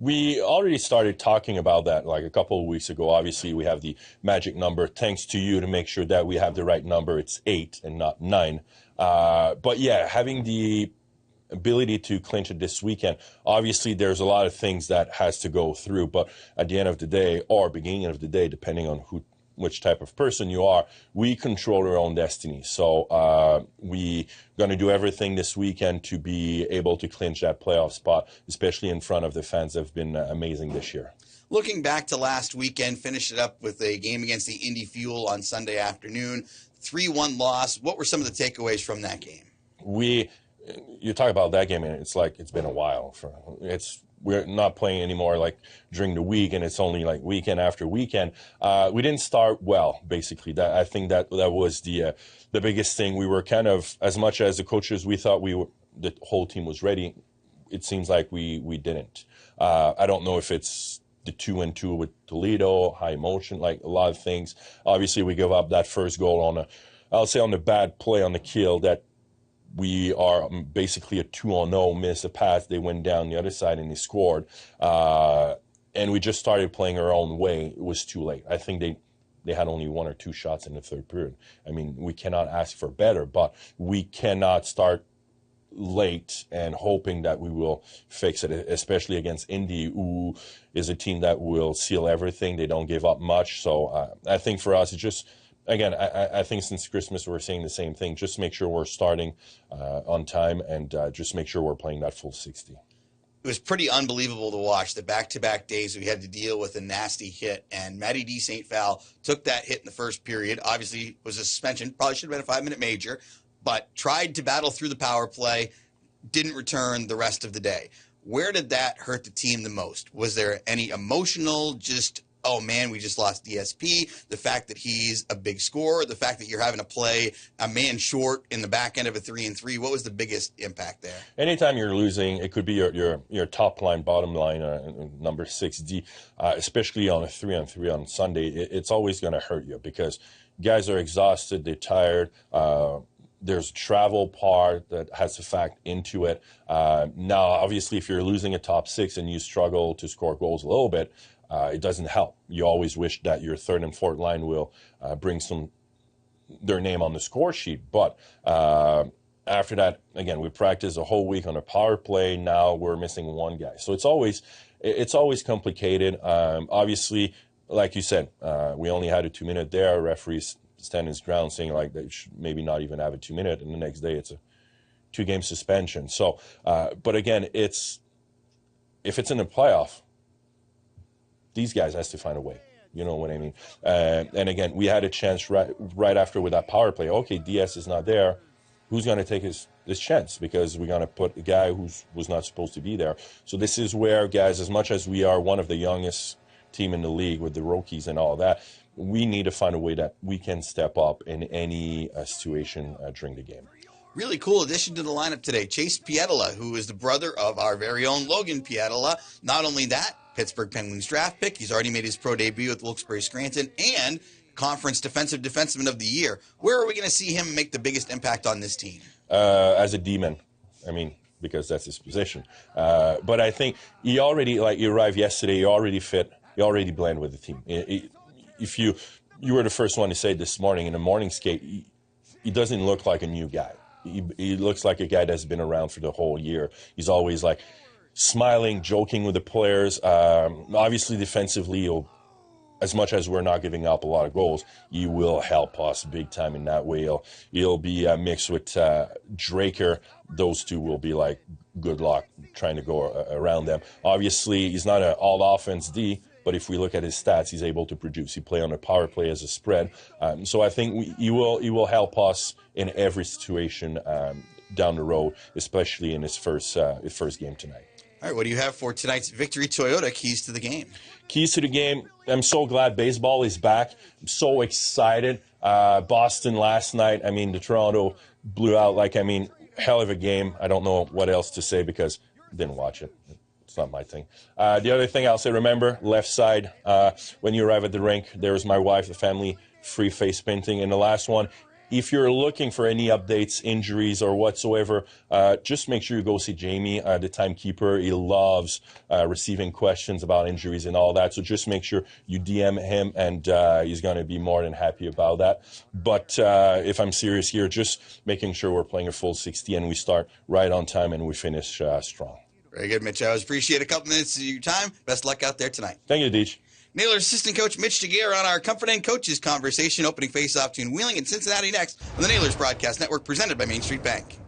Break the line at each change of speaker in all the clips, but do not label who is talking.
We already started talking about that like a couple of weeks ago. Obviously, we have the magic number. Thanks to you to make sure that we have the right number. It's 8 and not 9. But yeah, having the ability to clinch it this weekend, obviously there's a lot of things that has to go through. But at the end of the day, or beginning of the day, depending on which type of person you are, we control our own destiny. So we going to do everything this weekend to be able to clinch that playoff spot, especially in front of the fans that have been amazing this year.
Looking back to last weekend, finished it up with a game against the Indy Fuel on Sunday afternoon, 3-1 loss. What were some of the takeaways from that game?
You talk about that game, and it's like it's been a while. We're not playing anymore like during the week, and it's only like weekend after weekend. We didn't start well, basically. I think that was the biggest thing. We were kind of, as much as the coaches, we thought the whole team was ready. It seems like we didn't. I don't know if it's the 2-2 with Toledo, high emotion, like a lot of things. Obviously, we give up that first goal on the bad play on the kill that. We are basically a 2-0, missed a pass. They went down the other side and they scored. And we just started playing our own way. It was too late. I think they had only 1 or 2 shots in the third period. I mean, we cannot ask for better, but we cannot start late and hoping that we will fix it, especially against Indy, who is a team that will seal everything. They don't give up much. So I think for us, it's just... Again, I think since Christmas we're saying the same thing. Just make sure we're starting on time and just make sure we're playing that full 60.
It was pretty unbelievable to watch the back-to-back days we had to deal with a nasty hit, and Matty D. St. Val took that hit in the first period. Obviously, was a suspension. Probably should have been a 5-minute major, but tried to battle through the power play, didn't return the rest of the day. Where did that hurt the team the most? Was there any emotional, just... oh, man, we just lost DSP, the fact that he's a big scorer, the fact that you're having to play a man short in the back end of a 3-and-3, what was the biggest impact there?
Anytime you're losing, it could be your top line, bottom line, number 6D, especially on a 3-on-3 on Sunday, it's always going to hurt you because guys are exhausted, they're tired, there's travel part that has to factor into it. Now, obviously, if you're losing a top 6 and you struggle to score goals a little bit, it doesn't help. You always wish that your third and fourth line will bring their name on the score sheet. But after that, again, we practiced a whole week on a power play. Now we're missing 1 guy. So it's always complicated. Obviously, like you said, we only had a 2-minute there. Referees stand his ground saying like they should maybe not even have a 2-minute. And the next day it's a 2-game suspension. So, but again, if it's in the playoff, these guys has to find a way. You know what I mean? And again, we had a chance right after with that power play. Okay, DS is not there. Who's going to take this chance? Because we're going to put a guy who was not supposed to be there. So this is where, guys, as much as we are one of the youngest team in the league with the rookies and all that, we need to find a way that we can step up in any situation during the game.
Really cool addition to the lineup today, Chase Pietola, who is the brother of our very own Logan Pietola. Not only that, Pittsburgh Penguins draft pick. He's already made his pro debut with Wilkes-Barre Scranton and Conference Defensive Defenseman of the Year. Where are we going to see him make the biggest impact on this team?
As a D-man. I mean, because that's his position. But I think he arrived yesterday, he already fit, he already blend with the team. If you were the first one to say this morning in the morning skate, he doesn't look like a new guy. He looks like a guy that's been around for the whole year. He's always like smiling, joking with the players. Obviously, defensively, as much as we're not giving up a lot of goals, he will help us big time in that way. He'll be mixed with Draker. Those two will be like good luck trying to go around them. Obviously, he's not an all-offense D, but if we look at his stats, he's able to produce. He play on a power play as a spread. So I think he will help us in every situation down the road, especially in his first game tonight.
All right, what do you have for tonight's Victory Toyota Keys to the Game?
Keys to the game. I'm so glad baseball is back. I'm so excited. Boston last night, I mean, the Toronto blew out hell of a game. I don't know what else to say because I didn't watch it. It's not my thing. The other thing I'll say, remember, left side, when you arrive at the rink, there is my wife, the family, free face painting. And the last one, if you're looking for any updates, injuries, or whatsoever, just make sure you go see Jamie, the timekeeper. He loves receiving questions about injuries and all that. So just make sure you DM him, and he's going to be more than happy about that. But if I'm serious here, just making sure we're playing a full 60 and we start right on time and we finish strong.
Very good, Mitch. I always appreciate a couple minutes of your time. Best luck out there tonight.
Thank you, Deej.
Nailers assistant coach Mitch Daguerre on our Comfort End Coaches conversation, opening face-off between Wheeling and Cincinnati next on the Nailers Broadcast Network, presented by Main Street Bank.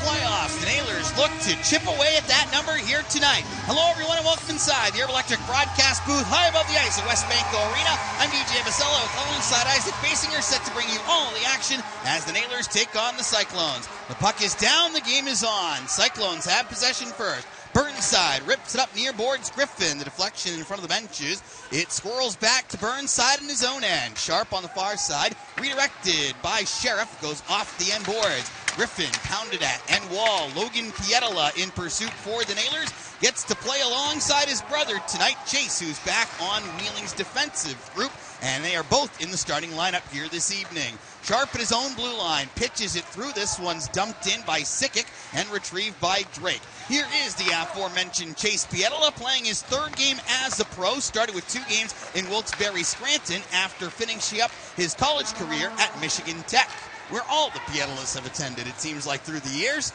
Playoffs. The Nailers look to chip away at that number here tonight. Hello, everyone, and welcome inside the Air Electric broadcast booth high above the ice at West Banco Arena. I'm DJ Basella with alongside Isaac Basinger, set to bring you all the action as the Nailers take on the Cyclones. The puck is down, the game is on. Cyclones have possession first. Burnside rips it up near boards Griffin. The deflection in front of the benches. It squirrels back to Burnside in his own end. Sharp on the far side. Redirected by Sheriff. Goes off the end boards. Griffin pounded at end wall. Logan Pietala in pursuit for the Nailers. Gets to play alongside his brother tonight, Chase, who's back on Wheeling's defensive group. And they are both in the starting lineup here this evening. Sharp at his own blue line, pitches it through. This one's dumped in by Sickick and retrieved by Drake. Here is the aforementioned Chase Pietala playing his third game as a pro. Started with 2 games in Wilkes-Barre Scranton after finishing up his college career at Michigan Tech, where all the Pietalas have attended, it seems like, through the years.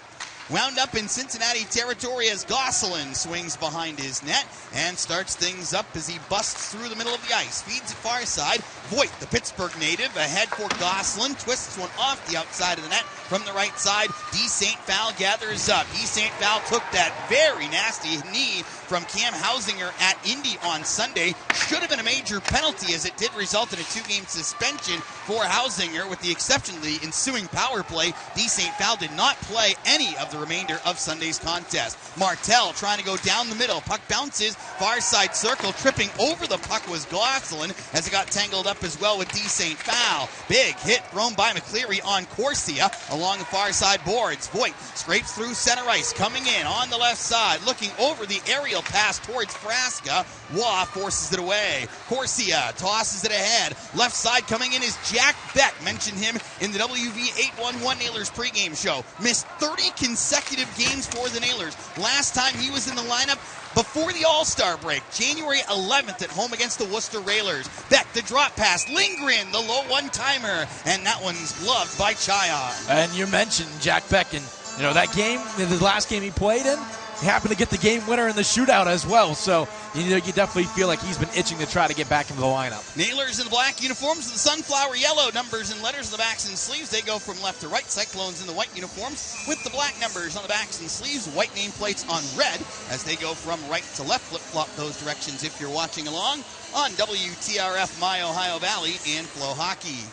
Wound up in Cincinnati territory as Gosselin swings behind his net and starts things up as he busts through the middle of the ice. Feeds it far side. Voigt, the Pittsburgh native, ahead for Gosselin. Twists one off the outside of the net from the right side. D. St. Val gathers up. D. St. Val took that very nasty knee from Cam Hausinger at Indy on Sunday. Should have been a major penalty, as it did result in a 2-game suspension for Hausinger. With the exception of the ensuing power play, D. St. Val did not play any of the remainder of Sunday's contest. Martel trying to go down the middle. Puck bounces, far side circle. Tripping over the puck was Gosselin as it got tangled up as well with D. St. Val. Big hit thrown by McCleary on Corsia. along the far side boards. Voigt scrapes through center ice, coming in on the left side, looking over the aerial pass towards Frasca. Waugh forces it away. Corsia tosses it ahead. Left side coming in is Jack Beck. Mentioned him in the WV811 Nailers pregame show. Missed 30 consecutive games for the Nailers. Last time he was in the lineup before the All-Star break, January 11th at home against the Worcester Railers. Beck, the drop pass. Lindgren, the low one-timer. And that one's gloved by Chayon.
And you mentioned Jack Beck, and that game, the last game he played in, he happened to get the game winner in the shootout as well. So, you definitely feel like he's been itching to try to get back into the lineup.
Nailers in the black uniforms with the sunflower yellow numbers and letters on the backs and sleeves. They go from left to right. Cyclones in the white uniforms with the black numbers on the backs and sleeves. White nameplates on red as they go from right to left. Flip-flop those directions if you're watching along on WTRF My Ohio Valley and FloHockey.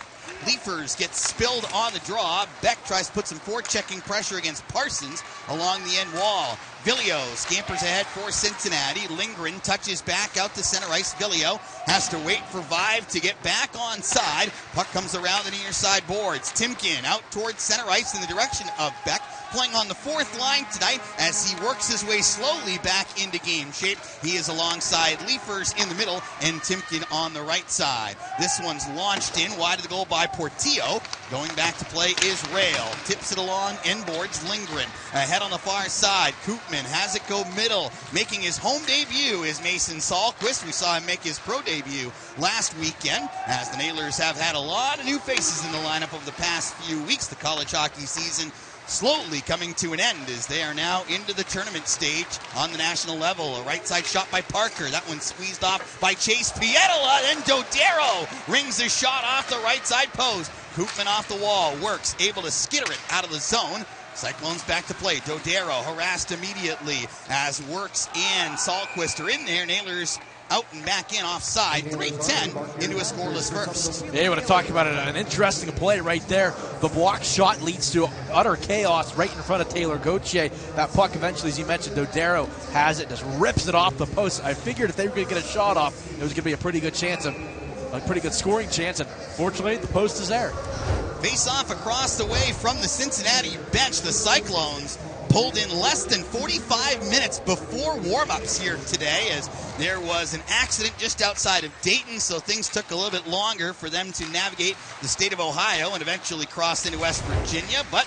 Leafers gets spilled on the draw. Beck tries to put some forechecking pressure against Parsons along the end wall. Villio scampers ahead for Cincinnati. Lindgren touches back out to center ice. Villio has to wait for Vive to get back on side. Puck comes around the near side boards. Timken out towards center ice in the direction of Beck, playing on the fourth line tonight as he works his way slowly back into game shape. He is alongside Leafers in the middle and Timken on the right side. This one's launched in wide of the goal by Portillo. Going back to play is Rail. Tips it along end boards. Lindgren ahead on the far side. Koopman has it go middle. Making his home debut is Mason Sahlquist. We saw him make his pro debut last weekend as the Nailers have had a lot of new faces in the lineup over the past few weeks. The college hockey season slowly coming to an end as they are now into the tournament stage on the national level. A right side shot by Parker. That one squeezed off by Chase Pietola. Then Dodero rings a shot off the right side post. Koopman off the wall. Works, able to skitter it out of the zone. Cyclones back to play. Dodero harassed immediately as Works and Sahlquist are in there. Nailers out and back in offside. 3:10 into a scoreless first.
Yeah, you want to talk about it, an interesting play right there. The block shot leads to utter chaos right in front of Taylor Gauthier. That puck eventually, as you mentioned, Dodero has it, just rips it off the post. I figured if they were going to get a shot off, it was going to be a pretty good scoring chance, and fortunately the post is there.
Face off across the way from the Cincinnati bench. The Cyclones pulled in less than 45 minutes before warm-ups here today as there was an accident just outside of Dayton, so things took a little bit longer for them to navigate the state of Ohio and eventually crossed into West Virginia, but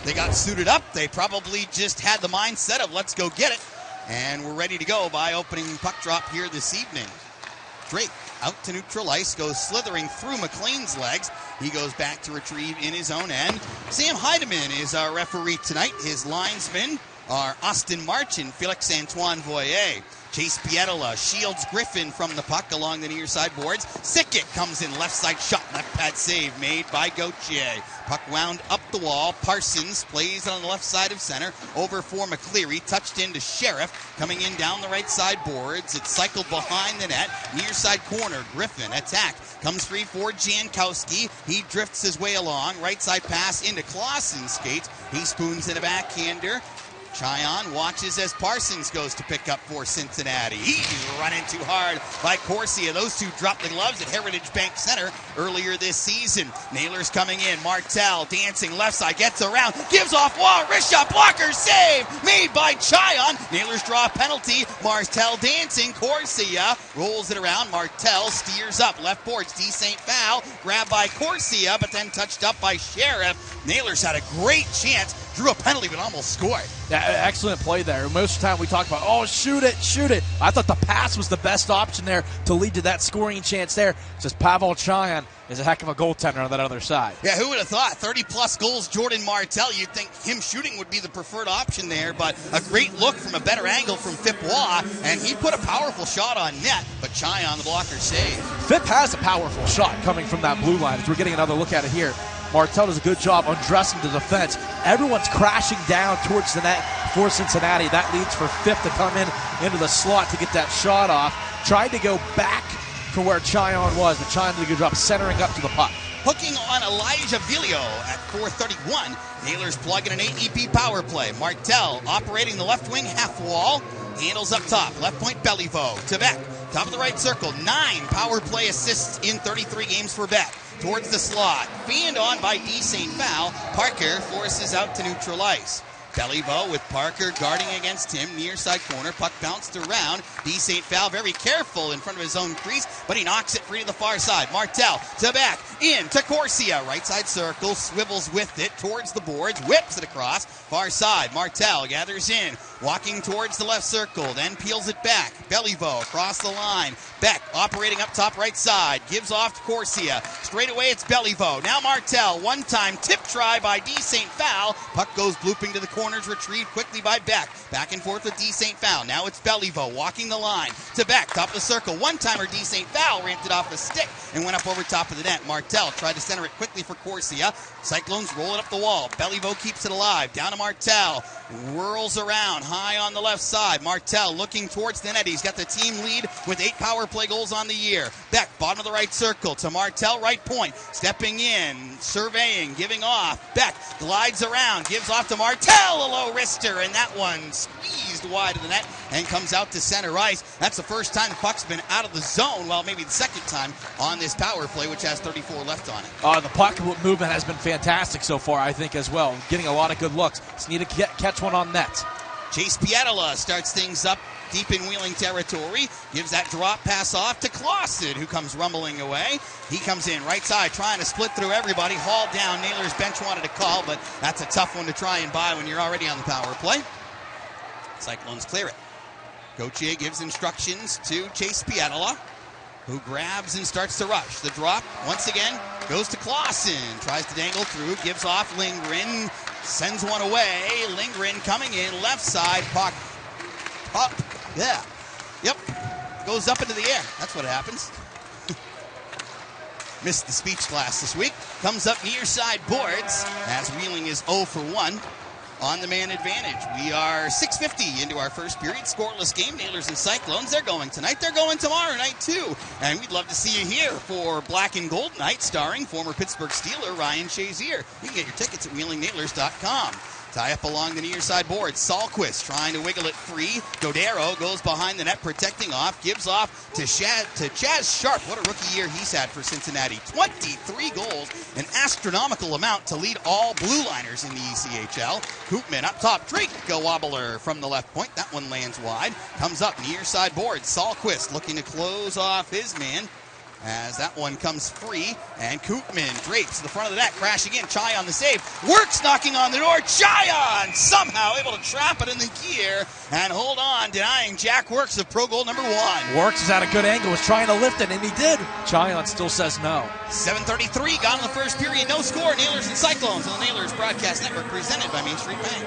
they got suited up. They probably just had the mindset of let's go get it, and we're ready to go by opening puck drop here this evening. Drake out to neutral ice, goes slithering through McLean's legs. He goes back to retrieve in his own end. Sam Heidemann is our referee tonight. His linesmen are Austin March and Felix Antoine Voyer. Chase Pietola shields Griffin from the puck along the near side boards. Sickett comes in, left side shot, left pad save made by Gauthier. Puck wound up the wall. Parsons plays on the left side of center. Over for McCleary, touched into Sheriff. Coming in down the right side boards. It's cycled behind the net. Near side corner, Griffin attack. Comes free for Jankowski. He drifts his way along. Right side pass into Clausen's skates. He spoons in a backhander. Chayon watches as Parsons goes to pick up for Cincinnati. He's running too hard by Corsia. Those two dropped the gloves at Heritage Bank Center earlier this season. Nailers coming in. Martel dancing left side. Gets around. Gives off wall. Wrist shot. Blocker save made by Chayon. Nailers draw a penalty. Martel dancing. Corsia rolls it around. Martel steers up. Left boards. Decent foul. Grabbed by Corsia, but then touched up by Sheriff. Nailers had a great chance. Drew a penalty, but almost scored.
Yeah, excellent play there. Most of the time we talk about, oh, shoot it. I thought the pass was the best option there to lead to that scoring chance there. It's just Pavel Chayon is a heck of a goaltender on that other side.
Yeah, who would have thought? 30-plus goals, Jordan Martel. You'd think him shooting would be the preferred option there, but a great look from a better angle from Fippois, and he put a powerful shot on net, but Chayon, the blocker, saved.
Fip has a powerful shot coming from that blue line as we're getting another look at it here. Martel does a good job undressing the defense. Everyone's crashing down towards the net for Cincinnati. That leads for Fip to come into the slot to get that shot off. Tried to go back from where Chayon was, but Chayon did a good job centering up to the puck.
Hooking on Elijah Villio at 4:31. Nailers plugging an AEP power play. Martel operating the left wing half wall. Handles up top. Left point Beliveau to Beck. Top of the right circle. 9 power play assists in 33 games for Beck. towards the slot. Fanned on by D. St. Val. Parker forces out to neutral ice. Beliveau with Parker guarding against him. Near side corner. Puck bounced around. D. St. Val very careful in front of his own crease, but he knocks it free to the far side. Martel to back. In to Corsia. Right side circle. Swivels with it towards the boards. Whips it across. Far side. Martel gathers in. Walking towards the left circle. Then peels it back. Beliveau across the line. Beck operating up top right side. Gives off to Corsia. Straight away it's Beliveau. Now Martel. One time tip try by D. St. Val. Puck goes blooping to the corners, retrieved quickly by Beck. Back and forth with D. St. Val. Now it's Beliveau walking the line to Beck. Top of the circle. One-timer D. St. Val ramped it off a stick and went up over top of the net. Martel tried to center it quickly for Corsia. Cyclones roll it up the wall. Beliveau keeps it alive. Down to Martel. Whirls around high on the left side. Martel looking towards the net. He's got the team lead with 8 power play goals on the year. Beck, bottom of the right circle to Martel, right point. Stepping in, surveying, giving off. Beck glides around, gives off to Martel, a low wrister, and that one squeezed wide of the net and comes out to center ice. That's the first time the puck's been out of the zone, well, maybe the second time on this power play, which has 34 left on it.
The puck movement has been fantastic so far, I think, as well. Getting a lot of good looks. Just need to catch one on net.
Chase Pietola starts things up deep in Wheeling territory. Gives that drop pass off to Clausen, who comes rumbling away. He comes in right side, trying to split through everybody. Hauled down. Naylor's bench wanted to call, but that's a tough one to try and buy when you're already on the power play. Cyclones clear it. Gauthier gives instructions to Chase Pietola, who grabs and starts to rush. The drop, once again, goes to Clausen. Tries to dangle through, gives off Lindgren, sends one away. Lindgren coming in, left side, puck up. Yeah. Yep. Goes up into the air. That's what happens. Missed the speech class this week. Comes up near side boards as Wheeling is 0 for 1 on the man advantage. We are 6:50 into our first period. Scoreless game. Nailers and Cyclones. They're going tonight. They're going tomorrow night, too. And we'd love to see you here for Black and Gold Night, starring former Pittsburgh Steeler Ryan Shazier. You can get your tickets at WheelingNailers.com. Tie up along the near side board. Sahlquist trying to wiggle it free. Godero goes behind the net, protecting off. Gives off to Chaz Sharp. What a rookie year he's had for Cincinnati. 23 goals, an astronomical amount to lead all blue liners in the ECHL. Koopman up top. Drake a wobbler from the left point. That one lands wide. Comes up near side board. Sahlquist looking to close off his man, as that one comes free, and Koopman drapes to the front of the net, crashing in. Chai on the save. Works knocking on the door. Chai somehow able to trap it in the gear and hold on, denying Jack Works of pro goal number 1.
Works is at a good angle, was trying to lift it, and he did. Chai still says no.
7:33 gone in the first period. No score. Nailers and Cyclones on the Nailers Broadcast Network, presented by Main Street Bank.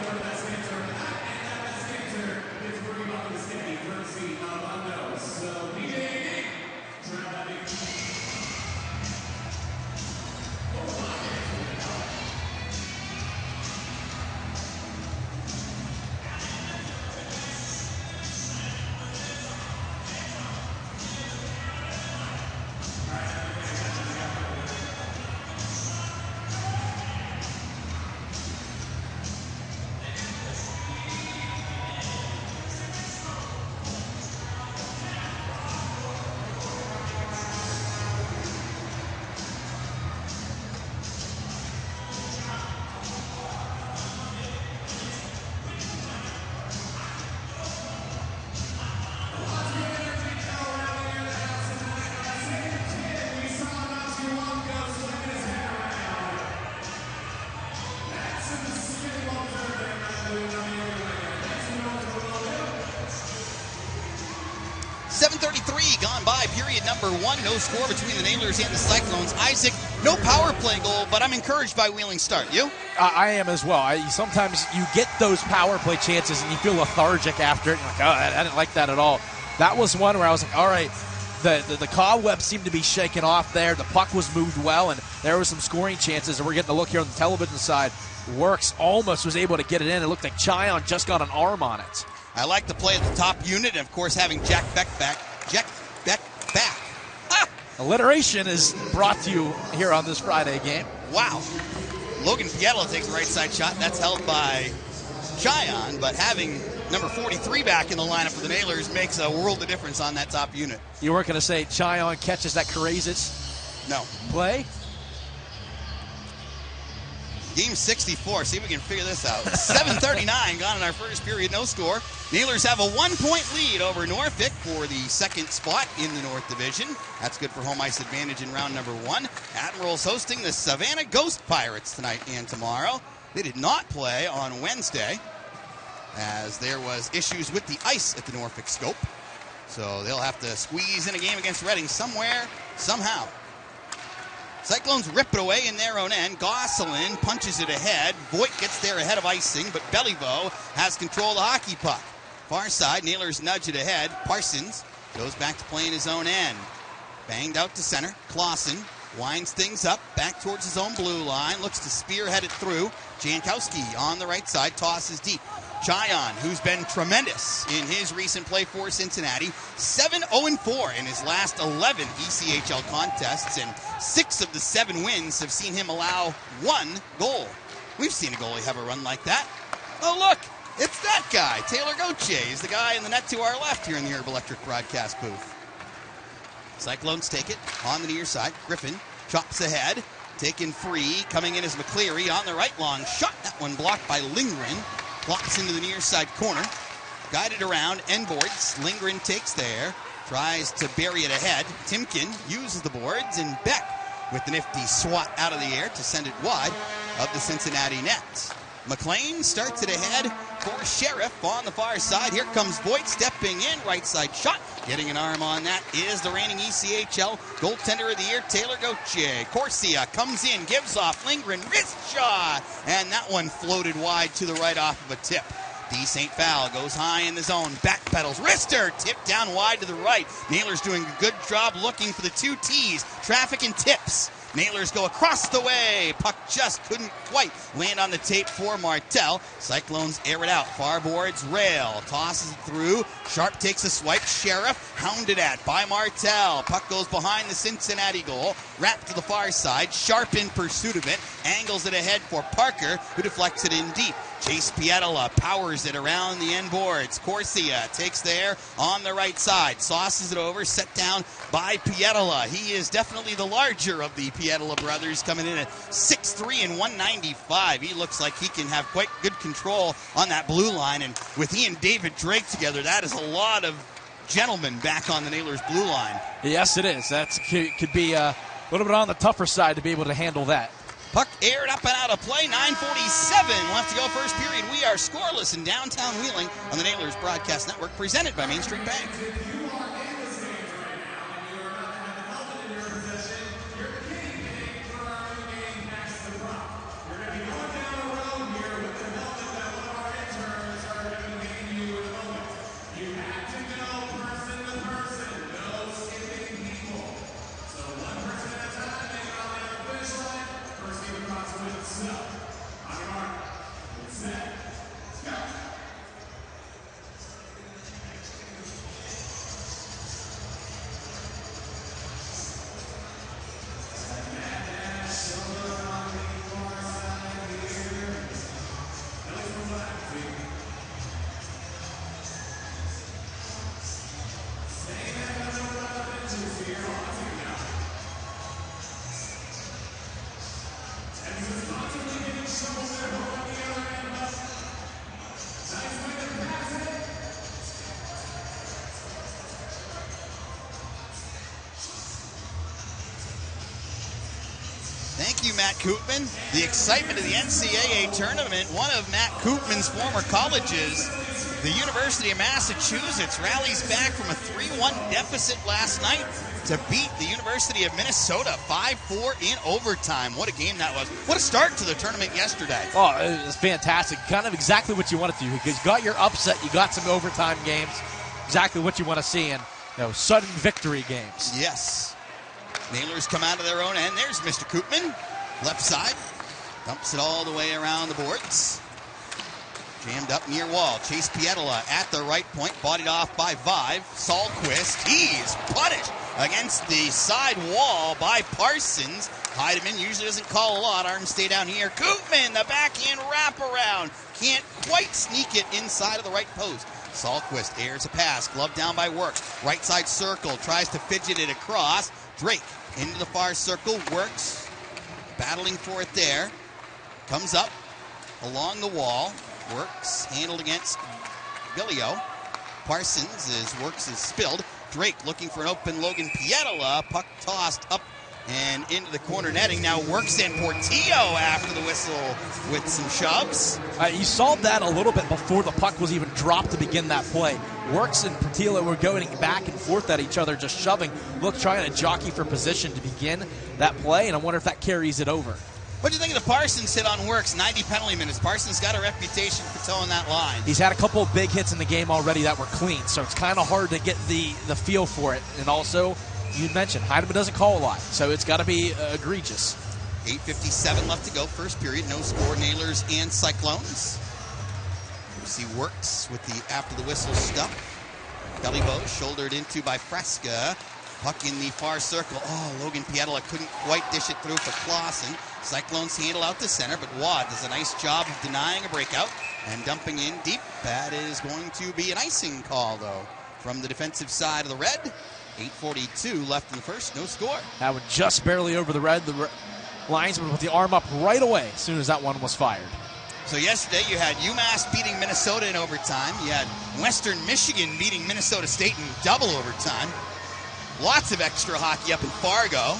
Gone by period number 1. No score between the Nailers and the Cyclones. Isaac, no power play goal, but I'm encouraged by Wheeling's start. You?
I am as well. Sometimes you get those power play chances and you feel lethargic after it. You're like, I didn't like that at all. That was one where I was like, all right, the cobwebs seemed to be shaken off there. The puck was moved well, and there were some scoring chances. And we're getting a look here on the television side. Works almost was able to get it in. It looked like Chion just got an arm on it.
I like the play at the top unit, and, of course, having Jack Beck back.
Alliteration is brought to you here on this Friday game.
Wow. Logan Pietola takes the right side shot. That's held by Chion, but having number 43 back in the lineup for the Nailers makes a world of difference on that top unit.
You weren't going to say Chion catches that Karazis
No.
play?
Game 64. See if we can figure this out. 7:39 gone in our first period. No score. Nailers have a 1-point lead over Norfolk for the second spot in the North Division. That's good for home ice advantage in round number 1. Admirals hosting the Savannah Ghost Pirates tonight and tomorrow. They did not play on Wednesday as there was issues with the ice at the Norfolk Scope. So they'll have to squeeze in a game against Reading somewhere, somehow. Cyclones rip it away in their own end. Gosselin punches it ahead. Voigt gets there ahead of icing, but Beliveau has control of the hockey puck. Far side, Nailers nudge it ahead. Parsons goes back to play in his own end. Banged out to center. Clausen winds things up, back towards his own blue line. Looks to spearhead it through. Jankowski on the right side, tosses deep. Chyon, who's been tremendous in his recent play for Cincinnati, 7-0-4 in his last 11 ECHL contests, and 6 of the 7 wins have seen him allow 1 goal. We've seen a goalie have a run like that. Oh, look, it's that guy. Taylor Gauthier is the guy in the net to our left here in the Herb Electric broadcast booth. Cyclones take it on the near side. Griffin chops ahead, taken free. Coming in is McCleary on the right, long shot. That one blocked by Lindgren. Blocks into the near side corner. Guided around, end boards. Lindgren takes there. Tries to bury it ahead. Timken uses the boards, and Beck with the nifty swat out of the air to send it wide of the Cincinnati net. McLean starts it ahead for Sheriff on the far side. Here comes Voigt stepping in. Right side shot. Getting an arm on that is the reigning ECHL goaltender of the year, Taylor Gauthier. Corsia comes in, gives off. Lindgren, wrist shot. And that one floated wide to the right off of a tip. D. St. Phal goes high in the zone. Back pedals. Wrister tipped down wide to the right. Nailers doing a good job looking for the 2 T's. Traffic and tips. Nailers go across the way. Puck just couldn't quite land on the tape for Martel. Cyclones air it out. Far boards rail. Tosses it through. Sharp takes a swipe. Sheriff hounded at by Martel. Puck goes behind the Cincinnati goal. Wrapped to the far side. Sharp in pursuit of it. Angles it ahead for Parker, who deflects it in deep. Chase Pietola powers it around the end boards. Corsia takes there on the right side. Sauces it over. Set down by Pietola. He is definitely the larger of the Pietola brothers, coming in at 6'3" and 195. He looks like he can have quite good control on that blue line. And with he and David Drake together, that is a lot of gentlemen back on the Nailers blue line.
Yes, it is. That could be a little bit on the tougher side to be able to handle that.
Puck aired up and out of play. 9:47 left to go first period. We are scoreless in downtown Wheeling on the Nailers Broadcast Network, presented by Main Street Bank. Thank you, Matt Koopman. The excitement of the NCAA tournament, one of Matt Koopman's former colleges, the University of Massachusetts, rallies back from a 3-1 deficit last night to beat the University of Minnesota 5-4 in overtime. What a game that was. What a start to the tournament yesterday.
Oh, it was fantastic. Kind of exactly what you wanted to, because you got your upset, you got some overtime games, exactly what you want to see in sudden victory games.
Yes. Nailers come out of their own end. There's Mr. Koopman, left side. Dumps it all the way around the boards. Jammed up near wall. Chase Pietola at the right point, bodied off by Vive. Sahlquist, he's punished against the side wall by Parsons. Heidemann usually doesn't call a lot. Arms stay down here. Koopman, the backhand wraparound. Can't quite sneak it inside of the right post. Sahlquist airs a pass, glove down by Works. Right side circle, tries to fidget it across. Drake into the far circle, Works battling for it there. comes up along the wall. Works, handled against Villio. Parsons, as Works is spilled. Drake looking for an open Logan Pietola. Puck tossed up and into the corner netting. Now Works in Portillo after the whistle with some shoves.
You saw that a little bit before the puck was even dropped to begin that play. Works and Portillo were going back and forth at each other, just shoving. Look, trying to jockey for position to begin that play, and I wonder if that carries it over.
What do you think of the Parsons hit on Works? 90 penalty minutes. Parsons got a reputation for towing that line.
He's had a couple of big hits in the game already that were clean, so it's kind of hard to get the feel for it. And also, you mentioned, Heidemann doesn't call a lot, so it's got to be egregious.
8:57 left to go, first period. No score, Nailers and Cyclones. You see Works with the after the whistle stuff. Bellybow shouldered into by Fresca. Puck in the far circle. Oh, Logan Pietola couldn't quite dish it through for Clausen. Cyclones handle out the center, but Wad does a nice job of denying a breakout and dumping in deep. That is going to be an icing call, though, from the defensive side of the red. 8:42 left in the first, no score.
That one just barely over the red. The linesman with the arm up right away as soon as that one was fired.
So yesterday you had UMass beating Minnesota in overtime. You had Western Michigan beating Minnesota State in double overtime. Lots of extra hockey up in Fargo.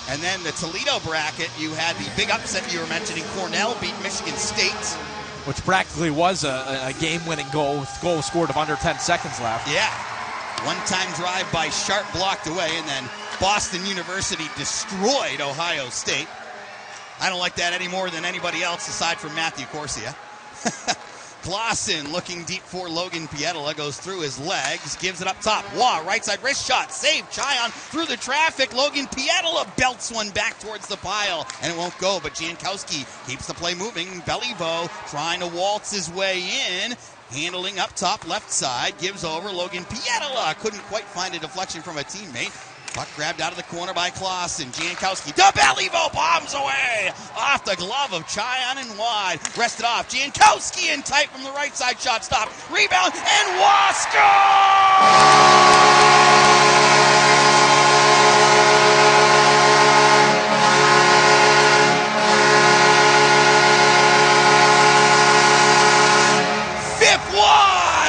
And then the Toledo bracket, you had the big upset you were mentioning. Cornell beat Michigan State.
Which practically was a game-winning goal with goal scored of under 10 seconds left.
Yeah. One-time drive by Sharp blocked away, and then Boston University destroyed Ohio State. I don't like that any more than anybody else aside from Matthew Corsia. Clausen looking deep for Logan Pietola, goes through his legs, gives it up top. Wah, right side wrist shot, save Chion through the traffic. Logan Pietola belts one back towards the pile, and it won't go, but Jankowski keeps the play moving. Bellyvo trying to waltz his way in, handling up top left side, gives over. Logan Pietola couldn't quite find a deflection from a teammate. Puck grabbed out of the corner by Clausen. Jankowski to Bellyvo, bombs away off the glove of Chion and wide. Rested off. Jankowski in tight from the right side. Shot stop. Rebound and Wasko!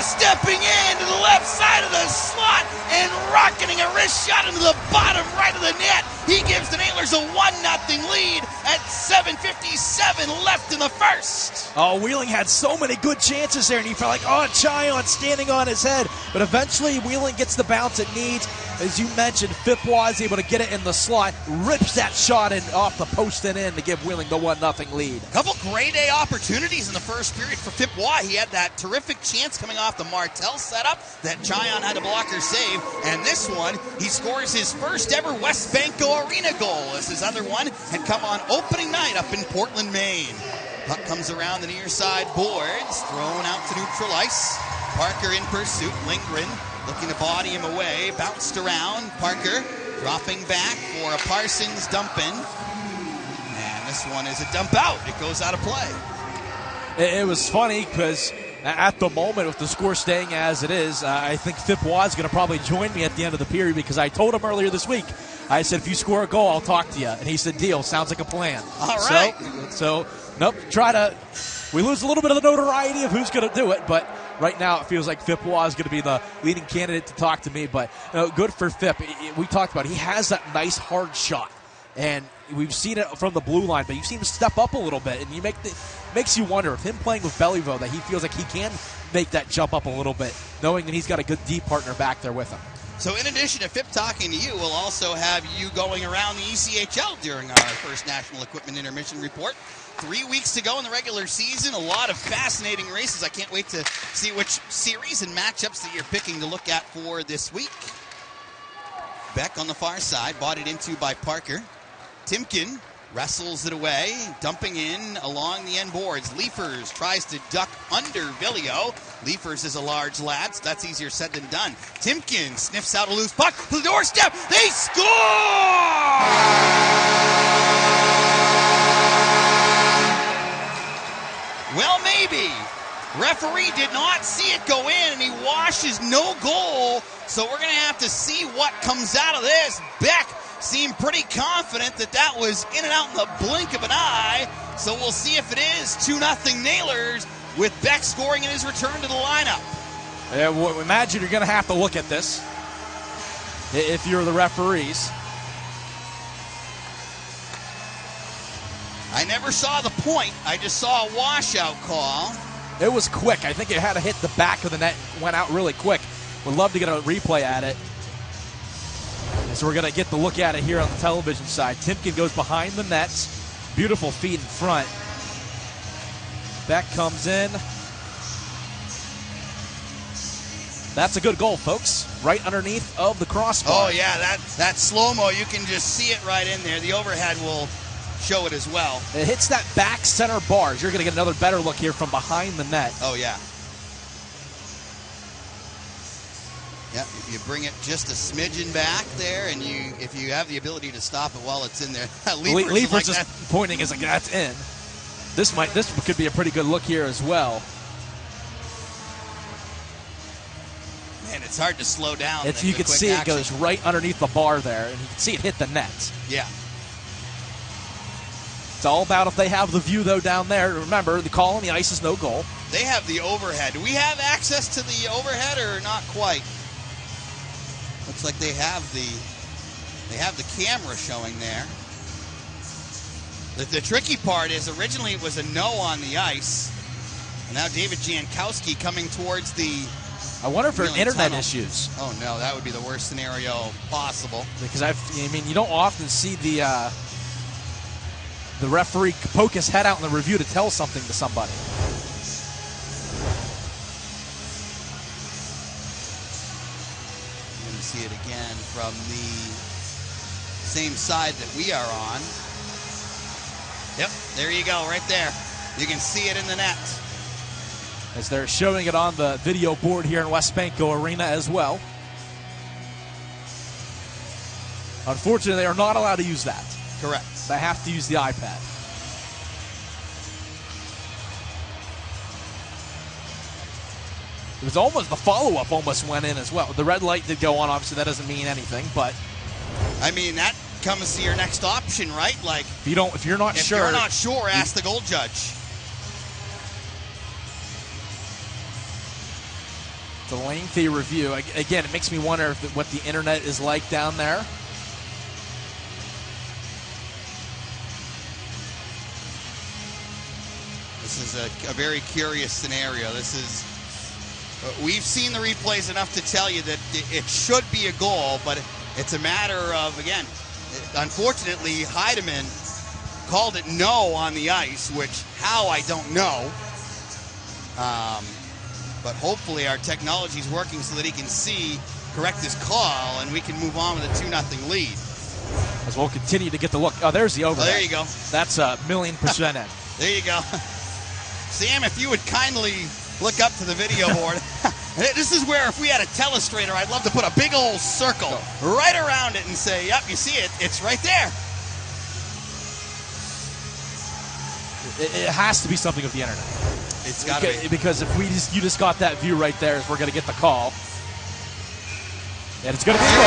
Stepping into the left side of the slot and rocketing a wrist shot into the bottom right of the net. He gives the Nailers a 1-0 lead at 7:57 left in the first.
Oh, Wheeling had so many good chances there, and you felt like, oh, Chion standing on his head. But eventually, Wheeling gets the bounce it needs. As you mentioned, Fipois is able to get it in the slot, rips that shot in off the post and in to give Wheeling the 1-0 lead.
A couple gray day opportunities in the first period for Fipois. He had that terrific chance coming off the Martel setup that Chion had a blocker save. And this one, he scores his first ever West Banco Arena goal, as his other one had come on opening night up in Portland, Maine. Puck comes around the near side boards, thrown out to neutral ice. Parker in pursuit, lingering, looking to body him away, bounced around. Parker dropping back for a Parsons dump in. And this one is a dump out. It goes out of play.
It was funny because at the moment, with the score staying as it is, I think Fipois is going to probably join me at the end of the period, because I told him earlier this week, I said, if you score a goal, I'll talk to you. And he said, deal. Sounds like a plan.
All right.
So nope, we lose a little bit of the notoriety of who's going to do it, but right now it feels like Fipois is going to be the leading candidate to talk to me. But good for Fip. We talked about it. He has that nice hard shot, and we've seen it from the blue line, but you've seen him step up a little bit, and makes you wonder if him playing with Bellyvo, that he feels like he can make that jump up a little bit, knowing that he's got a good deep partner back there with him.
So in addition to Fip talking to you, we'll also have you going around the ECHL during our first National Equipment Intermission Report. 3 weeks to go in the regular season. A lot of fascinating races. I can't wait to see which series and matchups that you're picking to look at for this week. Beck on the far side, bought it into by Parker. Timken wrestles it away, dumping in along the end boards. Leafers tries to duck under Villio. Leafers is a large lad, so that's easier said than done. Timken sniffs out a loose puck to the doorstep. They score! Well, maybe. Referee did not see it go in, and he washes no goal. So we're going to have to see what comes out of this. Beck seemed pretty confident that was in and out in the blink of an eye. So we'll see if it is 2-0 Nailers with Beck scoring in his return to the lineup.
Imagine you're going to have to look at this if you're the referees.
I never saw the point. I just saw a washout call.
It was quick. I think it had to hit the back of the net. Went out really quick. Would love to get a replay at it. So we're going to get the look at it here on the television side. Timken goes behind the nets. Beautiful feed in front. Beck comes in. That's a good goal, folks. Right underneath of the crossbar.
Oh, yeah, that slow-mo, you can just see it right in there. The overhead will show it as well.
It hits that back center bars. You're going to get another better look here from behind the net.
Oh, yeah. Yeah, if you bring it just a smidgen back there, and if you have the ability to stop it while it's in there.
Leifert's just pointing as like that's in. This could be a pretty good look here as well.
Man, it's hard to slow down.
You can see it goes right underneath the bar there, and you can see it hit the net.
Yeah.
It's all about if they have the view, though, down there. Remember, the call on the ice is no goal.
They have the overhead. Do we have access to the overhead or not quite? Looks like they have the camera showing there. The tricky part is originally it was a no on the ice. And now David Jankowski coming towards the
I wonder if there are internet
tunnel.
Issues.
Oh, no, that would be the worst scenario possible.
Because you don't often see the referee poke his head out in the review to tell something to somebody.
You're going to see it again from the same side that we are on. Yep, there you go, right there. You can see it in the net.
As they're showing it on the video board here in West Banco Arena as well. Unfortunately, they are not allowed to use that.
Correct.
They have to use the iPad. It was almost, the follow-up almost went in as well. The red light did go on. Obviously, that doesn't mean anything, but
I mean, that comes to your next option, right? Like,
if you're not sure,
ask the goal judge.
It's a lengthy review. Again, it makes me wonder what the internet is like down there.
This is a very curious scenario. We've seen the replays enough to tell you that it should be a goal, but it's a matter of, again, unfortunately, Heidemann called it no on the ice, which how I don't know. But hopefully our technology is working so that he can correct his call, and we can move on with a 2-0 lead.
As we'll continue to get the look. Oh, there's the overhead.
Oh, there you go.
That's 1,000,000% in.
There you go. Sam, if you would kindly look up to the video board. This is where if we had a telestrator, I'd love to put a big old circle right around it and say, yep, you see it. It's right there.
It has to be something with the internet.
It's got to be.
Because if you just got that view right there, we're going to get the call. And it's going to be a goal.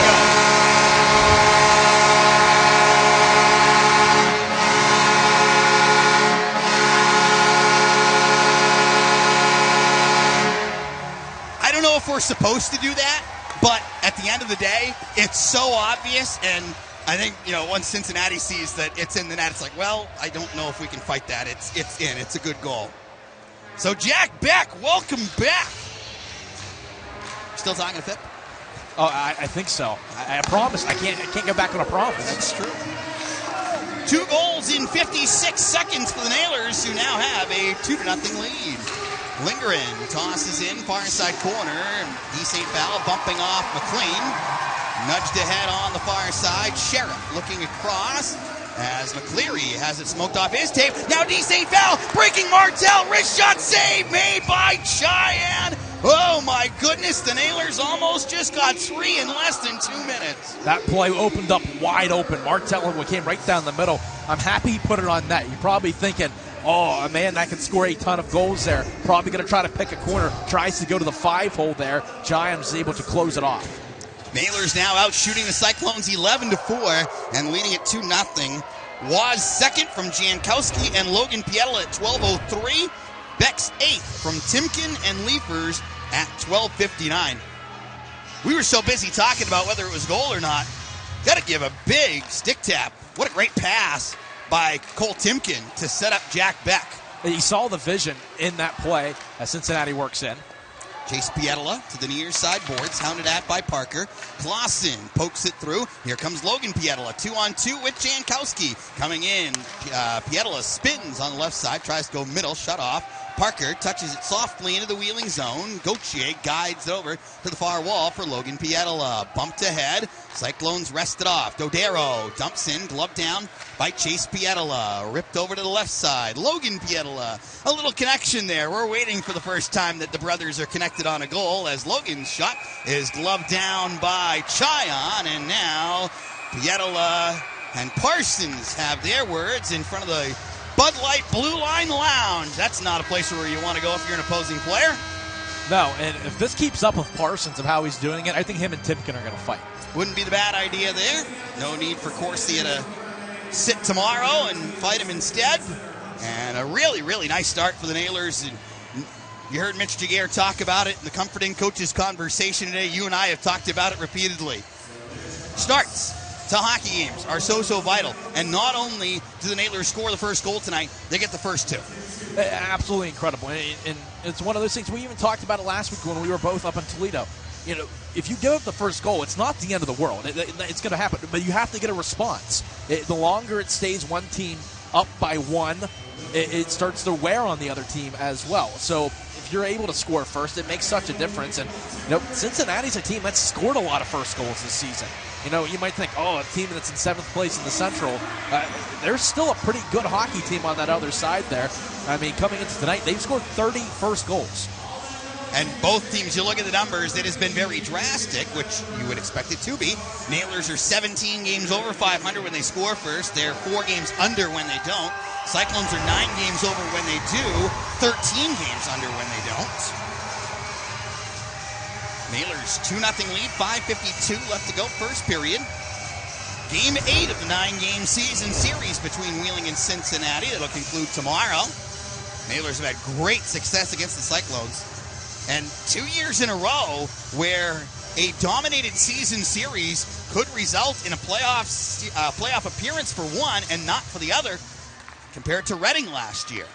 I don't know if we're supposed to do that, but at the end of the day, it's so obvious, and I think, once Cincinnati sees that it's in the net, it's like, well, I don't know if we can fight that. It's in. It's a good goal. So Jack Beck, welcome back. Still talking to Phip?
Oh, I think so. I promise. I can't go back on a promise.
That's true. 2 goals in 56 seconds for the Nailers, who now have a 2-0 lead. Lindgren tosses in, far side corner. E. St. Val bumping off McLean. Nudged ahead on the far side. Sheriff looking across as McCleary has it smoked off his tape. Now D. St. Val breaking Martel. Wrist shot save made by Cheyenne. Oh my goodness, the Nailers almost just got 3 in less than 2 minutes.
That play opened up wide open. Martel came right down the middle. I'm happy he put it on net. You're probably thinking, oh, man, that can score a ton of goals there. Probably going to try to pick a corner. Tries to go to the 5-hole there. Giants is able to close it off.
Nailers now out shooting the Cyclones 11-4 and leading it 2-0. Was second from Jankowski and Logan Pietla at 12:03. Beck's eighth from Timken and Leafers at 12:59. We were so busy talking about whether it was goal or not. Got to give a big stick tap. What a great pass by Cole Timken to set up Jack Beck.
He saw the vision in that play as Cincinnati works in.
Chase Pietla to the near side boards, hounded at by Parker. Clausen pokes it through. Here comes Logan Pietla, 2-on-2 with Jankowski. Coming in, Pietla spins on the left side, tries to go middle, shut off. Parker touches it softly into the wheeling zone. Gauthier guides over to the far wall for Logan Pietla. Bumped ahead. Cyclones rest it off. Dodero dumps in, glove down by Chase Pietla. Ripped over to the left side. Logan Pietla. A little connection there. We're waiting for the first time that the brothers are connected on a goal as Logan's shot is gloved down by Chayan. And now Pietla and Parsons have their words in front of the Bud Light Blue Line Lounge. That's not a place where you want to go if you're an opposing player.
No, and if this keeps up with Parsons of how he's doing it, I think him and Timken are going to fight.
Wouldn't be the bad idea there. No need for Corsia to sit tomorrow and fight him instead. And a really, really nice start for the Nailers. And you heard Mitch Jaguar talk about it in the Comforting Coaches conversation today. You and I have talked about it repeatedly. Starts to hockey games are so vital. And not only do the Nailers score the first goal tonight, they get the first two.
Absolutely incredible. And it's one of those things, we even talked about it last week when we were both up in Toledo. You know, if you give up the first goal, it's not the end of the world. It's going to happen, but you have to get a response. The longer it stays one team up by one, it starts to wear on the other team as well. So if you're able to score first, it makes such a difference. And Cincinnati's a team that's scored a lot of first goals this season. You might think, a team that's in 7th place in the Central, there's still a pretty good hockey team on that other side there. I mean, coming into tonight, they've scored 30 first goals.
And both teams, you look at the numbers, it has been very drastic, which you would expect it to be. Nailers are 17 games over 500 when they score first. They're 4 games under when they don't. Cyclones are 9 games over when they do, 13 games under when they don't. Nailers 2-0 lead, 5:52 left to go, first period. Game 8 of the 9-game season series between Wheeling and Cincinnati. That'll conclude tomorrow. Nailers have had great success against the Cyclones. And 2 years in a row where a dominated season series could result in a playoff appearance for one and not for the other, compared to Reading last year,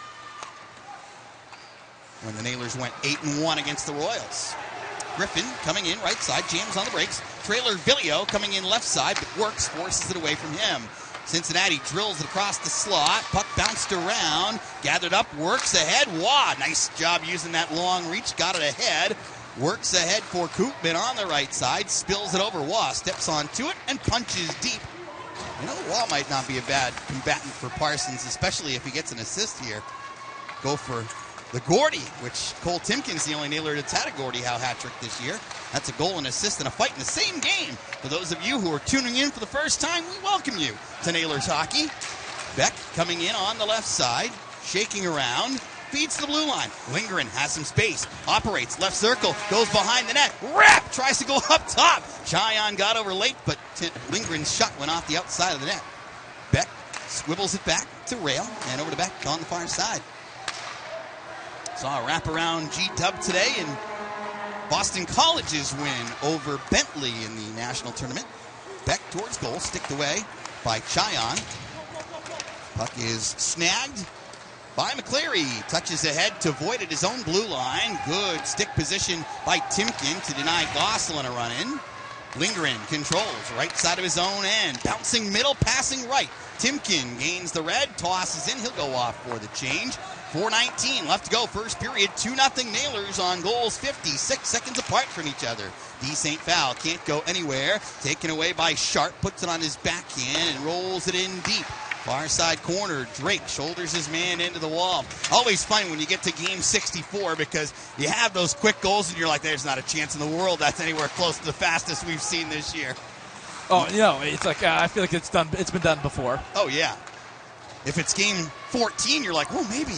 when the Nailers went 8-1 against the Royals. Griffin coming in right side, jams on the brakes. Trailer Villio coming in left side, but Works forces it away from him. Cincinnati drills it across the slot. Puck bounced around, gathered up, Works ahead. Wow, nice job using that long reach, got it ahead. Works ahead for Koopman on the right side, spills it over. Waugh steps onto it and punches deep. Waugh might not be a bad combatant for Parsons, especially if he gets an assist here. Go for the Gordy, which Cole Timken's the only Nailer that's had a Gordie Howe hat trick this year. That's a goal, an assist, and a fight in the same game. For those of you who are tuning in for the first time, we welcome you to Nailers Hockey. Beck coming in on the left side, shaking around, feeds to the blue line. Lindgren has some space, operates left circle, goes behind the net, rap, tries to go up top. Chayan got over late, but Lindgren's shot went off the outside of the net. Beck swivels it back to Rail, and over to Beck on the far side. Saw a wraparound G-Dub today in Boston College's win over Bentley in the national tournament. Beck towards goal, sticked away by Chayan. Puck is snagged by McCleary. Touches ahead to Voigt at his own blue line. Good stick position by Timken to deny Gosselin a run-in. Lindgren controls right side of his own end. Bouncing middle, passing right. Timken gains the red, tosses in. He'll go off for the change. 4:19 left to go, first period. 2-0 Nailers on goals 56 seconds apart from each other. D. St. Val can't go anywhere. Taken away by Sharp, puts it on his backhand and rolls it in deep. Far side corner, Drake shoulders his man into the wall. Always fun when you get to game 64 because you have those quick goals and you're like, there's not a chance in the world that's anywhere close to the fastest we've seen this year.
Oh, it's like I feel like it's been done before.
Oh, yeah. If it's game 14, you're like, maybe.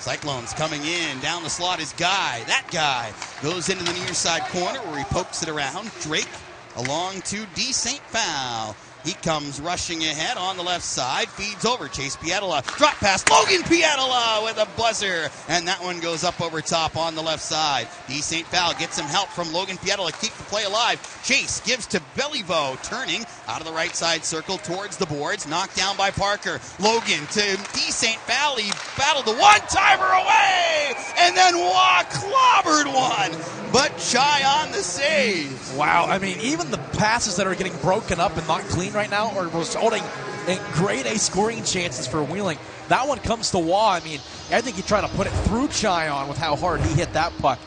Cyclones coming in. Down the slot is Guy. That guy goes into the near side corner where he pokes it around. Drake along to D. St. Foul. He comes rushing ahead on the left side. Feeds over. Chase Pietola. Drop pass. Logan Pietola with a buzzer. And that one goes up over top on the left side. D. St. Foul gets some help from Logan Pietola. Keep the play alive. Chase gives to Beliveau. Turning out of the right side circle towards the boards. Knocked down by Parker. Logan to D. St. Foul. He battled the one-timer away. And then clobbered one. But Chai on the save.
Wow, I mean, even the passes that are getting broken up and not clean right now are resulting in grade A scoring chances for Wheeling. That one comes to Waugh. I mean, I think he tried to put it through Chion with how hard he hit that puck.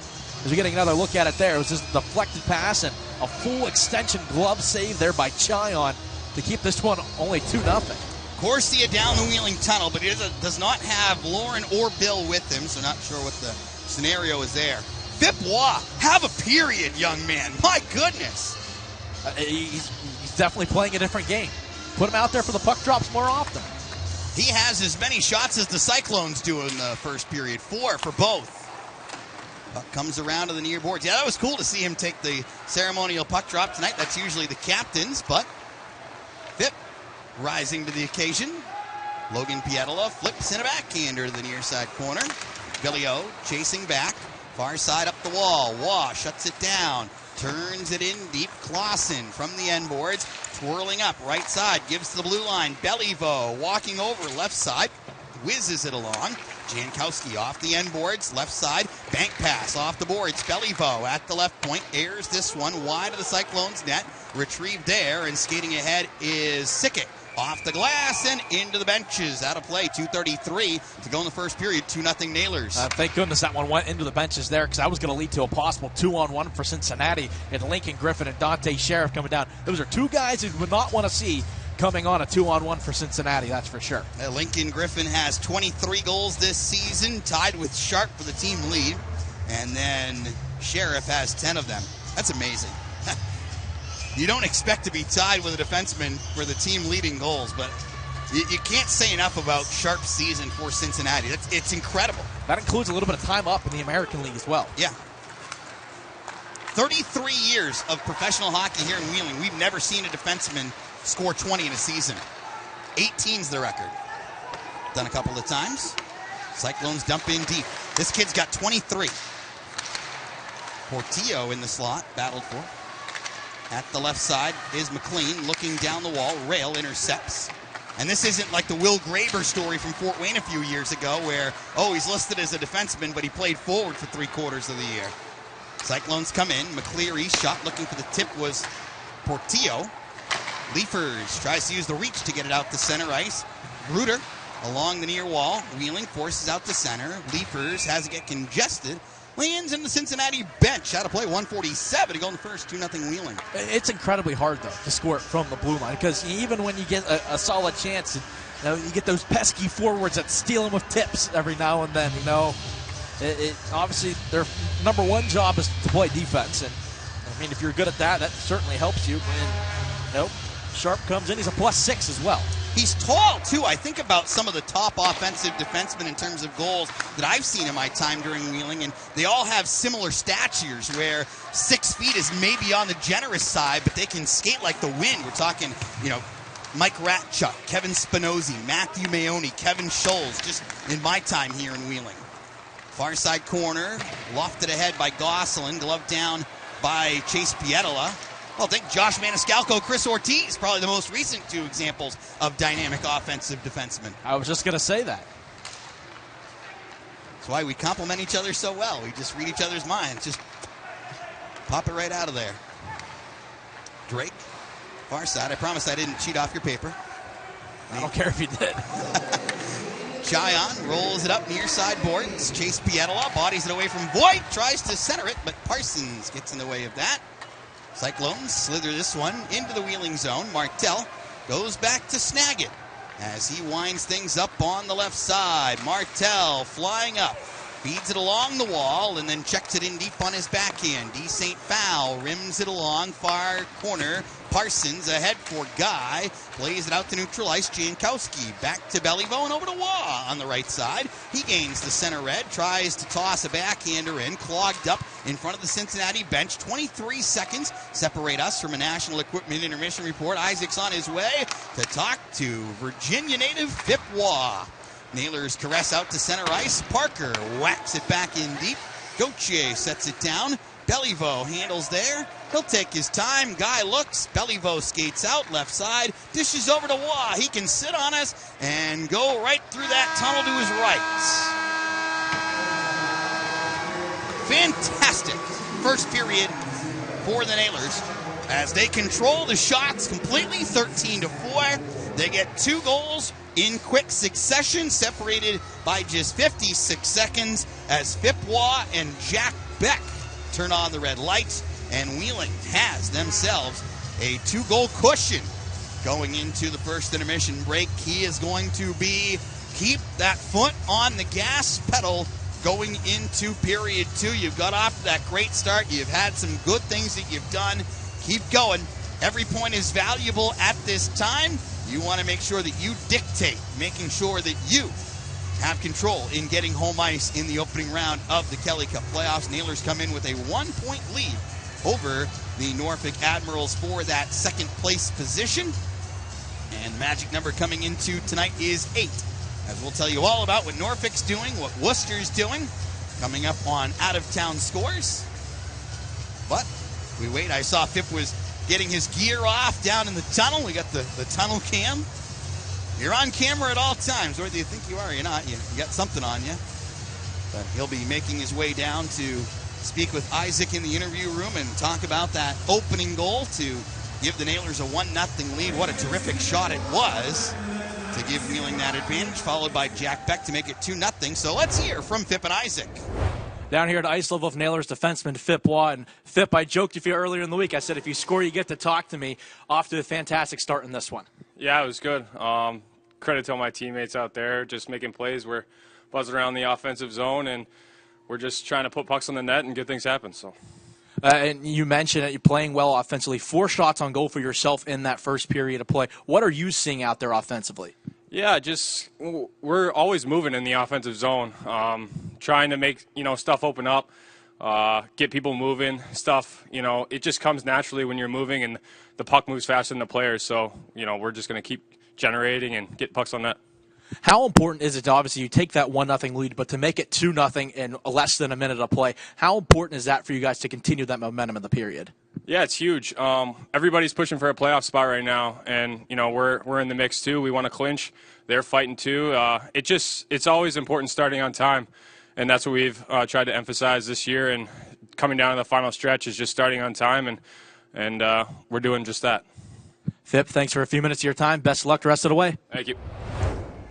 As we're getting another look at it there, it was just a deflected pass and a full extension glove save there by Chion to keep this one only 2-0.
Corsia down the Wheeling tunnel, but he does not have Lauren or Bill with him, so not sure what the scenario is there. Vip Waugh, have a period, young man. My goodness.
He's definitely playing a different game. Put him out there for the puck drops more often.
He has as many shots as the Cyclones do in the first period. 4 for both. Puck comes around to the near boards. Yeah, that was cool to see him take the ceremonial puck drop tonight. That's usually the captain's, but Vip rising to the occasion. Logan Pietola flips in a backhander to the near side corner. Beliveau chasing back. Far side up the wall. Waugh shuts it down. Turns it in deep. Clausen from the end boards. Twirling up. Right side. Gives to the blue line. Beliveau walking over left side. Whizzes it along. Jankowski off the end boards. Left side. Bank pass off the boards. Beliveau at the left point. Airs this one wide of the Cyclones net. Retrieved there. And skating ahead is Sickett. Off the glass and into the benches. Out of play. 2:33 to go in the first period. 2-0 Nailers.
Thank goodness that one went into the benches there, because that was going to lead to a possible 2-on-1 for Cincinnati. And Lincoln Griffin and Dante Sheriff coming down. Those are two guys you would not want to see coming on a 2-on-1 for Cincinnati, that's for sure.
Lincoln Griffin has 23 goals this season, tied with Sharp for the team lead. And then Sheriff has 10 of them. That's amazing. You don't expect to be tied with a defenseman for the team leading goals, but you can't say enough about Sharp's season for Cincinnati. It's incredible.
That includes a little bit of time up in the American League as well.
Yeah. 33 years of professional hockey here in Wheeling. We've never seen a defenseman score 20 in a season. 18's the record. Done a couple of times. Cyclones dump in deep. This kid's got 23. Portillo in the slot, battled for. At the left side is McLean looking down the wall. Rail intercepts. And this isn't like the Will Graber story from Fort Wayne a few years ago where, he's listed as a defenseman, but he played forward for 3/4 of the year. Cyclones come in. McCleary shot looking for the tip was Portillo. Leafers tries to use the reach to get it out to center ice. Bruder along the near wall. Wheeling forces out to center. Leafers has it get congested. Lands in the Cincinnati bench. Out of play, 147 to go in the first. 2-0 Wheeling.
It's incredibly hard, though, to score it from the blue line, because even when you get a solid chance, you get those pesky forwards that steal them with tips every now and then. Obviously their number one job is to play defense, and I mean, if you're good at that, that certainly helps you. And Sharp comes in. He's a +6 as well.
He's tall, too. I think about some of the top offensive defensemen in terms of goals that I've seen in my time during Wheeling, and they all have similar statures where 6 feet is maybe on the generous side, but they can skate like the wind. We're talking, Mike Ratchuk, Kevin Spinozzi, Matthew Mayoni, Kevin Scholes, just in my time here in Wheeling. Far side corner, lofted ahead by Gosselin, gloved down by Chase Pietola. Well, think Josh Maniscalco, Chris Ortiz, probably the most recent 2 examples of dynamic offensive defensemen.
I was just going to say that.
That's why we complement each other so well. We just read each other's minds. Just pop it right out of there. Drake, far side. I promise I didn't cheat off your paper.
I don't care if you did.
Chion rolls it up near side boards. Chase Pietola bodies it away from Voigt. Tries to center it, but Parsons gets in the way of that. Cyclones slither this one into the Wheeling zone. Martel goes back to Snagit as he winds things up on the left side. Martel flying up Feeds it along the wall and then checks it in deep on his backhand. D. St. Foul rims it along far corner. Parsons ahead for Guy. Plays it out to neutral ice. Jankowski back to Belliveau and over to Waugh on the right side. He gains the center red. Tries to toss a backhander in. Clogged up in front of the Cincinnati bench. 23 seconds separate us from a National Equipment Intermission report. Isaac's on his way to talk to Virginia native Phip Waugh. Nailers caress out to center ice. Parker whacks it back in deep. Gauthier sets it down. Belliveau handles there. He'll take his time. Guy looks. Belliveau skates out left side. Dishes over to Waugh. He can sit on us and go right through that tunnel to his right. Fantastic first period for the Nailers as they control the shots completely, 13-4. They get 2 goals in quick succession, separated by just 56 seconds as Phip Waugh and Jack Beck turn on the red lights, and Wheeling has themselves a 2-goal cushion going into the first intermission break. He is going to keep that foot on the gas pedal going into period 2. You've got off to that great start. You've had some good things that you've done. Keep going. Every point is valuable at this time. You want to make sure that you dictate, making sure that you have control in getting home ice in the opening round of the Kelly Cup playoffs. Nailers come in with a 1-point lead over the Norfolk Admirals for that second place position. And the magic number coming into tonight is 8. As we'll tell you all about what Norfolk's doing, what Worcester's doing, coming up on out-of-town scores. But we wait. I saw Phip was getting his gear off down in the tunnel. We got the tunnel cam. You're on camera at all times, whether you think you are or you're not. You got something on you. But he'll be making his way down to speak with Isaac in the interview room and talk about that opening goal to give the Nailers a 1-0 lead. What a terrific shot it was to give Wheeling that advantage, followed by Jack Beck to make it 2-0. So let's hear from Phip and Isaac.
Down here at ice level of Nailers defenseman Phip Waugh. And Phip, I joked with you earlier in the week. I said, if you score, you get to talk to me. Off to a fantastic start in this one.
Yeah, it was good. Credit to all my teammates out there just making plays. We're buzzing around the offensive zone, and we're just trying to put pucks on the net and get things happen. So.
And you mentioned that you're playing well offensively. 4 shots on goal for yourself in that first period of play. What are you seeing out there offensively?
Yeah, just we're always moving in the offensive zone, trying to make stuff open up, get people moving. Stuff it just comes naturally when you're moving, and the puck moves faster than the players. So we're just going to keep generating and get pucks on net.
How important is it to, obviously, you take that 1-0 lead, but to make it 2-0 in less than a minute of play? How important is that for you guys to continue that momentum in the period?
Yeah, it's huge. Everybody's pushing for a playoff spot right now, and we're in the mix too. We want to clinch. They're fighting too. It's always important starting on time, and that's what we've tried to emphasize this year. And coming down to the final stretch is just starting on time, and we're doing just that.
Phip, thanks for a few minutes of your time. Best of luck the rest of the way.
Thank you.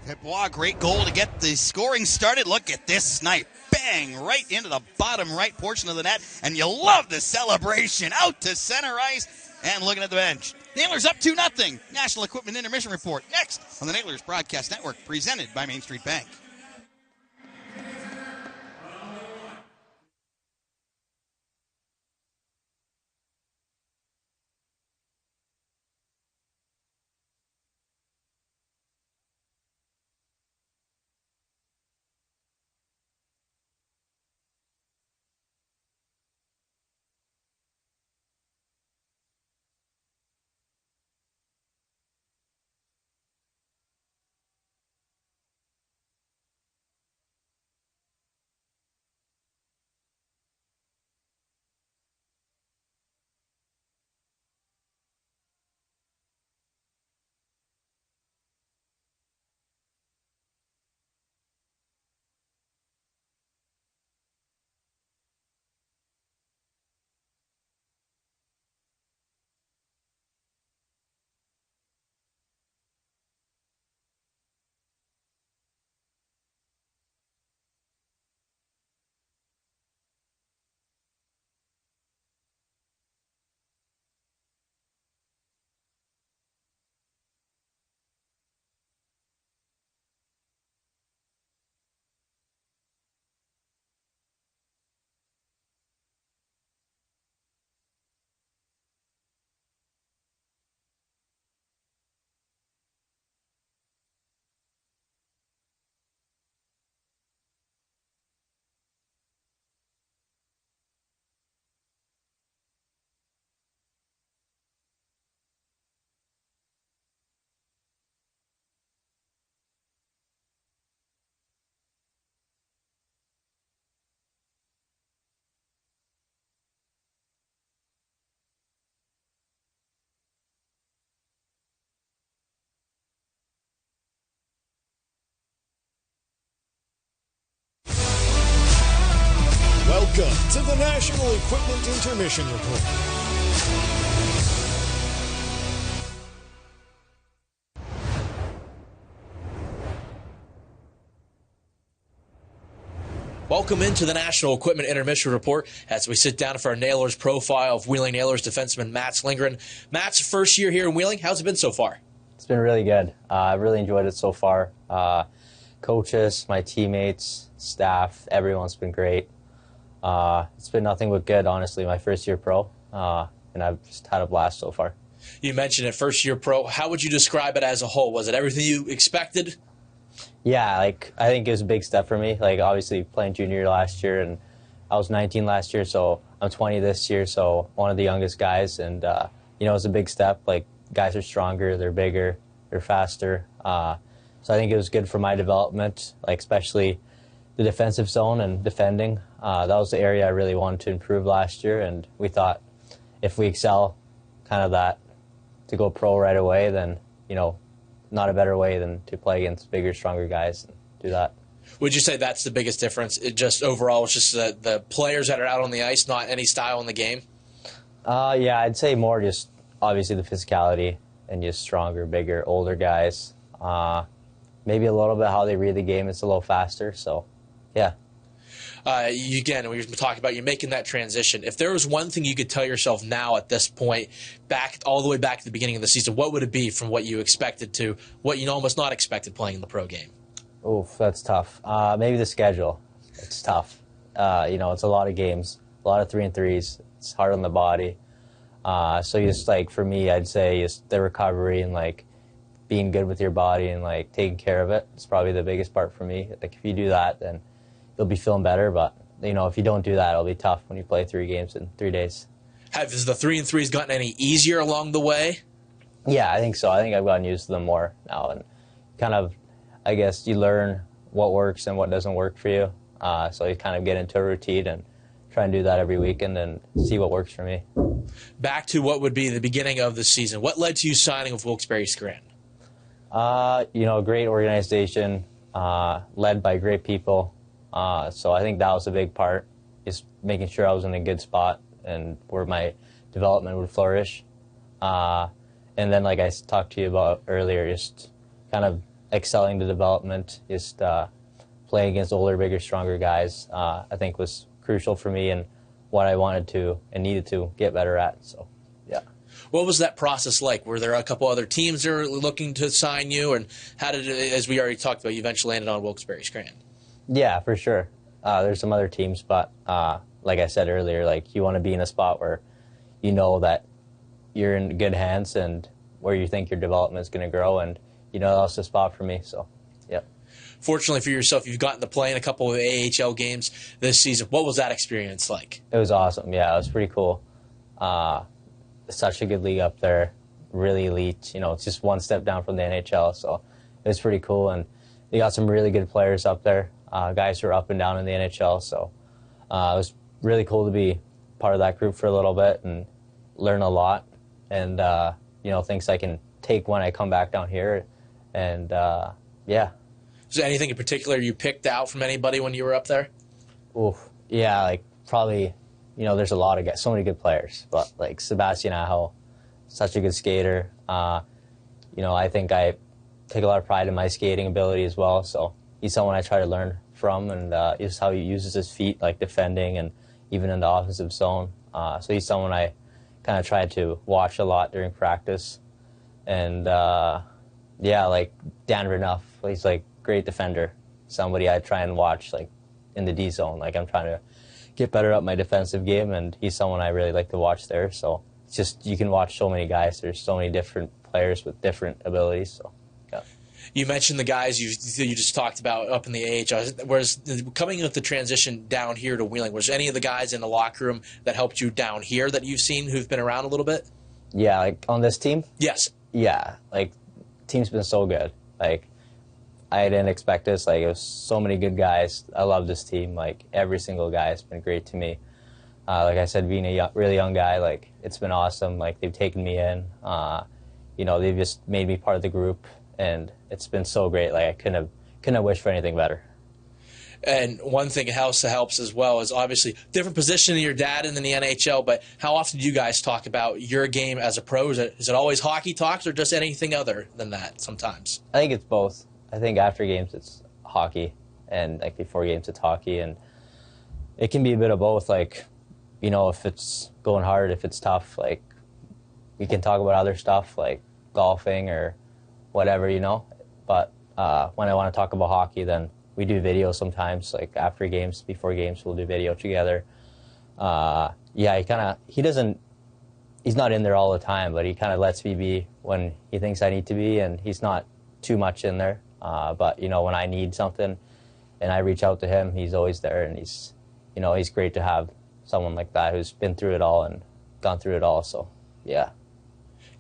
Phip Waugh, great goal to get the scoring started. Look at this snipe. Bang, right into the bottom right portion of the net. And you love the celebration. Out to center ice and looking at the bench. Nailers up 2-0. National Equipment Intermission Report next on the Nailers Broadcast Network, presented by Main Street Bank.
National Equipment Intermission Report.
Welcome into the National Equipment Intermission Report as we sit down for our Nailers profile of Wheeling Nailers defenseman Mats Lindgren. Matt's first year here in Wheeling. How's it been so far?
It's been really good. I've really enjoyed it so far. Coaches, my teammates, staff, everyone's been great. It's been nothing but good, honestly, my first year pro, and I've just had a blast so far.
You mentioned it, first year pro. How would you describe it as a whole? Was it everything you expected?
Yeah, I think it was a big step for me. Obviously playing junior last year, and I was 19 last year, so I'm 20 this year, so one of the youngest guys, and it's a big step. Guys are stronger, they're bigger, they're faster. So I think it was good for my development, especially the defensive zone and defending. That was the area I really wanted to improve last year, and we thought if we excel kind of that to go pro right away, then, not a better way than to play against bigger, stronger guys and do that.
Would you say that's the biggest difference? It just overall, it's just the players that are out on the ice, not any style in the game?
Yeah, I'd say more just obviously the physicality and just stronger, bigger, older guys. Maybe a little bit how they read the game. It's a little faster, so yeah.
Again, we were talking about you making that transition. If there was one thing you could tell yourself now at this point, all the way back to the beginning of the season, what would it be from what you expected to what you almost not expected playing in the pro game?
Oof, that's tough. Maybe the schedule. It's tough. It's a lot of games, a lot of 3-3s. It's hard on the body. So just for me, I'd say just the recovery and being good with your body and taking care of it. It's probably the biggest part for me. If you do that, then you'll be feeling better, but if you don't do that, it'll be tough when you play 3 games in 3 days.
Has the 3-3s gotten any easier along the way?
Yeah, I think so. I think I've gotten used to them more now, and kind of, I guess, you learn what works and what doesn't work for you. So you kind of get into a routine and try and do that every weekend and see what works for me.
Back to what would be the beginning of the season. What led to you signing with Wilkes-Barre Scranton?
Great organization, led by great people. So I think that was a big part, just making sure I was in a good spot and where my development would flourish. And then, like I talked to you about earlier, just kind of excelling the development, just playing against older, bigger, stronger guys, I think was crucial for me and what I wanted to and needed to get better at. So, yeah.
What was that process like? Were there a couple other teams that were looking to sign you? And how did it, as we already talked about, you eventually landed on Wilkes-Barre Scranton?
Yeah, for sure. There's some other teams, but like I said earlier, you want to be in a spot where you know that you're in good hands and where you think your development is going to grow, and that's the spot for me. So, yeah. Fortunately
for yourself, you've gotten to play in a couple of AHL games this season. What was that experience like?
It was awesome. Yeah, it was pretty cool. Such a good league up there, really elite. It's just one step down from the NHL, so it was pretty cool. And they got some really good players up there, guys who are up and down in the NHL. So it was really cool to be part of that group for a little bit and learn a lot. And things I can take when I come back down here. And yeah.
Is there anything in particular you picked out from anybody when you were up there?
Oof. Yeah, probably. There's a lot of guys, so many good players, but Sebastian Aho, such a good skater. I think I take a lot of pride in my skating ability as well, so he's someone I try to learn from, and just how he uses his feet, defending and even in the offensive zone. So he's someone I kind of try to watch a lot during practice. And Dan Renuff, he's great defender, somebody I try and watch in the D zone. I'm trying to get better at my defensive game, and he's someone I really like to watch there. So it's just, you can watch so many guys. There's so many different players with different abilities. So, yeah.
You mentioned the guys you just talked about up in the AHL. Whereas coming with the transition down here to Wheeling, was any of the guys in the locker room that helped you down here that you've seen who've been around a little bit?
Yeah, on this team?
Yes.
Yeah, team's been so good. I didn't expect this. It was so many good guys. I love this team. Every single guy has been great to me. Like I said, being a really young guy, it's been awesome. They've taken me in. They've just made me part of the group, and it's been so great. I couldn't have wished for anything better.
And one thing it also helps as well is obviously different position than your dad in the NHL, but how often do you guys talk about your game as a pro? Is it always hockey talks or just anything other than that sometimes?
I think it's both. I think after games it's hockey, and like before games it's hockey, and it can be a bit of both. Like, you know, if it's going hard, if it's tough, like we can talk about other stuff like golfing or whatever, you know. But when I want to talk about hockey, then we do video sometimes, like after games, before games, we'll do video together. Yeah, he's not in there all the time, but he kind of lets me be when he thinks I need to be, and he's not too much in there. But, you know, when I need something and I reach out to him, he's always there, and he's great to have someone like that who's been through it all and gone through it all, so, yeah.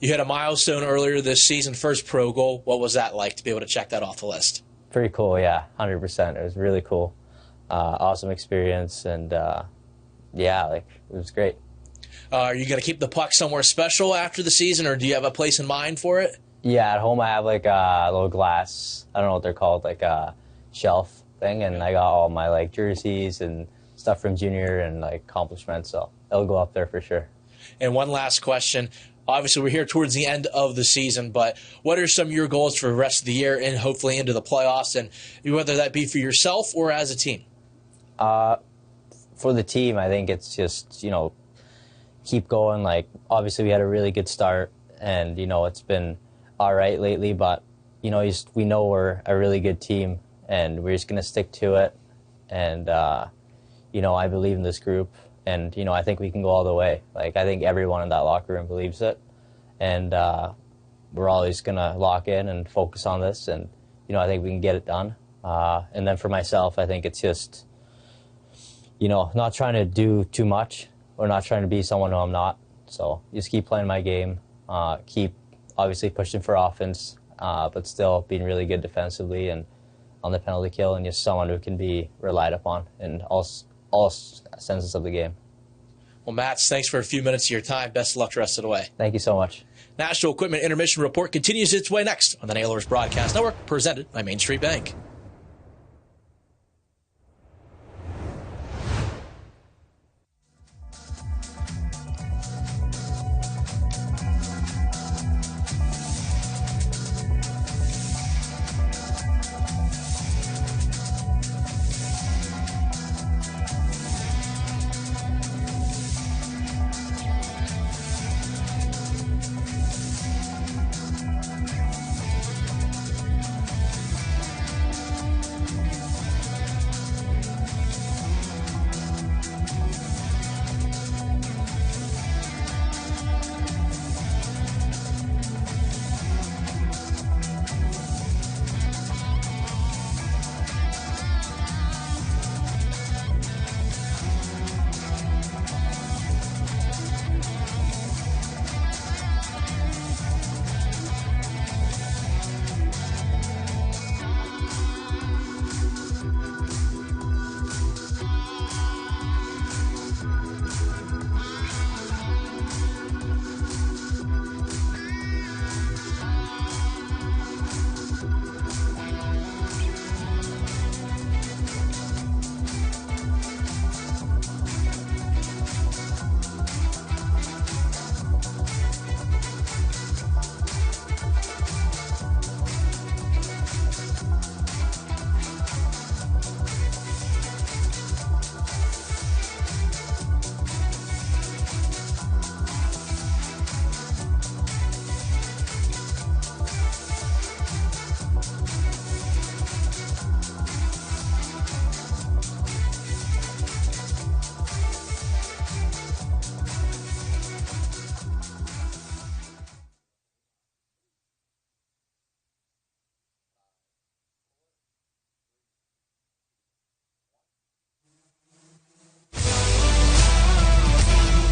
You hit a milestone earlier this season, first pro goal. What was that like to be able to check that off the list?
Pretty cool, yeah, 100%. It was really cool. Awesome experience, and, yeah, like, it was great.
Are you going to keep the puck somewhere special after the season, or do you have a place in mind for it?
Yeah, at home I have like a little glass, I don't know what they're called, like a shelf thing, and I got all my like jerseys and stuff from junior and like accomplishments, so it'll go up there for sure.
And one last question. Obviously, we're here towards the end of the season, but what are some of your goals for the rest of the year and hopefully into the playoffs, and whether that be for yourself or as a team?
For the team, I think it's just, you know, keep going. Like, obviously we had a really good start, and, you know, it's been all right lately, but, you know, we know we're a really good team, and we're just going to stick to it. And, you know, I believe in this group, and, you know, I think we can go all the way. Like, I think everyone in that locker room believes it, and we're always going to lock in and focus on this, and, you know, I think we can get it done. And then for myself, I think it's just, you know, not trying to do too much or not trying to be someone who I'm not. So just keep playing my game, keep obviously pushing for offense, but still being really good defensively and on the penalty kill, and just someone who can be relied upon in all senses of the game.
Well, Mats, thanks for a few minutes of your time. Best of luck the rest of the way.
Thank you so much.
National Equipment Intermission Report continues its way next on the Nailers Broadcast Network, presented by Main Street Bank.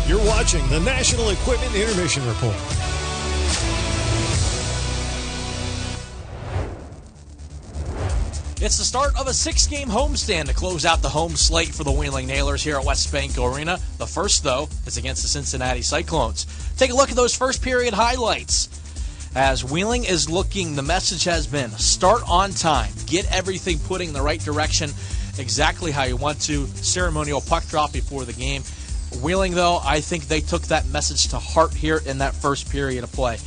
You're watching the National Equipment Intermission Report.
It's the start of a 6-game homestand to close out the home slate for the Wheeling Nailers here at Westbanco Arena. The first, though, is against the Cincinnati Cyclones. Take a look at those first period highlights. As Wheeling is looking, the message has been start on time, get everything putting in the right direction, exactly how you want to. Ceremonial puck drop before the game. Wheeling, though, I think they took that message to heart here in that first period of play.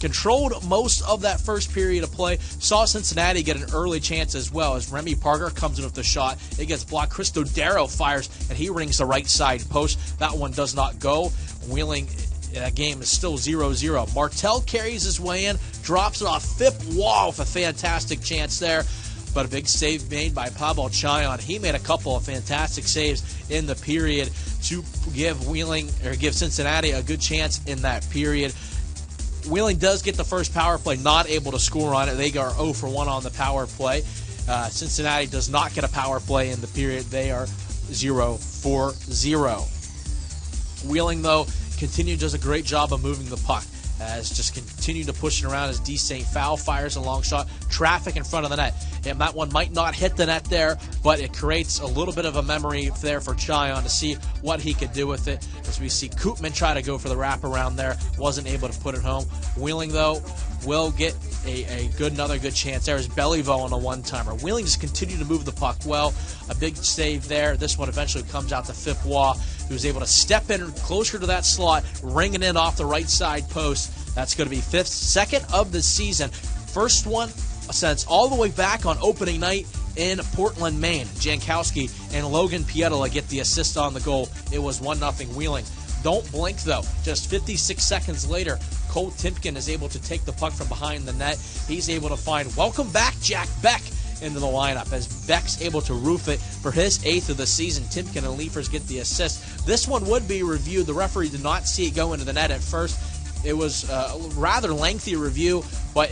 Controlled most of that first period of play. Saw Cincinnati get an early chance as well as Remy Parker comes in with the shot. It gets blocked. Cristo Darrow fires, and he rings the right side post. That one does not go. Wheeling, that game is still 0-0. Martell carries his way in, drops it off fifth wall with a fantastic chance there. But a big save made by Pavel Chayon. He made a couple of fantastic saves in the period to give Cincinnati a good chance in that period. Wheeling does get the first power play, not able to score on it. They are 0 for 1 on the power play. Cincinnati does not get a power play in the period. They are 0 for 0. Wheeling, though, does a great job of moving the puck. As just continue to push it around as D. St. Foul fires a long shot. Traffic in front of the net. And that one might not hit the net there, but it creates a little bit of a memory there for Chayon to see what he could do with it. As we see Koopman try to go for the wraparound there. Wasn't able to put it home. Wheeling, though, will get another good chance there as Belliveau on a one-timer. Wheeling just continued to move the puck well. A big save there. This one eventually comes out to fifth wall. He was able to step in closer to that slot, ringing in off the right side post. That's going to be second of the season. First one since all the way back on opening night in Portland, Maine. Jankowski and Logan Pietola get the assist on the goal. It was 1-0 Wheeling. Don't blink, though. Just 56 seconds later, Cole Timpkin is able to take the puck from behind the net. He's able to find welcome back Jack Beck into the lineup as Beck's able to roof it for his 8th of the season. Timpkin and Leafers get the assist. This one would be reviewed. The referee did not see it go into the net at first. It was a rather lengthy review, but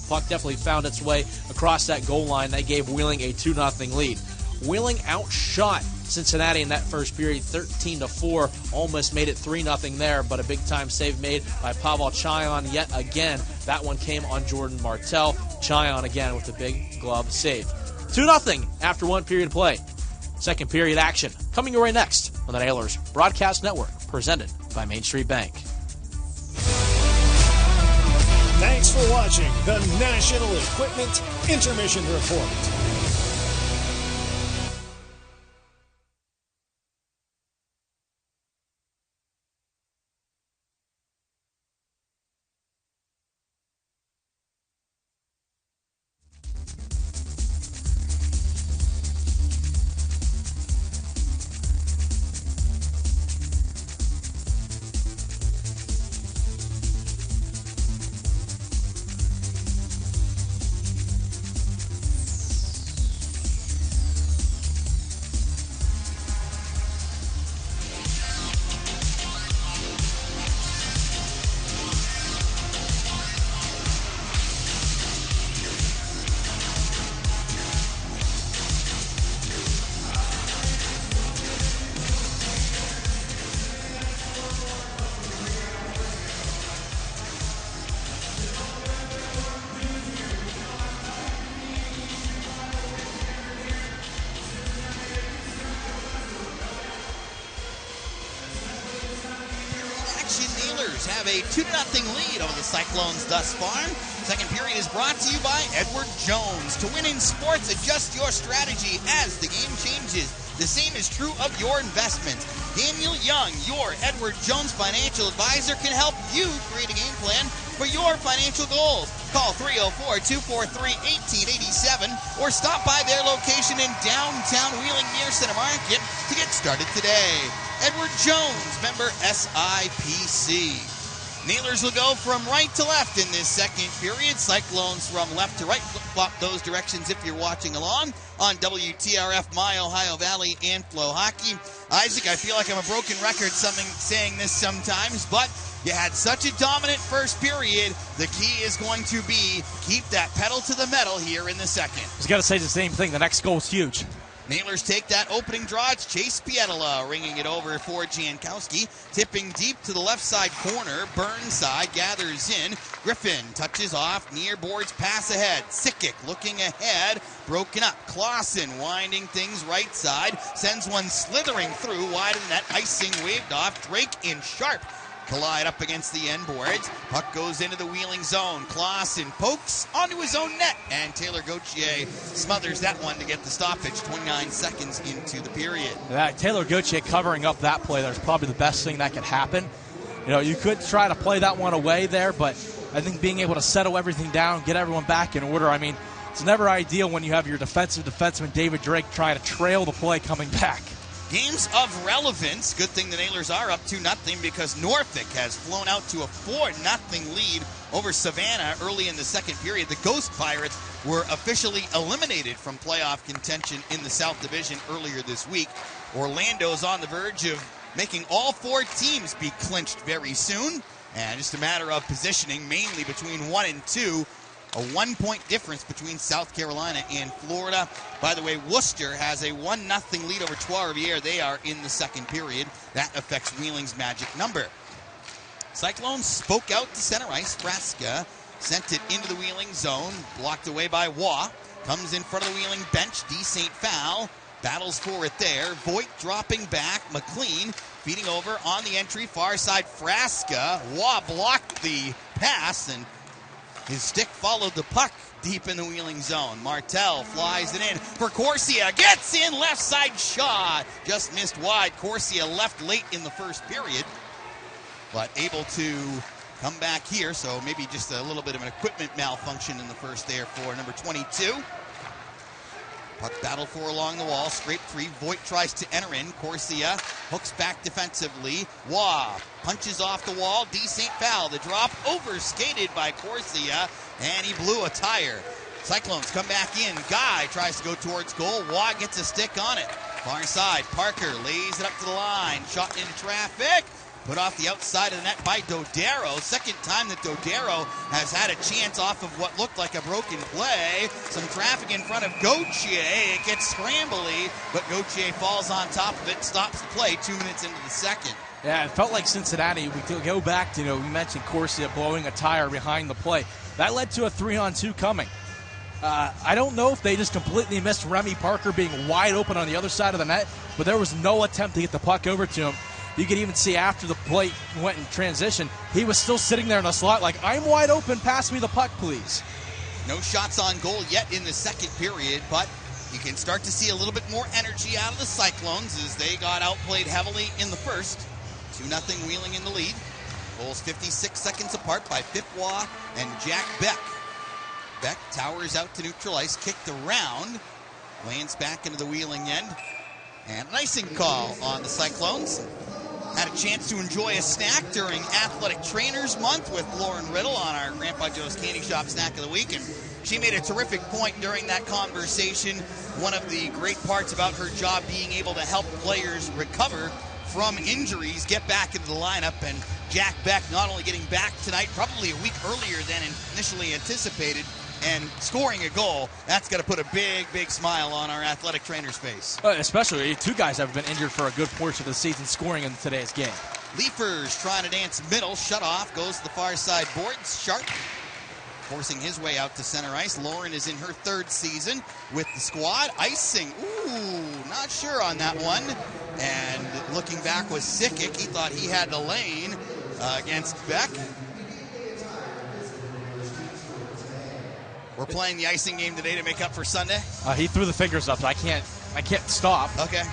puck definitely found its way across that goal line. That gave Wheeling a 2-0 lead. Wheeling outshot Cincinnati in that first period 13-4. Almost made it 3-0 there, but a big-time save made by Pavel Chayon yet again. That one came on Jordan Martell. Chayon again with a big glove save. 2-0 after one period of play. Second period action coming your way next on the Nailers Broadcast Network, presented by Main Street Bank.
Thanks for watching the National Equipment Intermission Report.
Have a 2-0 lead over the Cyclones thus far. Second period is brought to you by Edward Jones. To win in sports, adjust your strategy as the game changes. The same is true of your investments. Daniel Young, your Edward Jones financial advisor, can help you create a game plan for your financial goals. Call 304-243-1887 or stop by their location in downtown Wheeling near Center Market to get started today. Edward Jones, member SIPC. Nailers will go from right to left in this second period. Cyclones from left to right. Flip-flop those directions if you're watching along on WTRF, My Ohio Valley, and FloHockey. Isaac, I feel like I'm a broken record saying this sometimes, but you had such a dominant first period. The key is going to be keep that pedal to the metal here in the second.
I was going to say the same thing. The next goal is huge.
Nailers take that opening draw. It's Chase Pietola ringing it over for Jankowski. Tipping deep to the left side corner. Burnside gathers in. Griffin touches off. Near boards pass ahead. Sickick looking ahead. Broken up. Clausen winding things right side. Sends one slithering through wide of the net. Icing waved off. Drake in sharp. collide up against the end boards. Puck goes into the wheeling zone. Clausen pokes onto his own net, and Taylor Gauthier smothers that one to get the stoppage 29 seconds into the period.
Taylor Gauthier covering up that play, that's probably the best thing that could happen. You know, you could try to play that one away there, but I think being able to settle everything down, get everyone back in order, I mean, it's never ideal when you have your defenseman David Drake trying to trail the play coming back.
Games of relevance. Good thing the Nailers are up 2-0 because Norfolk has flown out to a 4-0 lead over Savannah early in the second period. The Ghost Pirates were officially eliminated from playoff contention in the South Division earlier this week. Orlando's on the verge of making all 4 teams be clinched very soon. And just a matter of positioning, mainly between 1 and 2. A 1-point difference between South Carolina and Florida. By the way, Worcester has a 1-0 lead over Trois-Rivières. They are in the second period. That affects Wheeling's magic number. Cyclones spoke out to center ice. Frasca sent it into the Wheeling zone. Blocked away by Waugh. Comes in front of the Wheeling bench. D. St. Fowl battles for it there. Voigt dropping back. McLean feeding over on the entry. Far side Frasca. Waugh blocked the pass, and his stick followed the puck deep in the Wheeling zone. Martel flies it in for Corsia. Gets in, left side shot. Just missed wide. Corsia left late in the first period, but able to come back here. So maybe just a little bit of an equipment malfunction in the first there for number 22. Puck battled for along the wall. Scrape free. Voigt tries to enter in. Corsia hooks back defensively. Waugh punches off the wall. D. St. Fowl. The drop overskated by Corsia, and he blew a tire. Cyclones come back in. Guy tries to go towards goal. Waugh gets a stick on it. Far side. Parker lays it up to the line. Shot into traffic. Put off the outside of the net by Dodaro. Second time that Dodaro has had a chance off of what looked like a broken play. Some traffic in front of Gauthier. It gets scrambly, but Gauthier falls on top of it, stops the play 2 minutes into the second.
Yeah, it felt like Cincinnati. We could go back to, we mentioned Corsia blowing a tire behind the play. That led to a 3-on-2 coming. I don't know if they just completely missed Remy Parker being wide open on the other side of the net, but there was no attempt to get the puck over to him. You could even see after the play went in transition, he was still sitting there in the slot like, I'm wide open, pass me the puck, please.
No shots on goal yet in the second period, but you can start to see a little bit more energy out of the Cyclones as they got outplayed heavily in the first. 2-0 Wheeling in the lead. Goals 56 seconds apart by Pipwa and Jack Beck. Beck towers out to neutral ice, kicked around, lands back into the Wheeling end. And an icing call on the Cyclones. Had a chance to enjoy a snack during Athletic Trainers Month with Lauren Riddle on our Grandpa Joe's Candy Shop Snack of the Week. And she made a terrific point during that conversation. One of the great parts about her job being able to help players recover from injuries, get back into the lineup. And Jack Beck not only getting back tonight, probably a week earlier than initially anticipated, and scoring a goal, that's got to put a big, big smile on our athletic trainer's face.
Especially 2 guys have been injured for a good portion of the season scoring in today's game.
Leafers trying to dance middle, shut off, goes to the far side boards. Sharp forcing his way out to center ice. Lauren is in her 3rd season with the squad. Icing, not sure on that one. And looking back was Sickick. He thought he had the lane against Beck. We're playing the icing game today to make up for Sunday.
He threw the fingers up, so I can't stop.
Okay.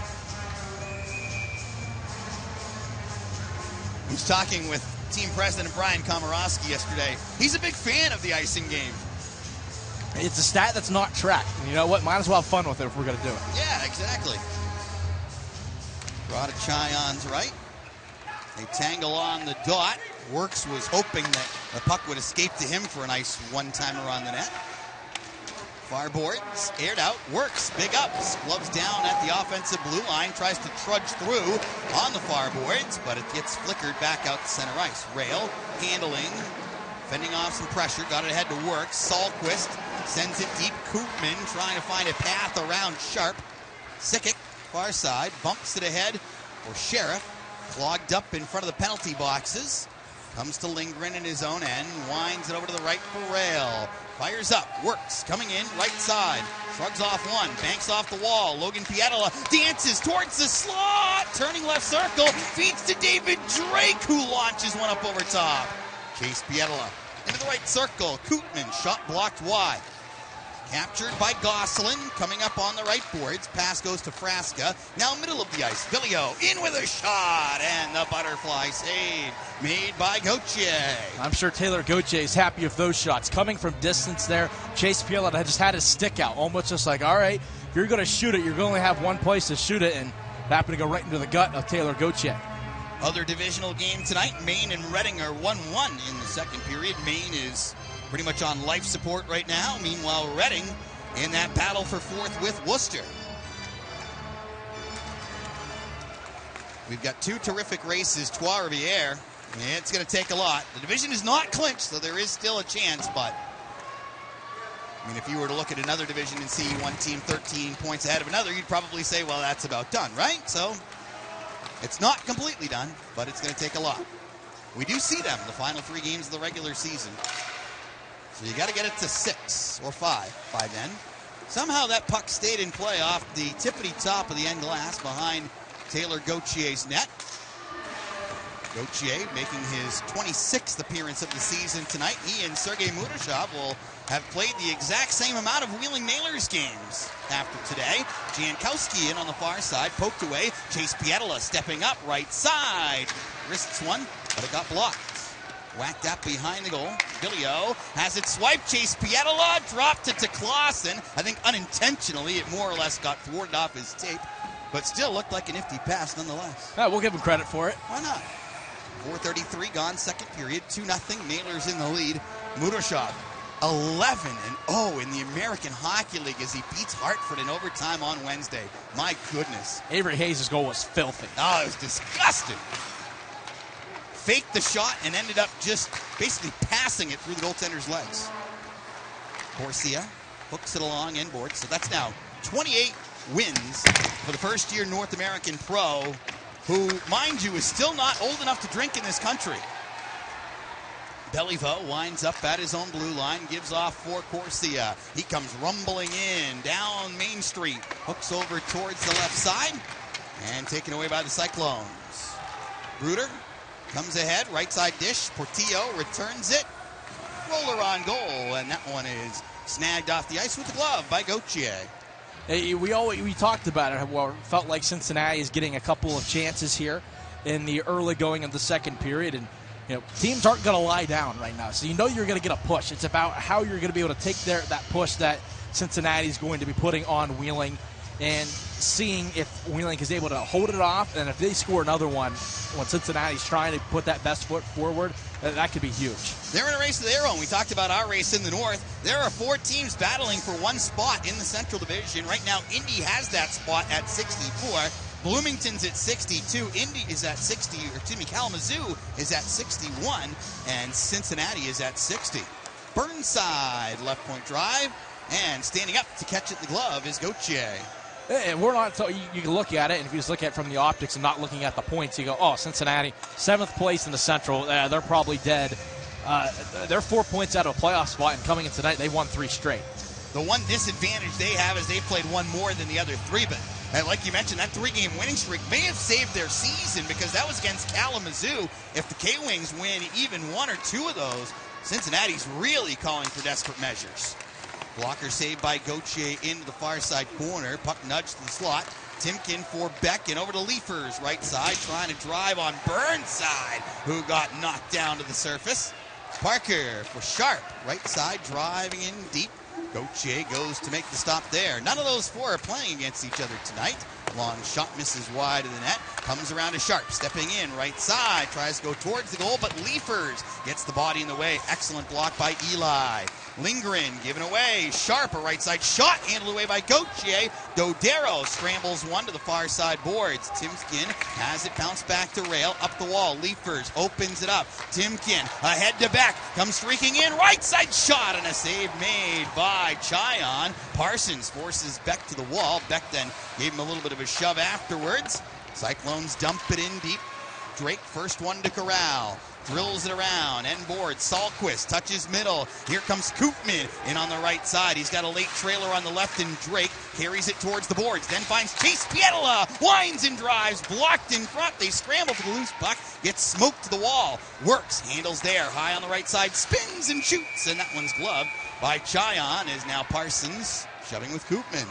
I was talking with team president Brian Komorowski yesterday. He's a big fan of the icing game.
It's a stat that's not tracked. And you know what? Might as well have fun with it if we're going to do it.
Yeah, exactly. Brought a Chion's right. They tangle on the dot. Works was hoping that the puck would escape to him for a nice one-timer on the net. Far boards, aired out, Works, big ups, gloves down at the offensive blue line, tries to trudge through on the far boards, but it gets flickered back out to center ice. Rail, handling, fending off some pressure, got it ahead to Works. Sahlquist sends it deep. Koopman trying to find a path around Sharp. Sickick, far side, bumps it ahead for Sheriff. Clogged up in front of the penalty boxes. Comes to Lindgren in his own end. Winds it over to the right for Rail. Fires up. Works. Coming in. Right side. Shrugs off one, banks off the wall. Logan Pietola dances towards the slot, turning left circle, feeds to David Drake, who launches one up over top. Chase Pietola into the right circle. Kootman, shot blocked wide. Captured by Gosselin, coming up on the right boards. Pass goes to Frasca. Now middle of the ice. Villio in with a shot, and the butterfly save made by Gauthier.
I'm sure Taylor Gauthier is happy with those shots. Coming from distance there, Chase Pietola just had his stick out, almost just like, all right, if you're going to shoot it, you're going to only have one place to shoot it, and happened to go right into the gut of Taylor Gauthier.
Other divisional game tonight, Maine and Reading are 1-1 in the second period. Maine is pretty much on life support right now. Meanwhile, Reading in that battle for fourth with Worcester. We've got two terrific races, Trois-Rivières. It's going to take a lot. The division is not clinched, so there is still a chance, but I mean, if you were to look at another division and see one team 13 points ahead of another, you'd probably say, well, that's about done, right? So it's not completely done, but it's going to take a lot. We do see them the final 3 games of the regular season. So you got to get it to 6 or 5 by then. Somehow that puck stayed in play off the tippity top of the end glass behind Taylor Gauthier's net. Gauthier making his 26th appearance of the season tonight. He and Sergei Murashov will have played the exact same amount of Wheeling Nailers games after today. Jankowski in on the far side, poked away. Chase Pietola stepping up, right side. Wrists one, but it got blocked. Whacked up behind the goal. Villio has it swiped. Chase Pietola dropped it to Clausen. I think unintentionally it more or less got thwarted off his tape, but still looked like a nifty pass nonetheless.
We'll give him credit for it.
Why not? 4:33 gone, second period. 2-0. Nailers in the lead. Murashov 11-0 in the American Hockey League as he beats Hartford in overtime on Wednesday. My goodness.
Avery Hayes' goal was filthy.
Oh, it was disgusting. Faked the shot and ended up just basically passing it through the goaltender's legs. Corsia hooks it along inboard. So that's now 28 wins for the first-year North American pro, who, mind you, is still not old enough to drink in this country. Beliveau winds up at his own blue line, gives off for Corsia. He comes rumbling in, down Main Street, hooks over towards the left side, and taken away by the Cyclones. Bruder comes ahead, right side dish. Portillo returns it. Roller on goal, and that one is snagged off the ice with the glove by Gauthier.
Hey, we talked about it. Well, felt like Cincinnati is getting a couple of chances here in the early going of the second period, and teams aren't going to lie down right now. So you're going to get a push. It's about how you're going to be able to take that push that Cincinnati is going to be putting on Wheeling, and seeing if Wheeling is able to hold it off, and if they score another one when Cincinnati's trying to put that best foot forward, that could be huge. They're
in a race of their own. We talked about our race in the North. There are 4 teams battling for one spot in the Central Division. Right now, Indy has that spot at 64. Bloomington's at 62. Indy is at 60. Kalamazoo is at 61. And Cincinnati is at 60. Burnside, left point drive. And standing up to catch it in the glove is Gauthier.
And we're not. So you can look at it, and if you just look at it from the optics and not looking at the points, you go, "Oh, Cincinnati, 7th place in the Central. They're probably dead." They're 4 points out of a playoff spot, and coming in tonight, they won 3 straight.
The one disadvantage they have is they've played one more than the other 3. But like you mentioned, that 3-game winning streak may have saved their season, because that was against Kalamazoo. If the K-Wings win even 1 or 2 of those, Cincinnati's really calling for desperate measures. Blocker saved by Gauthier into the far side corner. Puck nudged to the slot. Timken for Beck and over to Leafers. Right side trying to drive on Burnside, who got knocked down to the surface. Parker for Sharp. Right side driving in deep. Gauthier goes to make the stop there. None of those 4 are playing against each other tonight. Long shot misses wide of the net. Comes around to Sharp. Stepping in right side. Tries to go towards the goal, but Leafers gets the body in the way. Excellent block by Eli. Lindgren given away. Sharp, a right side shot, handled away by Gauthier. Dodero scrambles one to the far side boards. Timken has it bounced back to rail, up the wall. Leafers opens it up. Timken ahead to Beck, comes streaking in, right side shot, and a save made by Chyon. Parsons forces Beck to the wall. Beck then gave him a little bit of a shove afterwards. Cyclones dump it in deep. Drake, first one to corral. drills it around, end board. Sahlquist touches middle. Here comes Koopman in on the right side. He's got a late trailer on the left, and Drake carries it towards the boards. Then finds Chase Pietila, winds and drives, blocked in front. They scramble for the loose puck, gets smoked to the wall. Works, handles there, high on the right side, spins and shoots, and that one's gloved by Chayan. Is now Parsons shoving with Koopman.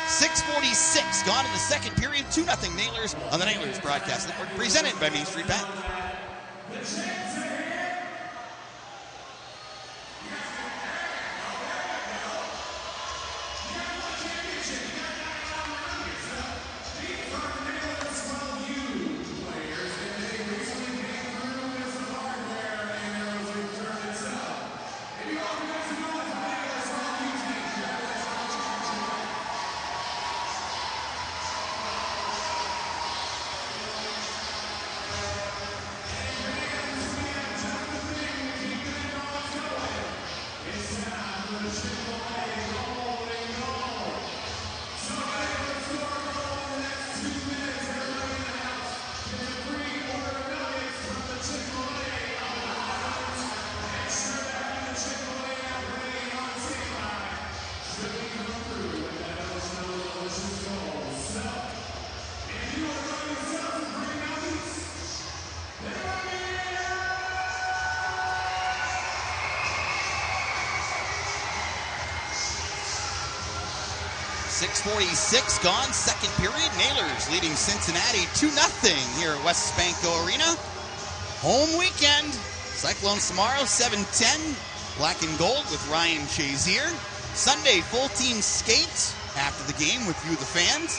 6:46 gone in the second period. 2-0 Nailers on the Nailers Broadcast Network, presented by Main Street Bank. .46 gone, second period. Nailers leading Cincinnati 2-0 here at West Banco Arena. Home weekend. Cyclones tomorrow, 7:10. Black and gold with Ryan Shazier. Sunday, full team skate after the game with you, the fans.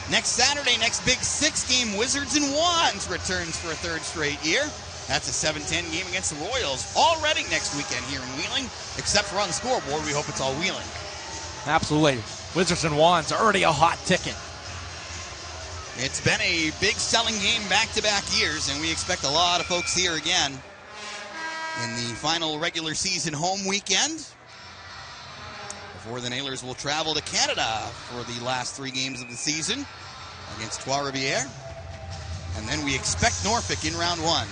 Next Saturday, next Big Six game, Wizards and Wands returns for a third straight year. That's a 7:10 game against the Royals. All Reading next weekend here in Wheeling, except for on the scoreboard. We hope it's all Wheeling.
Absolutely. Wizards and Wands are already a hot ticket.
It's been a big selling game back-to-back years, and we expect a lot of folks here again in the final regular season home weekend before the Nailers will travel to Canada for the last 3 games of the season against Trois-Rivières. And then we expect Norfolk in round 1.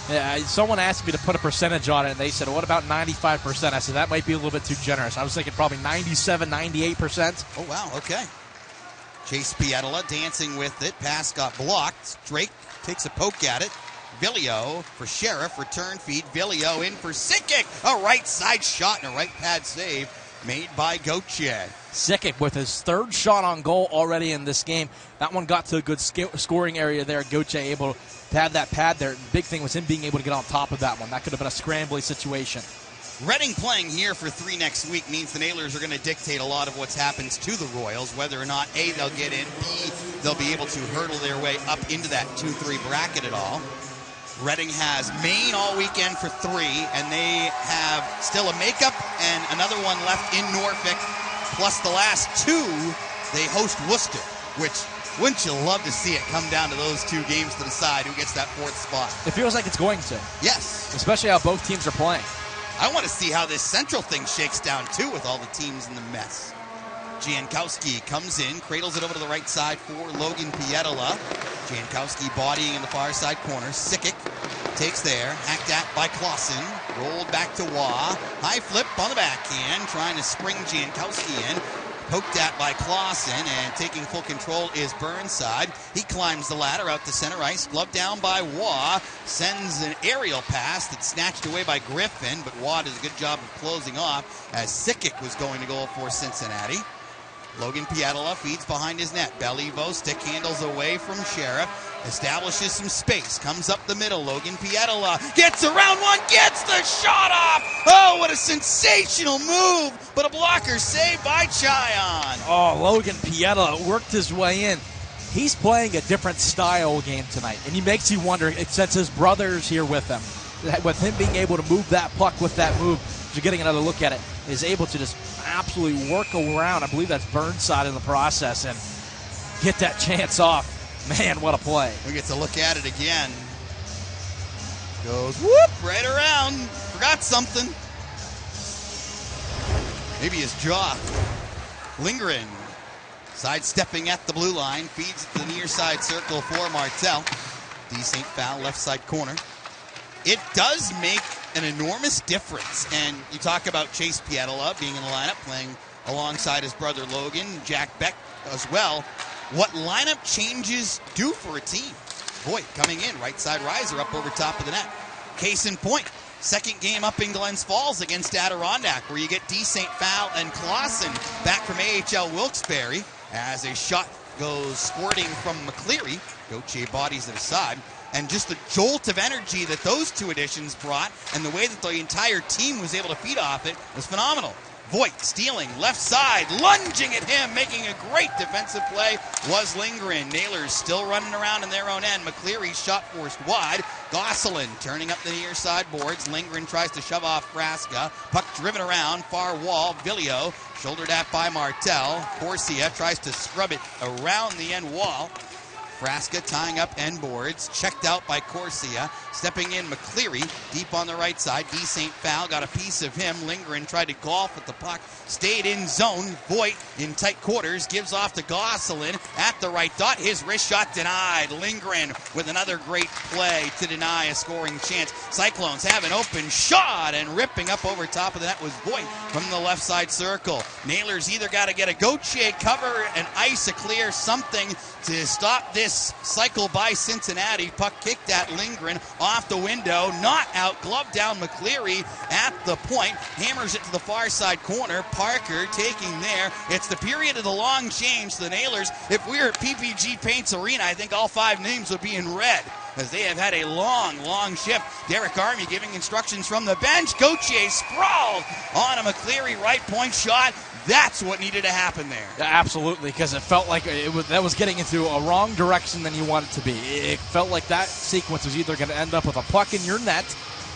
Yeah, someone asked me to put a percentage on it, and they said, what about 95%? I said, that might be a little bit too generous. I was thinking probably 97, 98%.
Oh, wow, okay. Chase Pietila dancing with it. Pass got blocked. Drake takes a poke at it. Villio for Sheriff. Return feed. Villio in for Sikic. A right side shot and a right pad save made by Gauthier.
Sikic with his 3rd shot on goal already in this game. That one got to a good scoring area there. Gauthier able to have that pad there. The big thing was him being able to get on top of that one. That could have been a scrambly situation.
Reading playing here for 3 next week means the Nailers are going to dictate a lot of what happens to the Royals, whether or not A, they'll get in, B, they'll be able to hurdle their way up into that 2-3 bracket at all. Reading has Maine all weekend for 3, and they have still a makeup and another one left in Norfolk, plus the last 2, they host Worcester, which, wouldn't you love to see it come down to those 2 games to decide who gets that 4th spot?
It feels like it's going to.
Yes.
Especially how both teams are playing.
I want to see how this Central thing shakes down, too, with all the teams in the mess. Jankowski comes in, cradles it over to the right side for Logan Pietila. Jankowski bodying in the far side corner. Sikic takes there, hacked at by Clausen. Rolled back to Waugh. High flip on the backhand, trying to spring Jankowski in. Poked at by Clausen, and taking full control is Burnside. He climbs the ladder out to center ice, gloved down by Waugh. Sends an aerial pass that's snatched away by Griffin, but Waugh does a good job of closing off as Sikic was going to go for Cincinnati. Logan Pietila feeds behind his net. Beliveau stick handles away from Sheriff. Establishes some space. Comes up the middle. Logan Pietila gets around one. Gets the shot off. Oh, what a sensational move. But a blocker saved by Chayan.
Oh, Logan Pietila worked his way in. He's playing a different style game tonight. And he makes you wonder, since his brother's here with him, with him being able to move that puck with that move, you're getting another look at it, is able to just absolutely work around. I believe that's Burnside in the process and get that chance off. Man, what a play.
We get to look at it again. Goes whoop right around. Forgot something. Maybe his jaw. Lindgren sidestepping at the blue line. Feeds it to the near side circle for Martel. Decent foul, left side corner. It does make an enormous difference. And you talk about Chase Pietola being in the lineup, playing alongside his brother Logan, Jack Beck as well. What lineup changes do for a team? Voigt coming in, right side riser up over top of the net. Case in point, second game up in Glens Falls against Adirondack, where you get D. St. Fowl and Clausen back from AHL Wilkes-Barre as a shot goes squirting from McCleary. Gauthier bodies it aside. And just the jolt of energy that those two additions brought and the way that the entire team was able to feed off it was phenomenal. Voigt stealing, left side, lunging at him, making a great defensive play was Lindgren. Nailers still running around in their own end. McCleary's shot forced wide. Gosselin turning up the near side boards. Lindgren tries to shove off Frasca. Puck driven around, far wall. Villio, shouldered at by Martel. Corsia tries to scrub it around the end wall. Frasca tying up end boards, checked out by Corsia. Stepping in McCleary, deep on the right side. D. St. Fowl got a piece of him. Lindgren tried to golf with the puck, stayed in zone. Voigt in tight quarters, gives off to Gosselin at the right dot. His wrist shot denied. Lindgren with another great play to deny a scoring chance. Cyclones have an open shot, and ripping up over top of the net was Voigt from the left side circle. Nailers either got to get a Gauthier cover and ice a clear, something to stop this cycle by Cincinnati. Puck kicked at Lindgren off the window, not out, glove down McCleary at the point, hammers it to the far side corner. Parker taking there. It's the period of the long change. The Nailers, if we were at PPG Paints Arena, I think all 5 names would be in red, as they have had a long shift. Derek Army giving instructions from the bench. Gauthier sprawled on a McCleary right point shot. That's what needed to happen there.
Yeah, absolutely, because it felt like that was getting into a wrong direction than you want it to be. It felt like that sequence was either going to end up with a puck in your net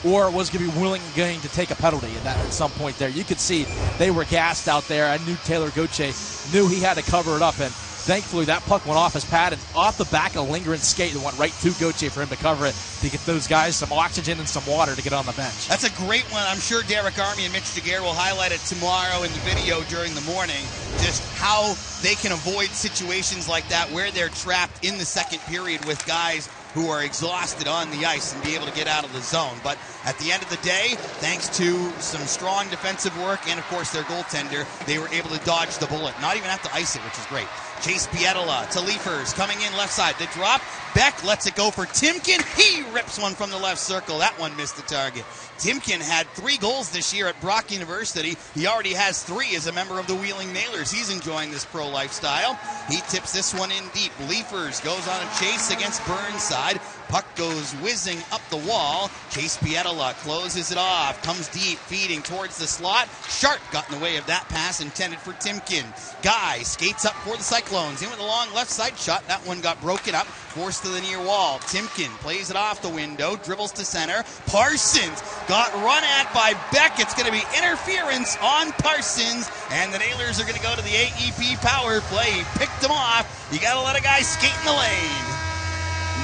or was going to be going to take a penalty at some point there. You could see they were gassed out there. I knew Taylor Gauthier knew he had to cover it up, and thankfully that puck went off his pad and off the back of Lindgren's skate and went right to Gauthier for him to cover it, to get those guys some oxygen and some water to get on the bench.
That's a great one. I'm sure Derek Army and Mitch Daguerre will highlight it tomorrow in the video during the morning, just how they can avoid situations like that where they're trapped in the second period with guys who are exhausted on the ice and be able to get out of the zone. But at the end of the day, thanks to some strong defensive work and, of course, their goaltender, they were able to dodge the bullet, not even have to ice it, which is great. Chase Pietola to Leafers, coming in left side. The drop, Beck lets it go for Timken. He rips one from the left circle. That one missed the target. Timken had 3 goals this year at Brock University. He already has 3 as a member of the Wheeling Nailers. He's enjoying this pro lifestyle. He tips this one in deep. Leafers goes on a chase against Burnside. Puck goes whizzing up the wall. Chase Pietola closes it off. Comes deep, feeding towards the slot. Sharp got in the way of that pass intended for Timken. Guy skates up for the Cyclones. In with a long left side shot. That one got broken up. Forced to the near wall. Timken plays it off the window. Dribbles to center. Parsons got run at by Beck. It's going to be interference on Parsons. And the Nailers are going to go to the AEP power play. He picked them off. You got to let a guy skate in the lane.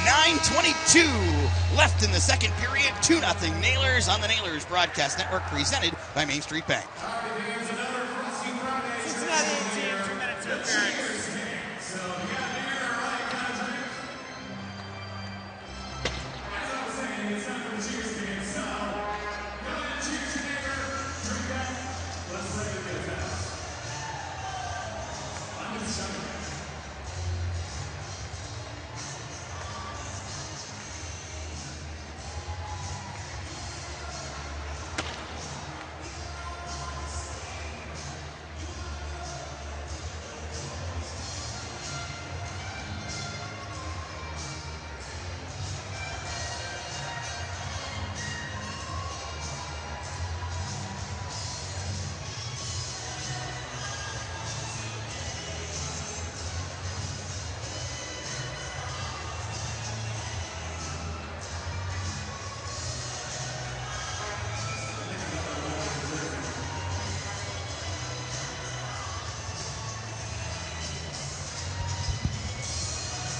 9:22 left in the second period. 2-0 Nailers on the Nailers Broadcast Network, presented by Main Street Bank.
Cincinnati 18, 2 minutes of appearance.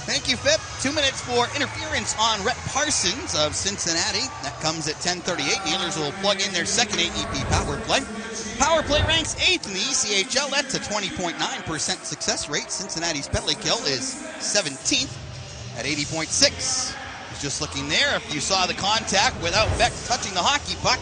Thank you, Phip. 2 minutes for interference on Rhett Parsons of Cincinnati. That comes at 10:38. Nailers will plug in their second AEP power play. Power play ranks 8th in the ECHL. That's a 20.9% success rate. Cincinnati's penalty kill is 17th at 80.6. was just looking there. If you saw the contact without Beck touching the hockey puck,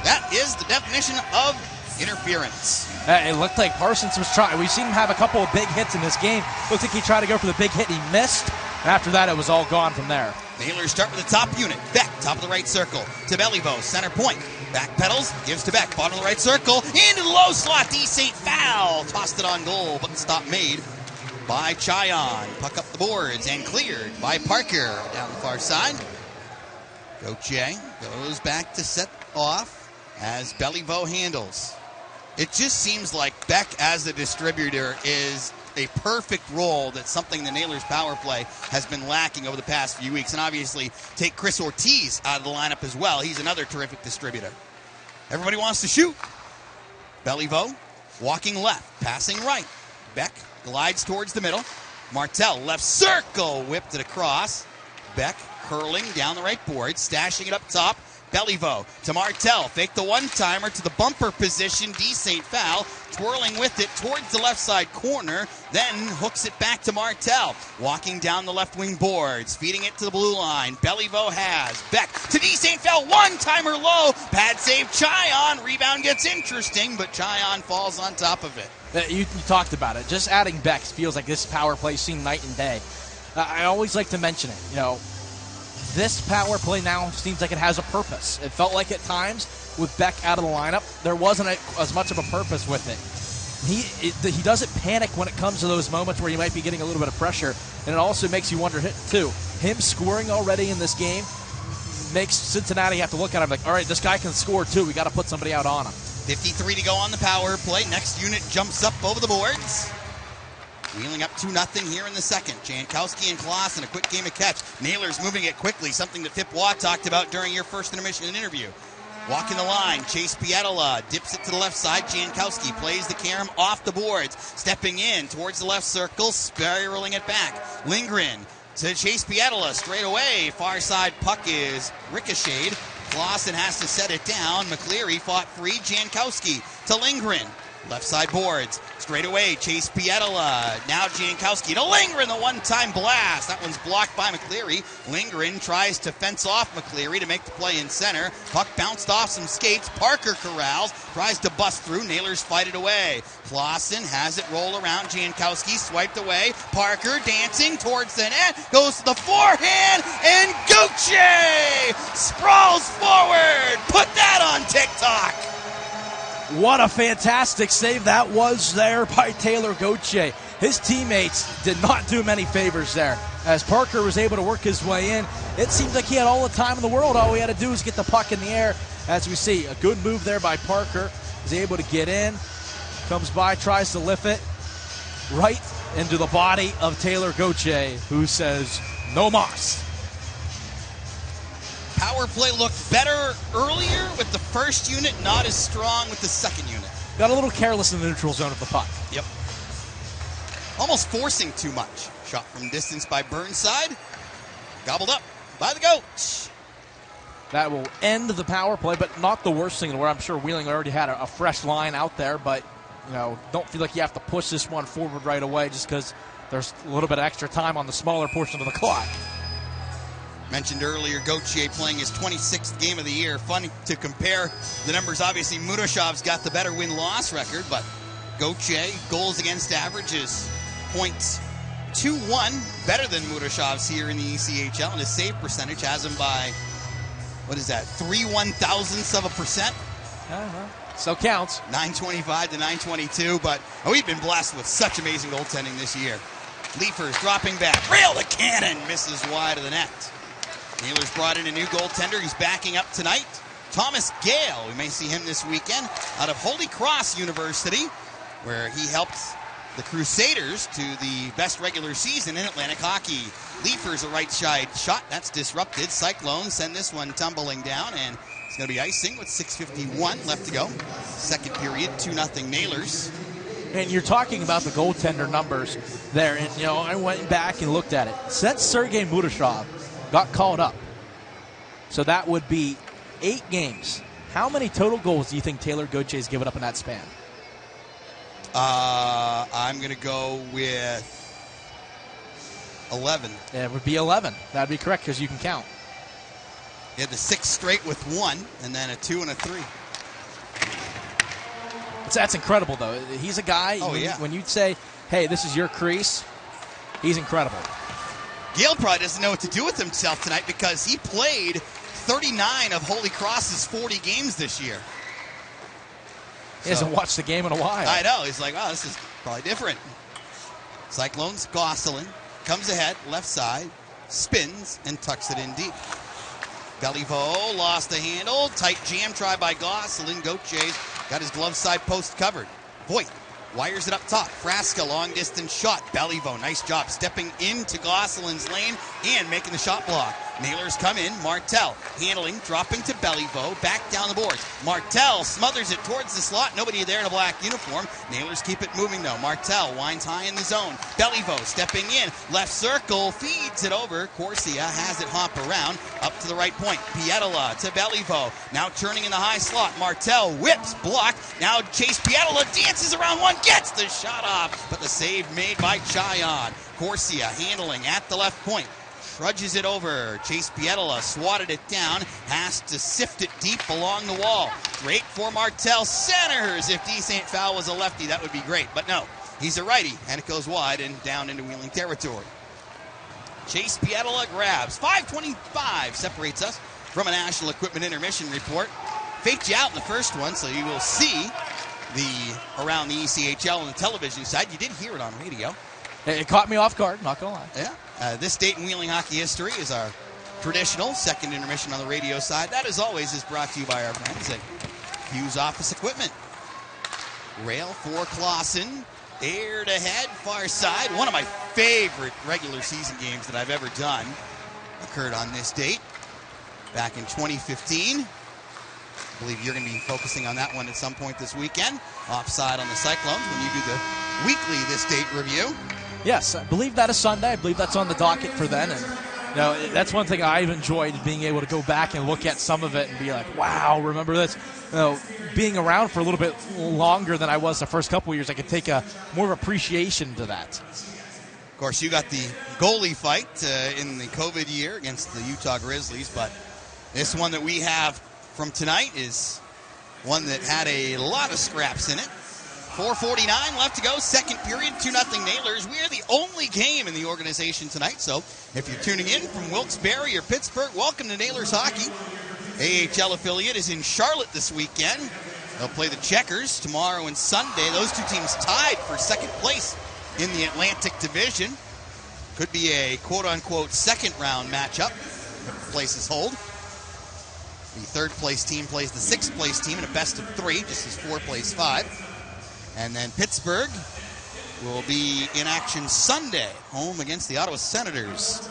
that is the definition of interference.
It looked like Parsons was trying. We've seen him have a couple of big hits in this game. Looked like he tried to go for the big hit. He missed. After that, it was all gone from there.
Nailers start with the top unit. Beck, top of the right circle. To Belliveau, center point. Back pedals, gives to Beck, bottom of the right circle. Into the low slot, D. St. Foul. Tossed it on goal, but the stop made by Chayon. Puck up the boards and cleared by Parker down the far side. Gauthier goes back to set off as Belliveau handles. It just seems like Beck as the distributor is a perfect role. That's something the Nailers power play has been lacking over the past few weeks. And obviously take Chris Ortiz out of the lineup as well. He's another terrific distributor. Everybody wants to shoot. Belliveau walking left, passing right. Beck glides towards the middle. Martel left circle, whipped it across. Beck curling down the right board, stashing it up top. Belliveau to Martel, fake the one-timer to the bumper position, D. St. Foul, twirling with it towards the left side corner, then hooks it back to Martel, walking down the left wing boards, feeding it to the blue line. Belliveau has Beck to D. St. Foul, one-timer low, pad save Chayon, rebound gets interesting, but Chayon falls on top of it.
You talked about it. Just adding Beck feels like this power play seen night and day. I always like to mention it, This power play now seems like it has a purpose. It felt like at times with Beck out of the lineup, there wasn't as much of a purpose with it. He doesn't panic when it comes to those moments where you might be getting a little bit of pressure, and it also makes you wonder, too, him scoring already in this game makes Cincinnati have to look at him like, all right, this guy can score too. We got to put somebody out on him.
53 to go on the power play. Next unit jumps up over the boards. Wheeling up 2-0 here in the second. Jankowski and Klaas in a quick game of catch. Nailers moving it quickly, something that Pip Waugh talked about during your first intermission interview. Walking the line, Chase Pietola dips it to the left side. Jankowski plays the carom off the boards. Stepping in towards the left circle, spiraling it back. Lindgren to Chase Pietola straight away. Far side puck is ricocheted. Clausen has to set it down. McCleary fought free. Jankowski to Lindgren. Left side boards. Straight away, Chase Pietola. Now Jankowski to Lindgren, the one-time blast. That one's blocked by McCleary. Lindgren tries to fence off McCleary to make the play in center. Puck bounced off some skates. Parker corrals. Tries to bust through. Nailers fight it away. Clausen has it roll around. Jankowski swiped away. Parker dancing towards the net. Goes to the forehand. And Gauthier sprawls forward. Put that on TikTok.
What a fantastic save that was there by Taylor Gauthier. His teammates did not do him any favors there. As Parker was able to work his way in, it seemed like he had all the time in the world. All he had to do was get the puck in the air. As we see, a good move there by Parker. He's able to get in, comes by, tries to lift it right into the body of Taylor Gauthier, who says, no mas.
Power play looked better earlier with the first unit, not as strong with the second unit.
Got a little careless in the neutral zone of the puck.
Yep. Almost forcing too much. Shot from distance by Burnside. Gobbled up by the Goats.
That will end the power play, but not the worst thing, where I'm sure Wheeling already had a fresh line out there, but don't feel like you have to push this one forward right away just because there's a little bit of extra time on the smaller portion of the clock.
Mentioned earlier, Gauthier playing his 26th game of the year. Fun to compare the numbers. Obviously, Mudashov's got the better win-loss record, but Gauthier, goals against average is .21, better than Mudashov's here in the ECHL, and his save percentage has him by, 3/1000%?
Still counts.
925 to 922, but we've been blessed with such amazing goaltending this year. Leafers dropping back. Rail the cannon, misses wide of the net. Nailers brought in a new goaltender. He's backing up tonight. Thomas Gale. We may see him this weekend out of Holy Cross University, where he helped the Crusaders to the best regular season in Atlantic hockey. Leafers a right side shot. That's disrupted. Cyclones send this one tumbling down, and it's going to be icing with 6:51 left to go. Second period, 2-0 Nailers.
And you're talking about the goaltender numbers there, and I went back and looked at it. Since Sergei Mudashov got called up, so that would be 8 games. How many total goals do you think Taylor Gauthier has given up in that span?
I'm going to go with 11.
It would be 11. That'd be correct because you can count.
He had the 6 straight with 1, and then a 2 and a 3.
That's incredible, though. He's a guy, when you'd say, hey, this is your crease, he's incredible.
Gale probably doesn't know what to do with himself tonight because he played 39 of Holy Cross's 40 games this year.
He hasn't watched the game in a while.
I know. He's like, wow, this is probably different. Cyclones, Gosselin comes ahead, left side, spins, and tucks it in deep. Beliveau lost the handle. Tight jam try by Gosselin. Gauthier got his glove side post covered. Voigt wires it up top. Frasca, long distance shot. Beliveau, nice job stepping into Gosselin's lane and making the shot block. Nailers come in. Martel handling, dropping to Beliveau. Back down the boards. Martel smothers it towards the slot. Nobody there in a black uniform. Nailers keep it moving though. Martel winds high in the zone. Beliveau stepping in. Left circle. Feeds it over. Corsia has it hop around. Up to the right point. Pietola to Beliveau. Now turning in the high slot. Martel whips. Blocked. Now Chase Pietola dances around one. Gets the shot off. But the save made by Chayon. Corsia handling at the left point. Trudges it over. Chase Pietola swatted it down. Has to sift it deep along the wall. Great for Martel. Centers. If D. St. Fowl was a lefty, that would be great. But no, he's a righty. And it goes wide and down into Wheeling territory. Chase Pietola grabs. 5:25 separates us from a National Equipment Intermission report. Faked you out in the first one, so you will see around the ECHL on the television side. You did hear it on radio.
It caught me off guard, not going to lie.
Yeah. This date in Wheeling hockey history is our traditional second intermission on the radio side. That, as always, is brought to you by our friends at Hughes Office Equipment. Rail for Clausen. Aired ahead, far side. One of my favorite regular season games that I've ever done occurred on this date back in 2015. I believe you're going to be focusing on that one at some point this weekend. Offside on the Cyclones when you do the weekly this date review.
Yes, I believe that is Sunday. I believe that's on the docket for then. And that's one thing I've enjoyed, being able to go back and look at some of it and be like, wow, remember this? Being around for a little bit longer than I was the first couple of years, I could take more of appreciation to that.
Of course, you got the goalie fight in the COVID year against the Utah Grizzlies, but this one that we have from tonight is one that had a lot of scraps in it. 4:49 left to go, second period, 2-0 Nailers. We are the only game in the organization tonight, so if you're tuning in from Wilkes-Barre or Pittsburgh, welcome to Nailers Hockey. AHL affiliate is in Charlotte this weekend. They'll play the Checkers tomorrow and Sunday. Those two teams tied for second place in the Atlantic Division. Could be a quote-unquote second-round matchup if places hold. The third-place team plays the sixth-place team in a best-of-3, just as 4 plays 5. And then Pittsburgh will be in action Sunday, home against the Ottawa Senators.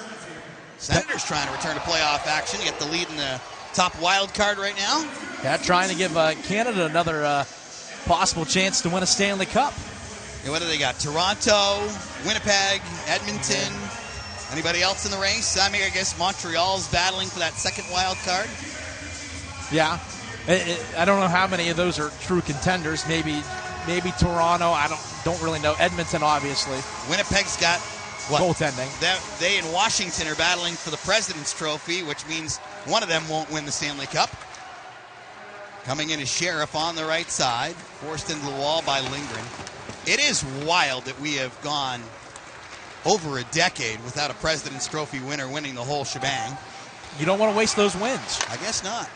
Senators trying to return to playoff action. You get the lead in the top wild card right now.
Yeah, trying to give Canada another possible chance to win a Stanley Cup.
Yeah, what do they got? Toronto, Winnipeg, Edmonton. Anybody else in the race? I mean, I guess Montreal's battling for that second wild card.
Yeah. I don't know how many of those are true contenders. Maybe Toronto. I don't really know. Edmonton, obviously.
Winnipeg's got what?
Goaltending.
They in Washington are battling for the President's Trophy, which means one of them won't win the Stanley Cup. Coming in is Sheriff on the right side, forced into the wall by Lindgren. It is wild that we have gone over a decade without a President's Trophy winner winning the whole shebang.
You don't want to waste those wins.
I guess not.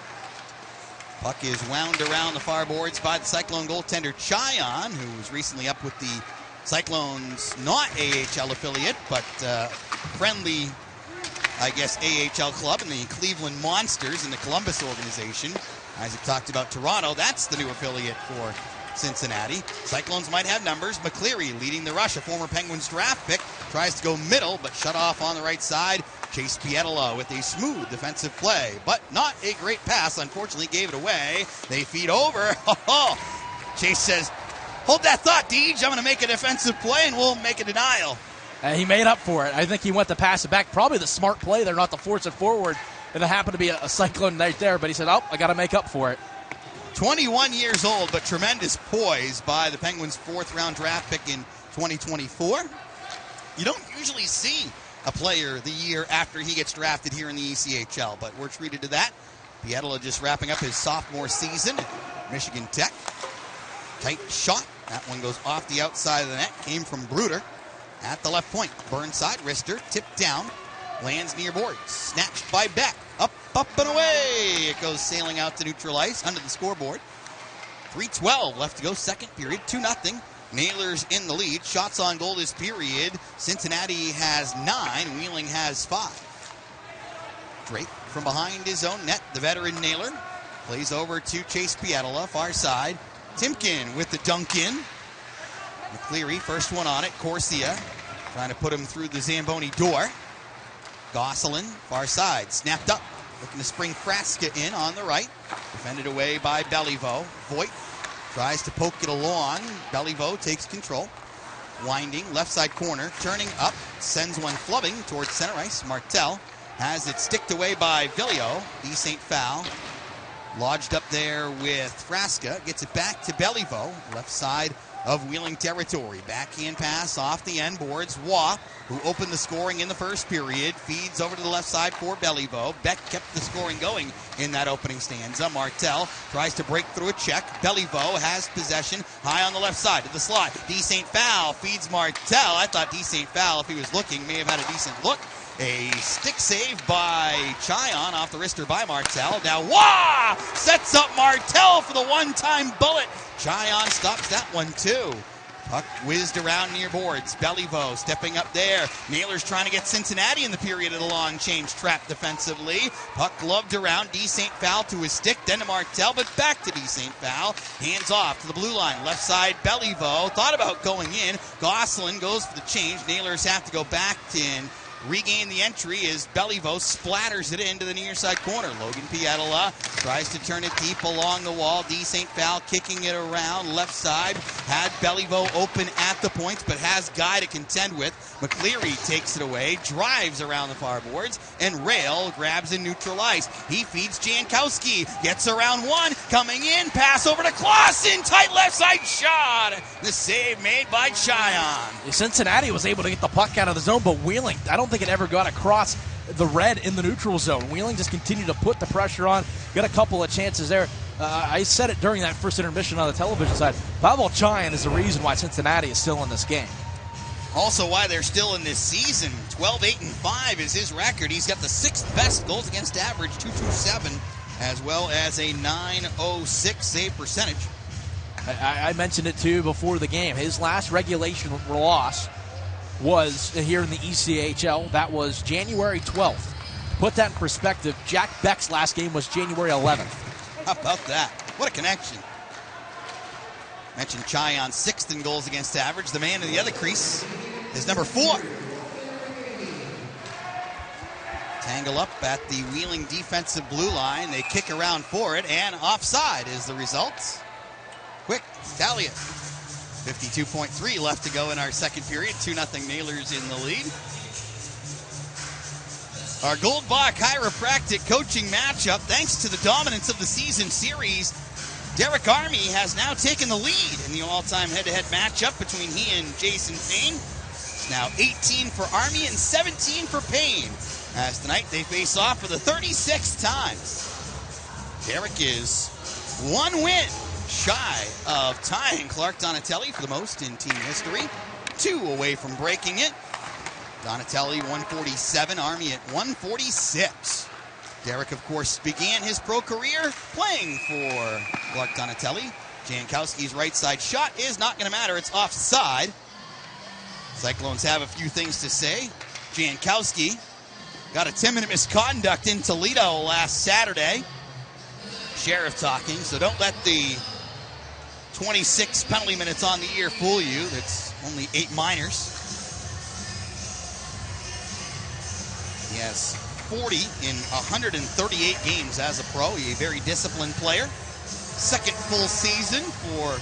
Puck is wound around the far boards by the Cyclone goaltender Chayon, who was recently up with the Cyclones, not AHL affiliate, but friendly, I guess, AHL club in the Cleveland Monsters in the Columbus organization. Isaac talked about Toronto. That's the new affiliate for Cincinnati. Cyclones might have numbers. McCleary leading the rush, a former Penguins draft pick, tries to go middle, but shut off on the right side. Chase Pietola with a smooth defensive play, but not a great pass. Unfortunately, gave it away. They feed over. Chase says, hold that thought, Deej. I'm going to make a defensive play, and we'll make a denial.
He made up for it. I think he went to pass it back. Probably the smart play there, not to force it forward. And it happened to be a Cyclone right there, but he said, I got to make up for it.
21 years old, but tremendous poise by the Penguins' 4th-round draft pick in 2024. You don't usually see a player the year after he gets drafted here in the ECHL. But we're treated to that. Pietila just wrapping up his sophomore season at Michigan Tech. Tight shot. That one goes off the outside of the net. Came from Bruder at the left point. Burnside, wrister, tipped down. Lands near boards. Snatched by Beck. Up, and away. It goes sailing out to neutral ice under the scoreboard. 3:12 left to go, second period. 2-0. Nailers in the lead. Shots on goal this period. Cincinnati has 9. Wheeling has 5. Drake from behind his own net. The veteran Nailer plays over to Chase Pietila. Far side. Timken with the dunk in. McCleary, first one on it. Corsia trying to put him through the Zamboni door. Gosselin, far side. Snapped up. Looking to spring Frasca in on the right. Defended away by Beliveau. Voigt tries to poke it along. Beliveau takes control. Winding, left side corner. Turning up. Sends one flubbing towards center ice. Martel has it sticked away by Villio. Decent foul. Lodged up there with Frasca. Gets it back to Beliveau. Left side of Wheeling territory. Backhand pass off the end boards. Waugh, who opened the scoring in the first period, feeds over to the left side for Beliveau. Beck kept the scoring going in that opening stanza. Martel tries to break through a check. Beliveau has possession high on the left side to the slot. St. Fowl feeds Martel. I thought St. Fowl, if he was looking, may have had a decent look. A stick save by Chyon off the wrister by Martel. Now Waugh sets up Martel for the one-time bullet. Chyon stops that one too. Puck whizzed around near boards. Beliveau stepping up there. Nailers trying to get Cincinnati in the period of the long change trap defensively. Puck gloved around. St. Fowl to his stick, then to Martel, but back to St. Fowl. Hands off to the blue line. Left side, Beliveau. Thought about going in. Gosselin goes for the change. Nailers have to go back in. Regain the entry as Beliveau splatters it into the near side corner. Logan Pietila tries to turn it deep along the wall. St. Fowl kicking it around left side. Had Beliveau open at the points, but has guy to contend with. McCleary takes it away, drives around the far boards, and Rail grabs in neutral ice. He feeds Jankowski, gets around one, coming in, pass over to Clausen, tight left side shot. The save made by Chyon.
Cincinnati was able to get the puck out of the zone, but Wheeling, I don't think it ever got across the red in the neutral zone. Wheeling just continued to put the pressure on, got a couple of chances there. I said it during that first intermission on the television side. Pavel Chyon is the reason why Cincinnati is still in this game.
Also why they're still in this season. 12-8-5 is his record. He's got the 6th best goals against average, .227, as well as a .906 save percentage.
I mentioned it too before the game. His last regulation loss was here in the ECHL. That was January 12th. To put that in perspective, Jack Beck's last game was January 11th.
How about that? What a connection. Mentioned Chyon 6th in goals against average. The man in the other crease is number 4. Tangle up at the Wheeling defensive blue line. They kick around for it, and offside is the result. Quick tally it. 52.3 left to go in our second period. 2-0 Nailers in the lead. Our Goldbach chiropractic coaching matchup, thanks to the dominance of the season series, Derek Army has now taken the lead in the all-time head-to-head matchup between he and Jason Payne. It's now 18 for Army and 17 for Payne, as tonight they face off for the 36th time. Derek is 1 win shy of tying Clark Donatelli for the most in team history. 2 away from breaking it. Donatelli 147, Army at 146. Derek, of course, began his pro career playing for Clark Donatelli. Jankowski's right side shot is not going to matter. It's offside. Cyclones have a few things to say. Jankowski got a 10-minute misconduct in Toledo last Saturday. Sheriff talking, so don't let the 26 penalty minutes on the year fool you. That's only 8 minors. He has 40 in 138 games as a pro. He's a very disciplined player. Second full season for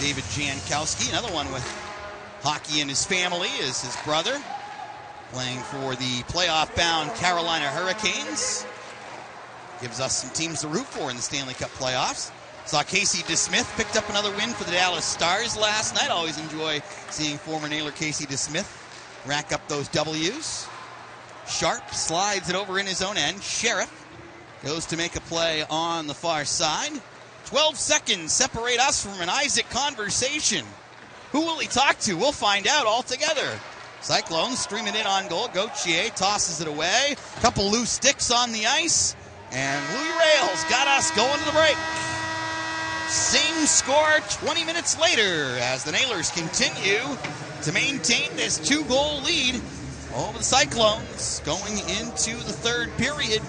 David Jankowski. Another one with hockey in his family is his brother, playing for the playoff-bound Carolina Hurricanes. Gives us some teams to root for in the Stanley Cup playoffs. Saw Casey DeSmith picked up another win for the Dallas Stars last night. Always enjoy seeing former Nailer Casey DeSmith rack up those W's. Sharp slides it over in his own end. Sheriff goes to make a play on the far side. 12 seconds separate us from an Isaac conversation. Who will he talk to? We'll find out all together. Cyclones stream it in on goal. Gauthier tosses it away. Couple loose sticks on the ice. And Louis Rails got us going to the break. Same score 20 minutes later as the Nailers continue to maintain this 2-goal lead over the Cyclones going into the third period.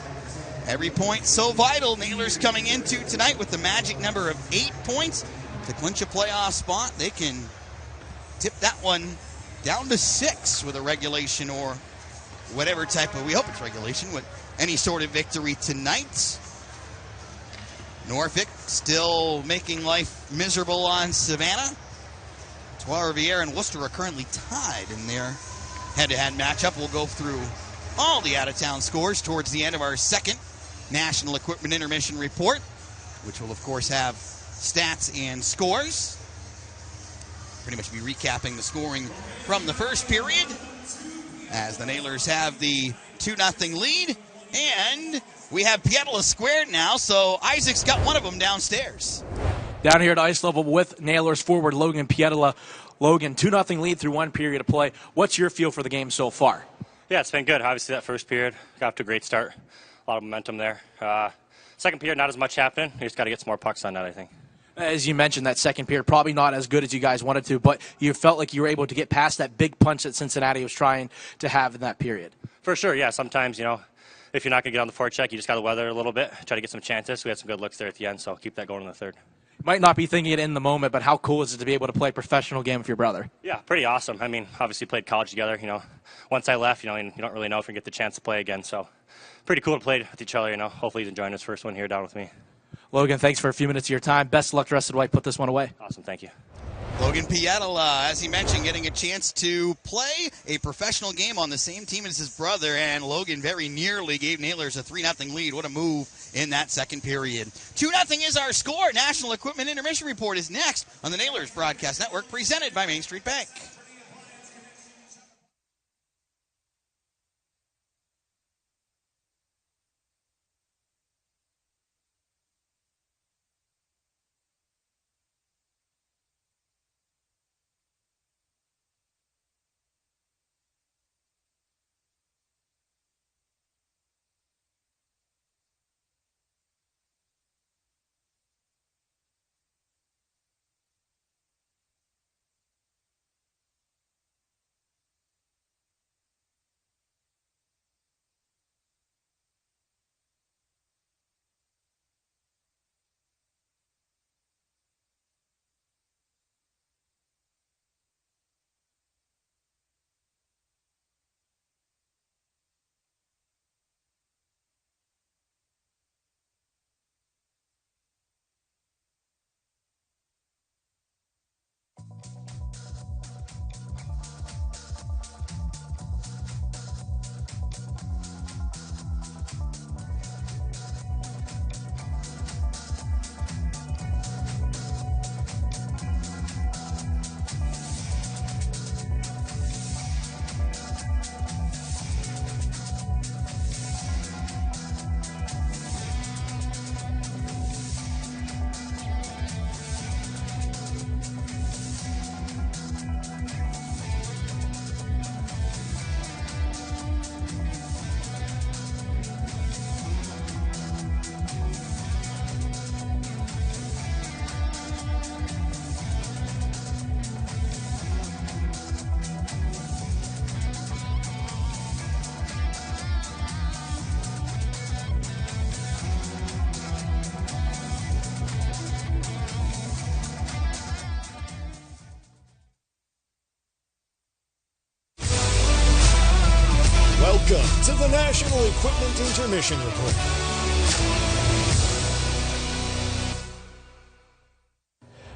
Every point so vital. Nailers coming into tonight with the magic number of 8 points to clinch a playoff spot. They can tip that one down to 6 with a regulation or whatever type of, we hope it's regulation, with any sort of victory tonight. Norfolk still making life miserable on Savannah. Trois-Rivières and Worcester are currently tied in their head-to-head matchup. We'll go through all the out-of-town scores towards the end of our second National Equipment Intermission Report, which will, of course, have stats and scores. Pretty much be recapping the scoring from the first period as the Nailers have the 2-0 lead. And we have Pietola squared now, so Isaac's got one of them downstairs.
Down here at ice level with Nailers forward Logan Pietola. Logan, 2-0 lead through one period of play. What's your feel for the game so far?
Yeah, it's been good. Obviously, that first period got off to a great start. A lot of momentum there. Second period, not as much happening. We just got to get some more pucks on that, I think.
As you mentioned, that second period, probably not as good as you guys wanted to, but you felt like you were able to get past that big punch that Cincinnati was trying to have in that period.
For sure, yeah. Sometimes, if you're not going to get on the forecheck, you just got to weather a little bit, try to get some chances. We had some good looks there at the end, so keep that going in the third.
Might not be thinking it in the moment, but how cool is it to be able to play a professional game with your brother?
Yeah, pretty awesome. I mean, obviously played college together. Once I left, and you don't really know if you get the chance to play again. So pretty cool to play with each other. Hopefully he's enjoying his first one here down with me.
Logan, thanks for a few minutes of your time. Best of luck the rest of the way. Put this one away.
Awesome, thank you.
Logan Pietola, as he mentioned, getting a chance to play a professional game on the same team as his brother, and Logan very nearly gave Nailers a 3-0 lead. What a move in that second period. 2-0 is our score. National Equipment Intermission Report is next on the Nailers Broadcast Network, presented by Main Street Bank.
Welcome to the National Equipment Intermission Report.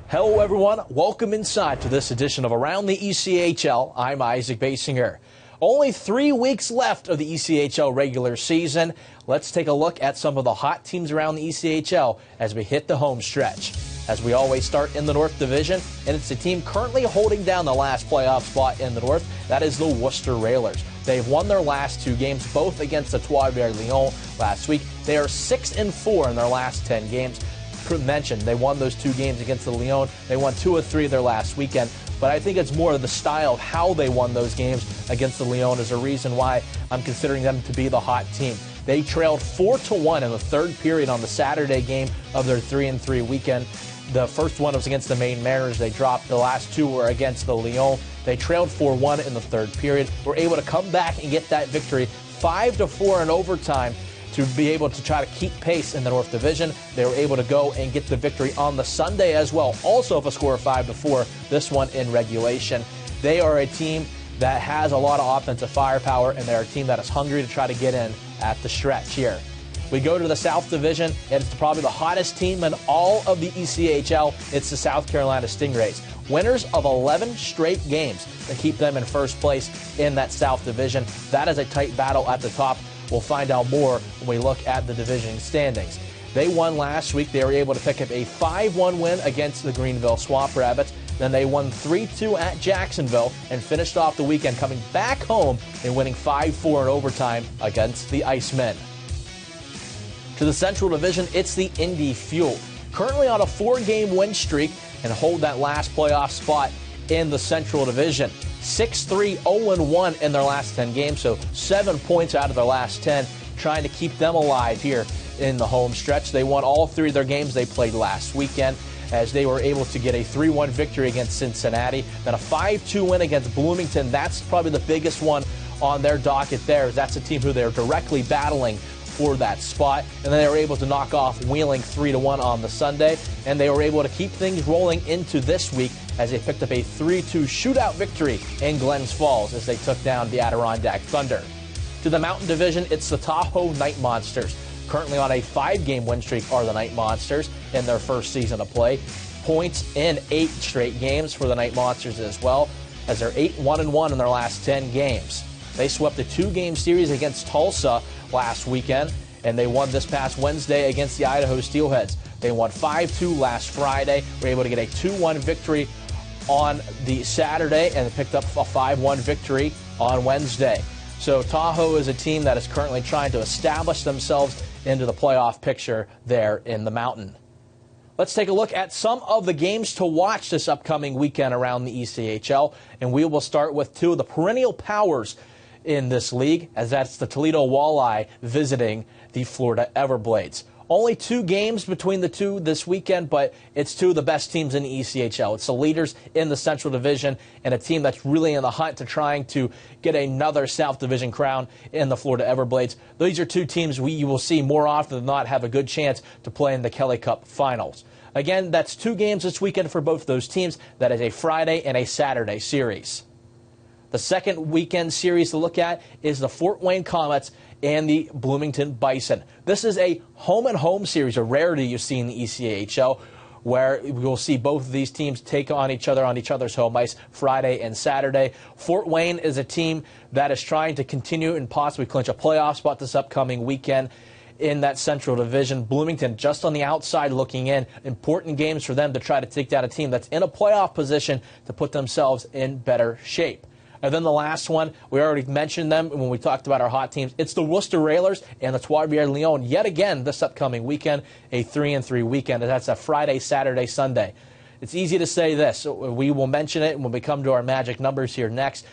Hello, everyone. Welcome inside to this edition of Around the ECHL. I'm Isaac Basinger. Only 3 weeks left of the ECHL regular season. Let's take a look at some of the hot teams around the ECHL as we hit the home stretch. As we always start in the North Division, and it's the team currently holding down the last playoff spot in the North. That is the Worcester Railers. They've won their last 2 games, both against the Trois-Rivières-Lyon last week. They are 6-4 in their last 10 games. Mentioned, they won those 2 games against the Lyon. They won 2 of 3 their last weekend. But I think it's more of the style of how they won those games against the Lyon is a reason why I'm considering them to be the hot team. They trailed 4-1 in the 3rd period on the Saturday game of their 3-3 weekend. The first one was against the Maine Mariners. They dropped. The last 2 were against the Lyon. They trailed 4-1 in the 3rd period. Were able to come back and get that victory 5-4 in overtime to be able to try to keep pace in the North Division. They were able to go and get the victory on the Sunday as well, also with a score of 5-4, this one in regulation. They are a team that has a lot of offensive firepower, and they're a team that is hungry to try to get in at the stretch here. We go to the South Division, and it's probably the hottest team in all of the ECHL. It's the South Carolina Stingrays. Winners of 11 straight games to keep them in first place in that South Division. That is a tight battle at the top. We'll find out more when we look at the division standings. They won last week. They were able to pick up a 5-1 win against the Greenville Swamp Rabbits. Then they won 3-2 at Jacksonville and finished off the weekend coming back home and winning 5-4 in overtime against the Icemen. To the Central Division, it's the Indy Fuel. Currently on a 4-game win streak and hold that last playoff spot in the Central Division. 6-3, 0-1 in their last 10 games, so 7 points out of their last 10, trying to keep them alive here in the home stretch. They won all 3 of their games they played last weekend, as they were able to get a 3-1 victory against Cincinnati, then a 5-2 win against Bloomington. That's probably the biggest one on their docket there. That's a team who they're directly battling for that spot. And then they were able to knock off Wheeling 3-1 on the Sunday, and they were able to keep things rolling into this week as they picked up a 3-2 shootout victory in Glens Falls as they took down the Adirondack Thunder. To the Mountain Division, it's the Tahoe Night Monsters. Currently on a 5-game win streak are the Night Monsters in their first season of play. Points in 8 straight games for the Night Monsters as well, as they're 8-1-1 in their last 10 games. They swept a 2-game series against Tulsa last weekend, and they won this past Wednesday against the Idaho Steelheads. They won 5-2 last Friday, were able to get a 2-1 victory on the Saturday, and picked up a 5-1 victory on Wednesday. So Tahoe is a team that is currently trying to establish themselves into the playoff picture there in the Mountain. Let's take a look at some of the games to watch this upcoming weekend around the ECHL, and we will start with 2 of the perennial powers in this league, as that's the Toledo Walleye visiting the Florida Everblades. Only 2 games between the 2 this weekend, but it's 2 of the best teams in the ECHL. It's the leaders in the Central Division and a team that's really in the hunt to trying to get another South Division crown in the Florida Everblades. These are 2 teams you will see more often than not have a good chance to play in the Kelly Cup Finals. Again, that's 2 games this weekend for both those teams. That is a Friday and a Saturday series. The second weekend series to look at is the Fort Wayne Comets and the Bloomington Bison. This is a home-and-home series, a rarity you see in the ECHL, where we will see both of these teams take on each other on each other's home ice Friday and Saturday. Fort Wayne is a team that is trying to continue and possibly clinch a playoff spot this upcoming weekend in that Central Division. Bloomington just on the outside looking in. Important games for them to try to take down a team that's in a playoff position to put themselves in better shape. And then the last one, we already mentioned them when we talked about our hot teams. It's the Worcester Railers and the Trois-Rivières-Lyon yet again this upcoming weekend, a 3-3 weekend. And that's a Friday, Saturday, Sunday. It's easy to say this. We will mention it when we come to our magic numbers here next.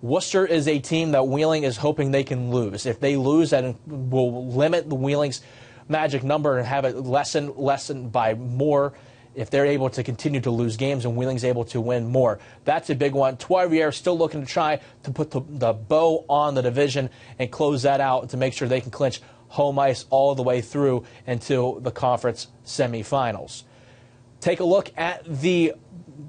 Worcester is a team that Wheeling is hoping they can lose. If they lose, that will limit the Wheeling's magic number and have it lessen by more. If they're able to continue to lose games and Wheeling's able to win more. That's a big one. Trois-Rivières still looking to try to put the bow on the division and close that out to make sure they can clinch home ice all the way through until the conference semifinals. Take a look at the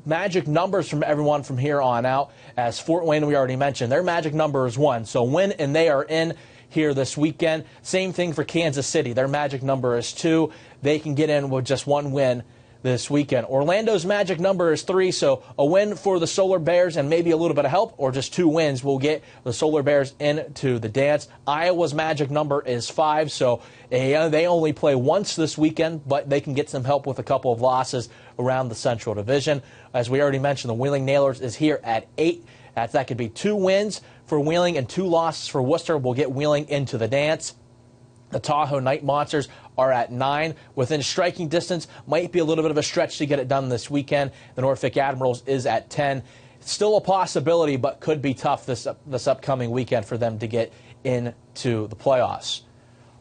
magic numbers from everyone from here on out. As Fort Wayne, we already mentioned, their magic number is 1. So win and they are in here this weekend. Same thing for Kansas City. Their magic number is 2. They can get in with just 1 win. this weekend. Orlando's magic number is 3, so a win for the Solar Bears and maybe a little bit of help, or just 2 wins will get the Solar Bears into the dance. Iowa's magic number is 5, so they only play once this weekend, but they can get some help with a couple of losses around the Central Division. As we already mentioned, the Wheeling Nailers is here at 8. That could be 2 wins for Wheeling and 2 losses for Worcester. Will get Wheeling into the dance. The Tahoe Night Monsters are at 9. Within striking distance, might be a little bit of a stretch to get it done this weekend. The Norfolk Admirals is at 10. Still a possibility, but could be tough this upcoming weekend for them to get into the playoffs.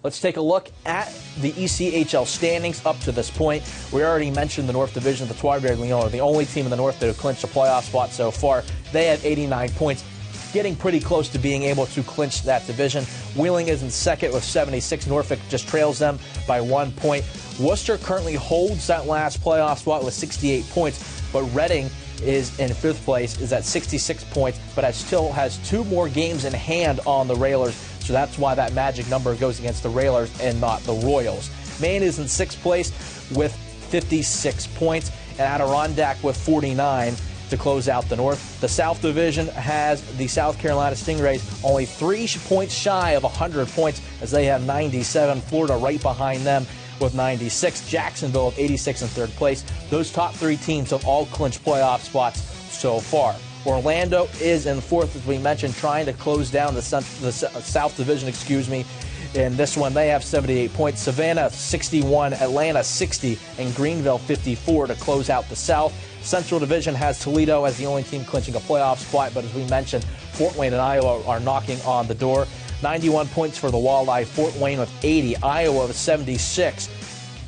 Let's take a look at the ECHL standings up to this point. We already mentioned the North Division. The Trois-Rivières Lions are the only team in the North that have clinched a playoff spot so far. They have 89 points. Getting pretty close to being able to clinch that division. Wheeling is in second with 76. Norfolk just trails them by 1 point. Worcester currently holds that last playoff spot with 68 points, but Reading is in 5th place, is at 66 points, but still has 2 more games in hand on the Railers, so that's why that magic number goes against the Railers and not the Royals. Maine is in 6th place with 56 points, and Adirondack with 49 to close out the North. The South Division has the South Carolina Stingrays only 3 points shy of 100 points as they have 97. Florida right behind them with 96. Jacksonville of 86 in 3rd place. Those top 3 teams have all clinched playoff spots so far. Orlando is in 4th, as we mentioned, trying to close down the South Division, In this one, they have 78 points. Savannah, 61. Atlanta, 60. And Greenville, 54 to close out the South. Central Division has Toledo as the only team clinching a playoff spot, but as we mentioned, Fort Wayne and Iowa are knocking on the door. 91 points for the Walleye. Fort Wayne with 80. Iowa with 76.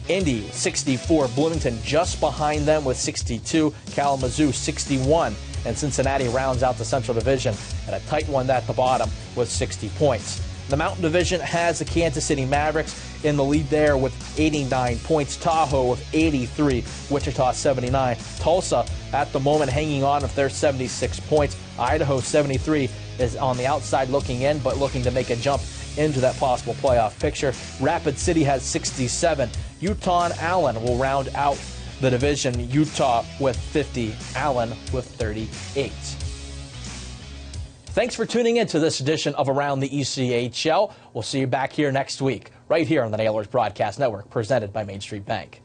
Indy, 64. Bloomington just behind them with 62. Kalamazoo, 61. And Cincinnati rounds out the Central Division and a tight one at the bottom with 60 points. The Mountain Division has the Kansas City Mavericks in the lead there with 89 points. Tahoe with 83. Wichita 79. Tulsa at the moment hanging on with their 76 points. Idaho 73 is on the outside looking in, but looking to make a jump into that possible playoff picture. Rapid City has 67. Utah and Allen will round out the division. Utah with 50. Allen with 38. Thanks for tuning in to this edition of Around the ECHL. We'll see you back here next week, right here on the Nailers Broadcast Network, presented by Main Street Bank.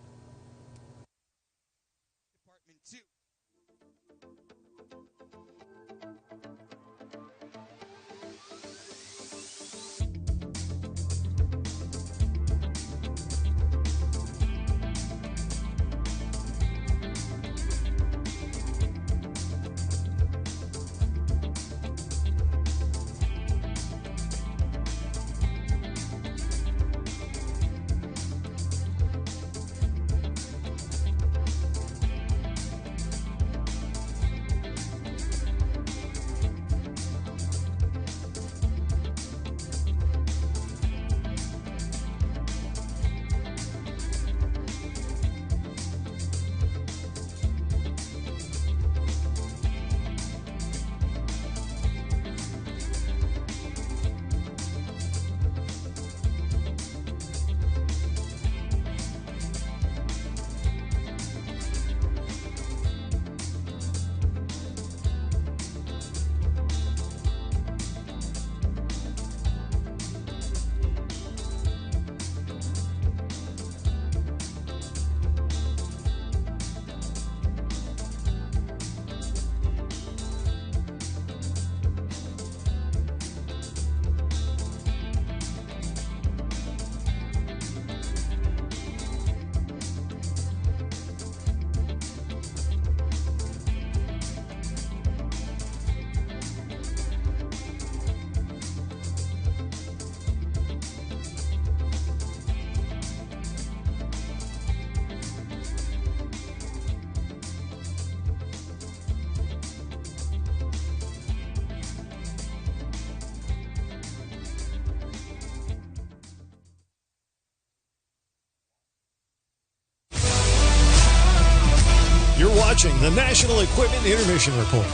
You're watching the National Equipment Intermission Report.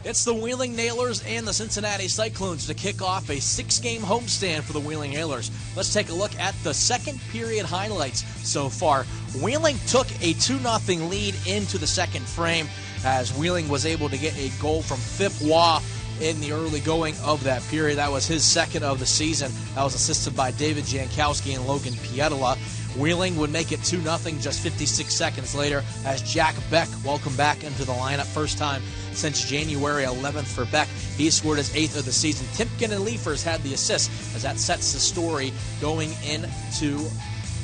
It's the Wheeling Nailers and the Cincinnati Cyclones to kick off a 6-game homestand for the Wheeling Nailers. Let's take a look at the second period highlights so far. Wheeling took a 2-0 lead into the second frame as Wheeling was able to get a goal from Phip Waugh in the early going of that period. That was his second of the season. That was assisted by David Jankowski and Logan Pietola. Wheeling would make it 2-0 just 56 seconds later as Jack Beck welcomed back into the lineup. First time since January 11th for Beck. He scored his 8th of the season. Timpkin and Leifers had the assist as that sets the story going into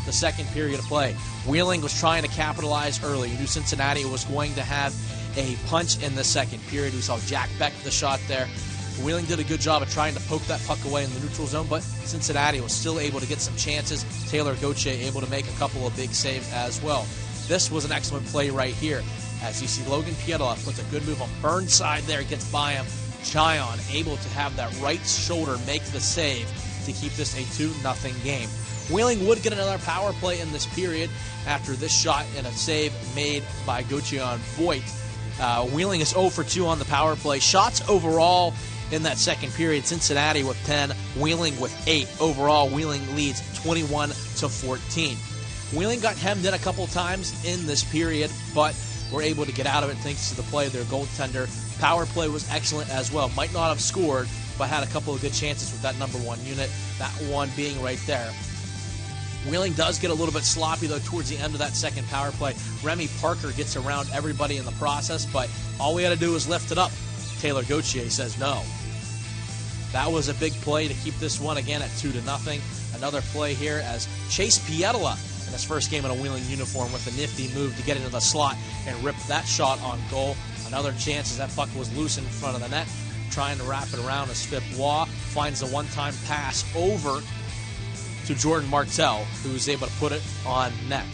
the second period of play. Wheeling was trying to capitalize early. You knew Cincinnati was going to have a punch in the second period. We saw Jack Beck with the shot there. Wheeling did a good job of trying to poke that puck away in the neutral zone, but Cincinnati was still able to get some chances. Taylor Gauthier able to make a couple of big saves as well. This was an excellent play right here. As you see, Logan Pietola puts a good move on Burnside there, gets by him. Chion able to have that right shoulder make the save to keep this a 2-0 game. Wheeling would get another power play in this period after this shot and a save made by Gauthier on Voigt. Wheeling is 0 for 2 on the power play. Shots overall in that second period, Cincinnati with 10, Wheeling with 8. Overall, Wheeling leads 21-14. Wheeling got hemmed in a couple times in this period, but were able to get out of it thanks to the play of their goaltender. Power play was excellent as well. Might not have scored, but had a couple of good chances with that number 1 unit, that one being right there. Wheeling does get a little bit sloppy, though, towards the end of that second power play. Remy Parker gets around everybody in the process, but all we had to do was lift it up. Taylor Gauthier says no. That was a big play to keep this one again at 2-0. Another play here as Chase Pietola in his first game in a Wheeling uniform with a nifty move to get into the slot and rip that shot on goal. Another chance as that puck was loose in front of the net. Trying to wrap it around as Phip Waugh finds a one-time pass over to Jordan Martell, who's able to put it on net.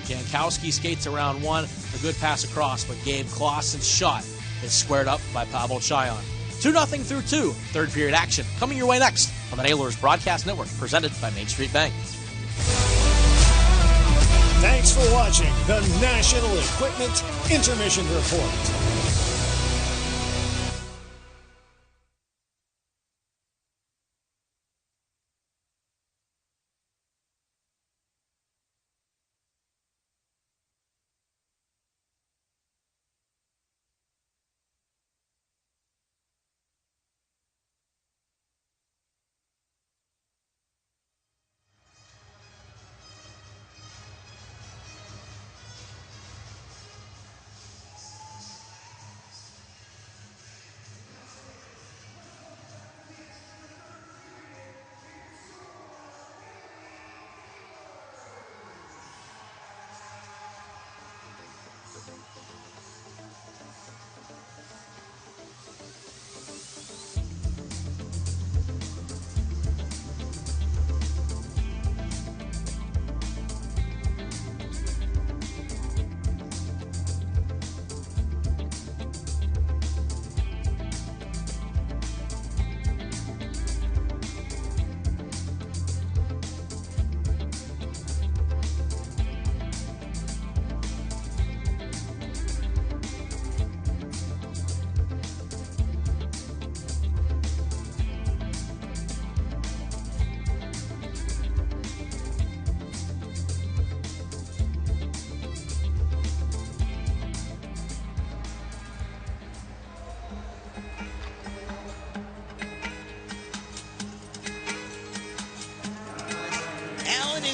Jankowski skates around one, a good pass across, but Gabe Clausen's shot is squared up by Pavel Chion. 2-0 through 2, third period action coming your way next on the Nailers Broadcast Network, presented by Main Street Bank.
Thanks for watching the National Equipment Intermission Report.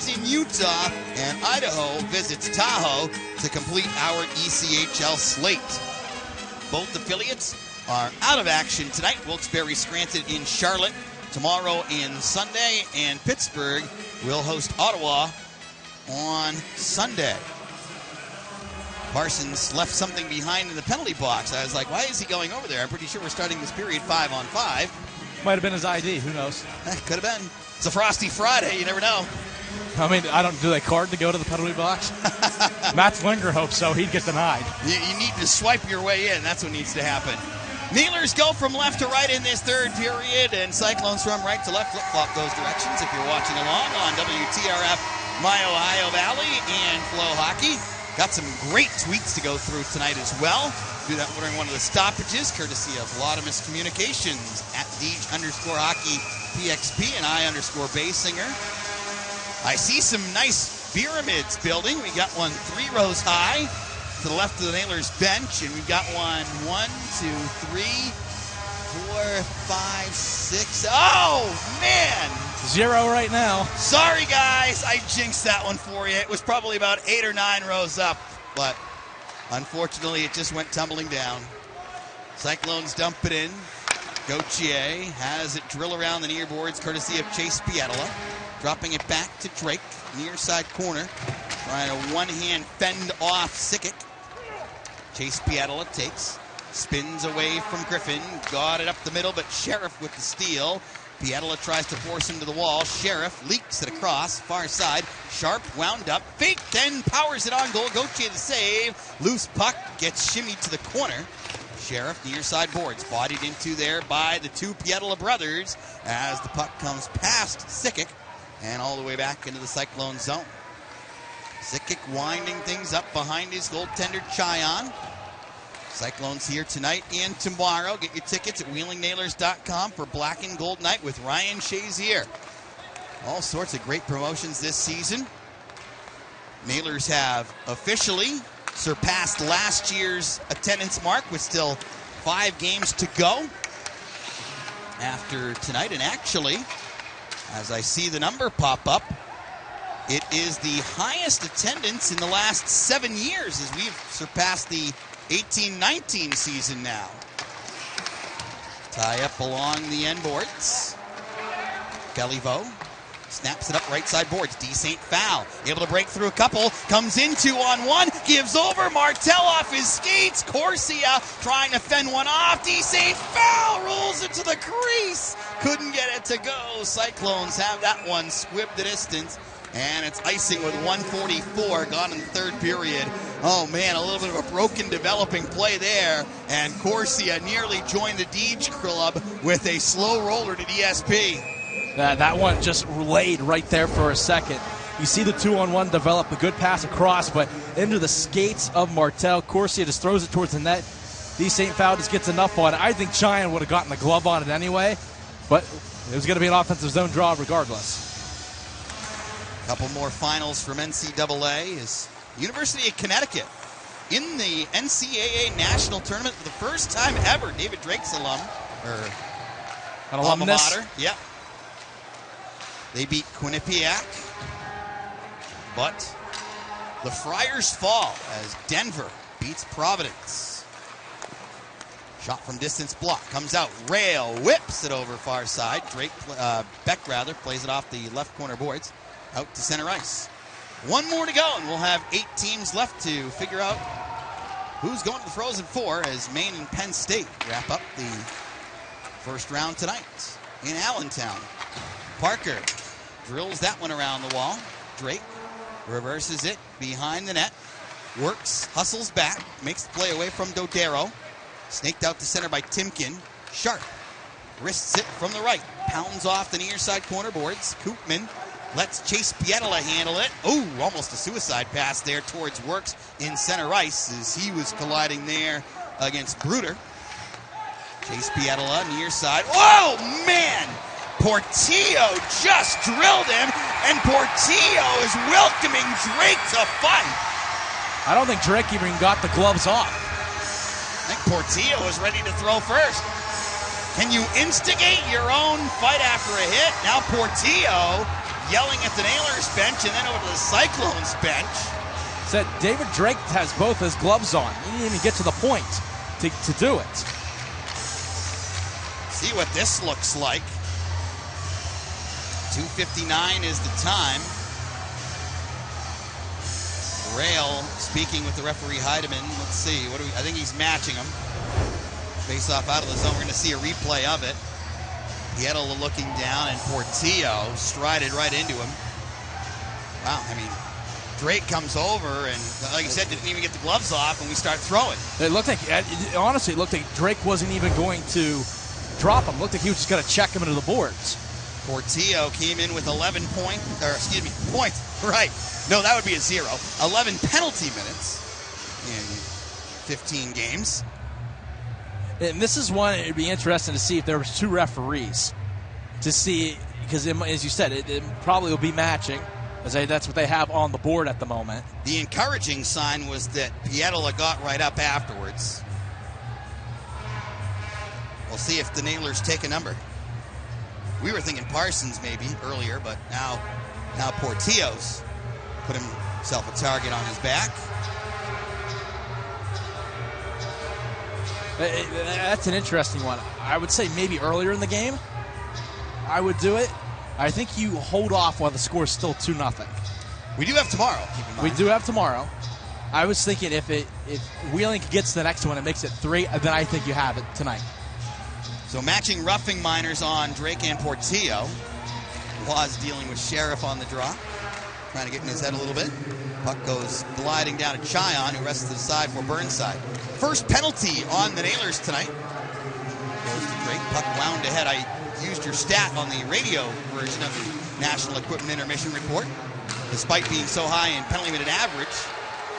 In Utah, and Idaho visits Tahoe to complete our ECHL slate. Both affiliates are out of action tonight. Wilkes-Barre Scranton in Charlotte tomorrow and Sunday, and Pittsburgh will host Ottawa on Sunday. Parsons left something behind in the penalty box. I was like, why is he going over there? I'm pretty sure we're starting this period 5-on-5.
Might have been his ID, who knows?
Could have been. It's a frosty Friday, you never know.
I mean, do they card to go to the penalty box? Matt Slinger hopes so. He'd get denied.
You need to swipe your way in. That's what needs to happen. Nailers go from left to right in this third period, and Cyclones from right to left. Flip-flop those directions if you're watching along on WTRF, My Ohio Valley, and FloHockey. Got some great tweets to go through tonight as well. during one of the stoppages, courtesy of Laudamus Communications at Deej_hockey PXP and I_Basinger. I see some nice pyramids building. We got one 3 rows high to the left of the Nailers bench, and we've got one 1, 2, 3, 4, 5, 6. Oh, man!
0 right now.
Sorry, guys. I jinxed that one for you. It was probably about 8 or 9 rows up, but unfortunately, it just went tumbling down. Cyclones dump it in. Gauthier has it drill around the near boards, courtesy of Chase Pietola. Dropping it back to Drake, near side corner. Trying to one-hand fend off Sikic. Chase Pietola takes, spins away from Griffin. Got it up the middle, but Sheriff with the steal. Pietola tries to force him to the wall. Sheriff leaks it across, far side. Sharp wound up, fake, then powers it on goal. Gauthier the save. Loose puck gets shimmied to the corner. Sheriff near side boards, bodied into there by the 2 Pietola brothers as the puck comes past Sikic and all the way back into the Cyclone zone. Sikic winding things up behind his goaltender Chayan. Cyclones here tonight and tomorrow. Get your tickets at WheelingNailers.com for Black and Gold Night with Ryan Shazier. All sorts of great promotions this season. Nailers have officially surpassed last year's attendance mark with still 5 games to go after tonight. And actually, as I see the number pop up, it is the highest attendance in the last 7 years as we've surpassed the 18-19 season now. Tie up along the end boards. Beliveau snaps it up right side boards. D. St. Foul able to break through a couple. Comes in 2-on-1. Gives over. Martel off his skates. Corsia trying to fend one off. D. St. Foul rolls it to the crease. Couldn't get it to go. Cyclones have that one squibbed the distance. And it's icing with 1:44 gone in the third period. Oh, man, a little bit of a broken developing play there. And Corsia nearly joined the Deej club with a slow roller to DSP.
That one just laid right there for a second. You see the 2-on-1 develop, a good pass across, but into the skates of Martel. Corsia just throws it towards the net. D. St. Foul just gets enough on it. I think Chayan would have gotten the glove on it anyway, but it was going to be an offensive zone draw regardless.
Couple more finals from NCAA is University of Connecticut in the NCAA National Tournament for the first time ever. David Drake's
An
alma
alumnus.
mater. Yep. They beat Quinnipiac, but the Friars fall as Denver beats Providence. Shot from distance block, comes out, Rail whips it over far side. Beck plays it off the left corner boards. Out to center ice. One more to go, and we'll have 8 teams left to figure out who's going to the Frozen Four as Maine and Penn State wrap up the first round tonight in Allentown. Parker drills that one around the wall. Drake reverses it behind the net. Works, hustles back, makes the play away from Dodero. Snaked out to center by Timken. Sharp wrists it from the right. Pounds off the near side corner boards. Koopman lets Chase Pietola handle it. Oh, almost a suicide pass there towards Works in center ice as he was colliding there against Bruder. Chase Pietola near side. Oh, man! Portillo just drilled him, and Portillo is welcoming Drake to fight.
I don't think Drake even got the gloves off.
I think Portillo was ready to throw first. Can you instigate your own fight after a hit? Now Portillo yelling at the Nailers bench and then over to the Cyclones bench.
Said David Drake has both his gloves on. He didn't even get to the point to do it.
See what this looks like. 2:59 is the time. Rail speaking with the referee Heidemann. Let's see. I think he's matching him. Face off out of the zone. We're going to see a replay of it. Pietola looking down, and Portillo strided right into him. Wow, I mean, Drake comes over and, like you said, didn't even get the gloves off, and we start throwing.
It looked like, honestly, it looked like Drake wasn't even going to drop him. It looked like he was just going to check him into the boards.
Portillo came in with 11 points. Right. No, that would be a 0. 11 penalty minutes in 15 games.
And this is one, it'd be interesting to see if there was 2 referees to see, because as you said, it probably will be matching, as that's what they have on the board at the moment.
The encouraging sign was that Pietola got right up afterwards. We'll see if the Nailers take a number. We were thinking Parsons maybe earlier, but now Portillo's put himself a target on his back.
That's an interesting one. I would say maybe earlier in the game, I would do it. I think you hold off while the score is still 2-0.
We do have tomorrow, keep in mind.
We do have tomorrow. I was thinking if Wheeling gets the next one and makes it 3, then I think you have it tonight.
So matching roughing minors on Drake and Portillo. Was dealing with Sheriff on the draw. Trying to get in his head a little bit. Puck goes gliding down to Chyon, who rests to the side for Burnside. First penalty on the Nailers tonight. Goes to Drake. Puck wound ahead. I used your stat on the radio version of the National Equipment Intermission Report. Despite being so high in penalty minute average,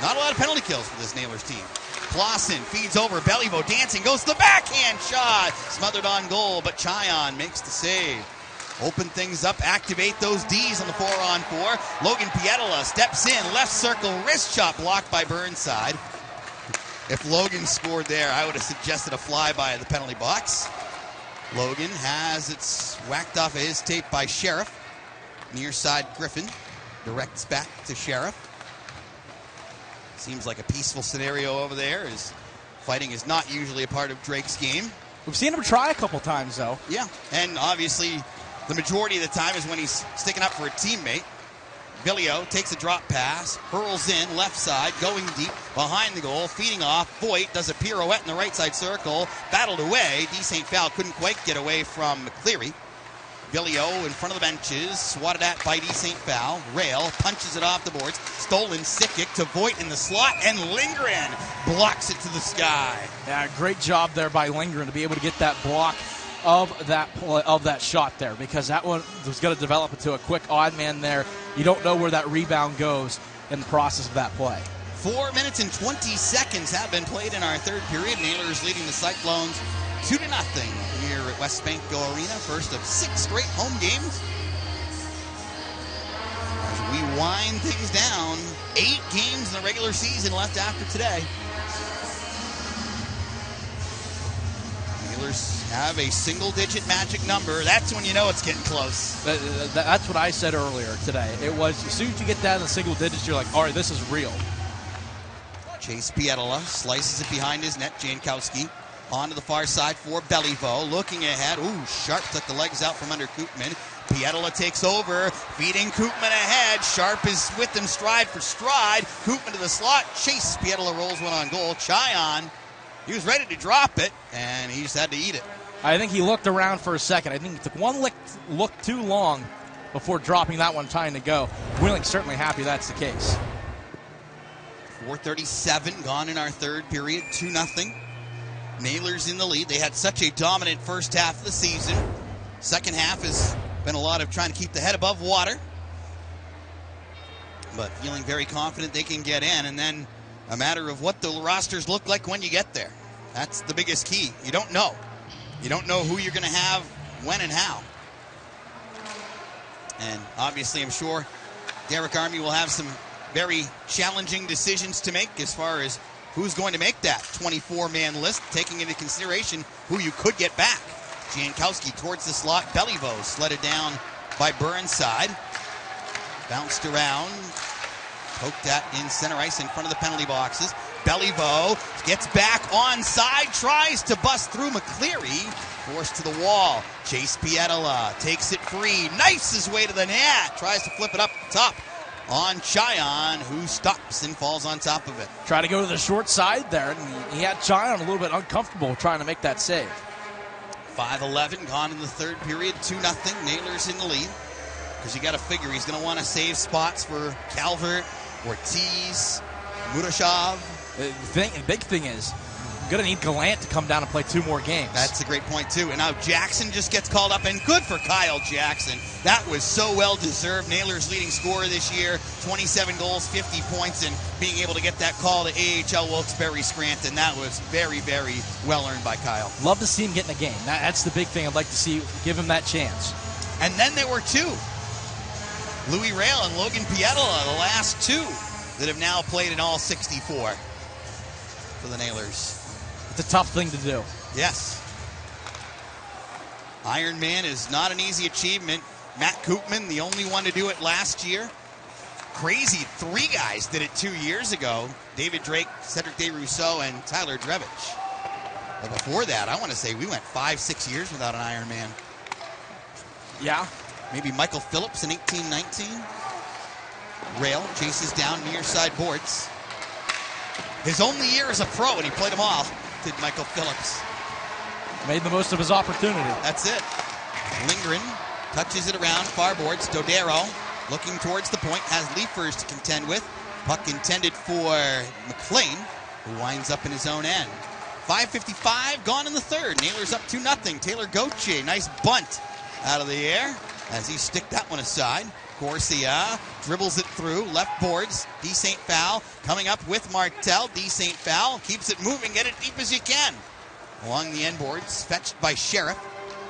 not a lot of penalty kills for this Nailers team. Clausen feeds over. Belliveau dancing. Goes to the backhand shot. Smothered on goal, but Chyon makes the save. Open things up, activate those Ds on the 4-on-4. Logan Pietola steps in, left circle, wrist shot blocked by Burnside. If Logan scored there, I would have suggested a flyby of the penalty box. Logan has it whacked off of his tape by Sheriff. Near side Griffin directs back to Sheriff. Seems like a peaceful scenario over there, as fighting is not usually a part of Drake's game.
We've seen him try a couple times, though.
Yeah, and obviously the majority of the time is when he's sticking up for a teammate. Villio takes a drop pass, hurls in, left side, going deep, behind the goal, feeding off. Voigt does a pirouette in the right side circle, battled away. D. St. Phal couldn't quite get away from McCleary. Villio in front of the benches, swatted at by D. St. Phal. Rail punches it off the boards. Stolen Sickick to Voigt in the slot, and Lindgren blocks it to the sky.
Yeah, great job there by Lindgren to be able to get that block of that shot there, because that one was going to develop into a quick odd man there. You don't know where that rebound goes in the process of that play.
4 minutes and 20 seconds have been played in our third period. Nailers leading the Cyclones 2-0 here at West Banco Arena. First of 6 straight home games. As we wind things down, 8 games in the regular season left after today. Nailers have a single-digit magic number. That's when you know it's getting close.
That's what I said earlier today. It was, as soon as you get down in the single digits, you're like, all right, this is real.
Chase Pietola slices it behind his net. Jankowski onto the far side for Belliveau. Looking ahead. Ooh, Sharp took the legs out from under Koopman. Pietola takes over, feeding Koopman ahead. Sharp is with him stride for stride. Koopman to the slot. Chase Pietola rolls one on goal. Chyon, he was ready to drop it, and he just had to eat it.
I think he looked around for a second. I think he took one look too long before dropping that one, trying to go. Wheeling's certainly happy that's the case.
4:37 gone in our third period, 2-0. Nailers in the lead. They had such a dominant first half of the season. Second half has been a lot of trying to keep the head above water, but feeling very confident they can get in, and then a matter of what the rosters look like when you get there. That's the biggest key. You don't know. You don't know who you're going to have, when, and how. And obviously, I'm sure Derek Army will have some very challenging decisions to make as far as who's going to make that 24-man list, taking into consideration who you could get back. Jankowski towards the slot. Belliveau sledded down by Burnside. Bounced around. Poked at in center ice in front of the penalty boxes. Belliveau gets back onside, tries to bust through McCleary. Forced to the wall. Chase Pietola takes it free, knifes his way to the net, tries to flip it up top on Chyon, who stops and falls on top of it.
Try to go to the short side there, and he had Chyon a little bit uncomfortable trying to make that save.
5:11 gone in the third period, 2-0. Nailers in the lead. Because you got to figure he's going to want to save spots for Calvert, Ortiz, Murashov.
The big thing is, going to need Gallant to come down and play 2 more games.
That's a great point, too. And now Jackson just gets called up, and good for Kyle Jackson. That was so well-deserved. Nailers' leading scorer this year, 27 goals, 50 points, and being able to get that call to AHL Wilkes-Barre Scranton, that was very, very well-earned by Kyle.
Love to see him get in a game. That's the big thing. I'd like to see, give him that chance.
And then there were 2. Louis Rail and Logan Pietola, the last 2 that have now played in all 64 for the Nailers.
It's a tough thing to do.
Yes. Iron Man is not an easy achievement. Matt Koopman, the only one to do it last year. Crazy, 3 guys did it 2 years ago. David Drake, Cedric DeRousseau, and Tyler Drevich. But before that, I want to say we went 5-6 years without an Iron Man.
Yeah.
Maybe Michael Phillips in 18-19. Rail chases down near side boards. His only year as a pro, and he played them all, did Michael Phillips.
Made the most of his opportunity.
That's it. Lindgren touches it around far boards. Dodero looking towards the point, has Leafers to contend with. Puck intended for McLean, who winds up in his own end. 5:55 gone in the third. Nailers up 2-0. Taylor Gauthier, nice bunt out of the air as he sticked that one aside. Corsia dribbles it through, left boards. D. St. Fowl coming up with Martel. D. St. Fowl keeps it moving, get it deep as you can. Along the end boards, fetched by Sheriff.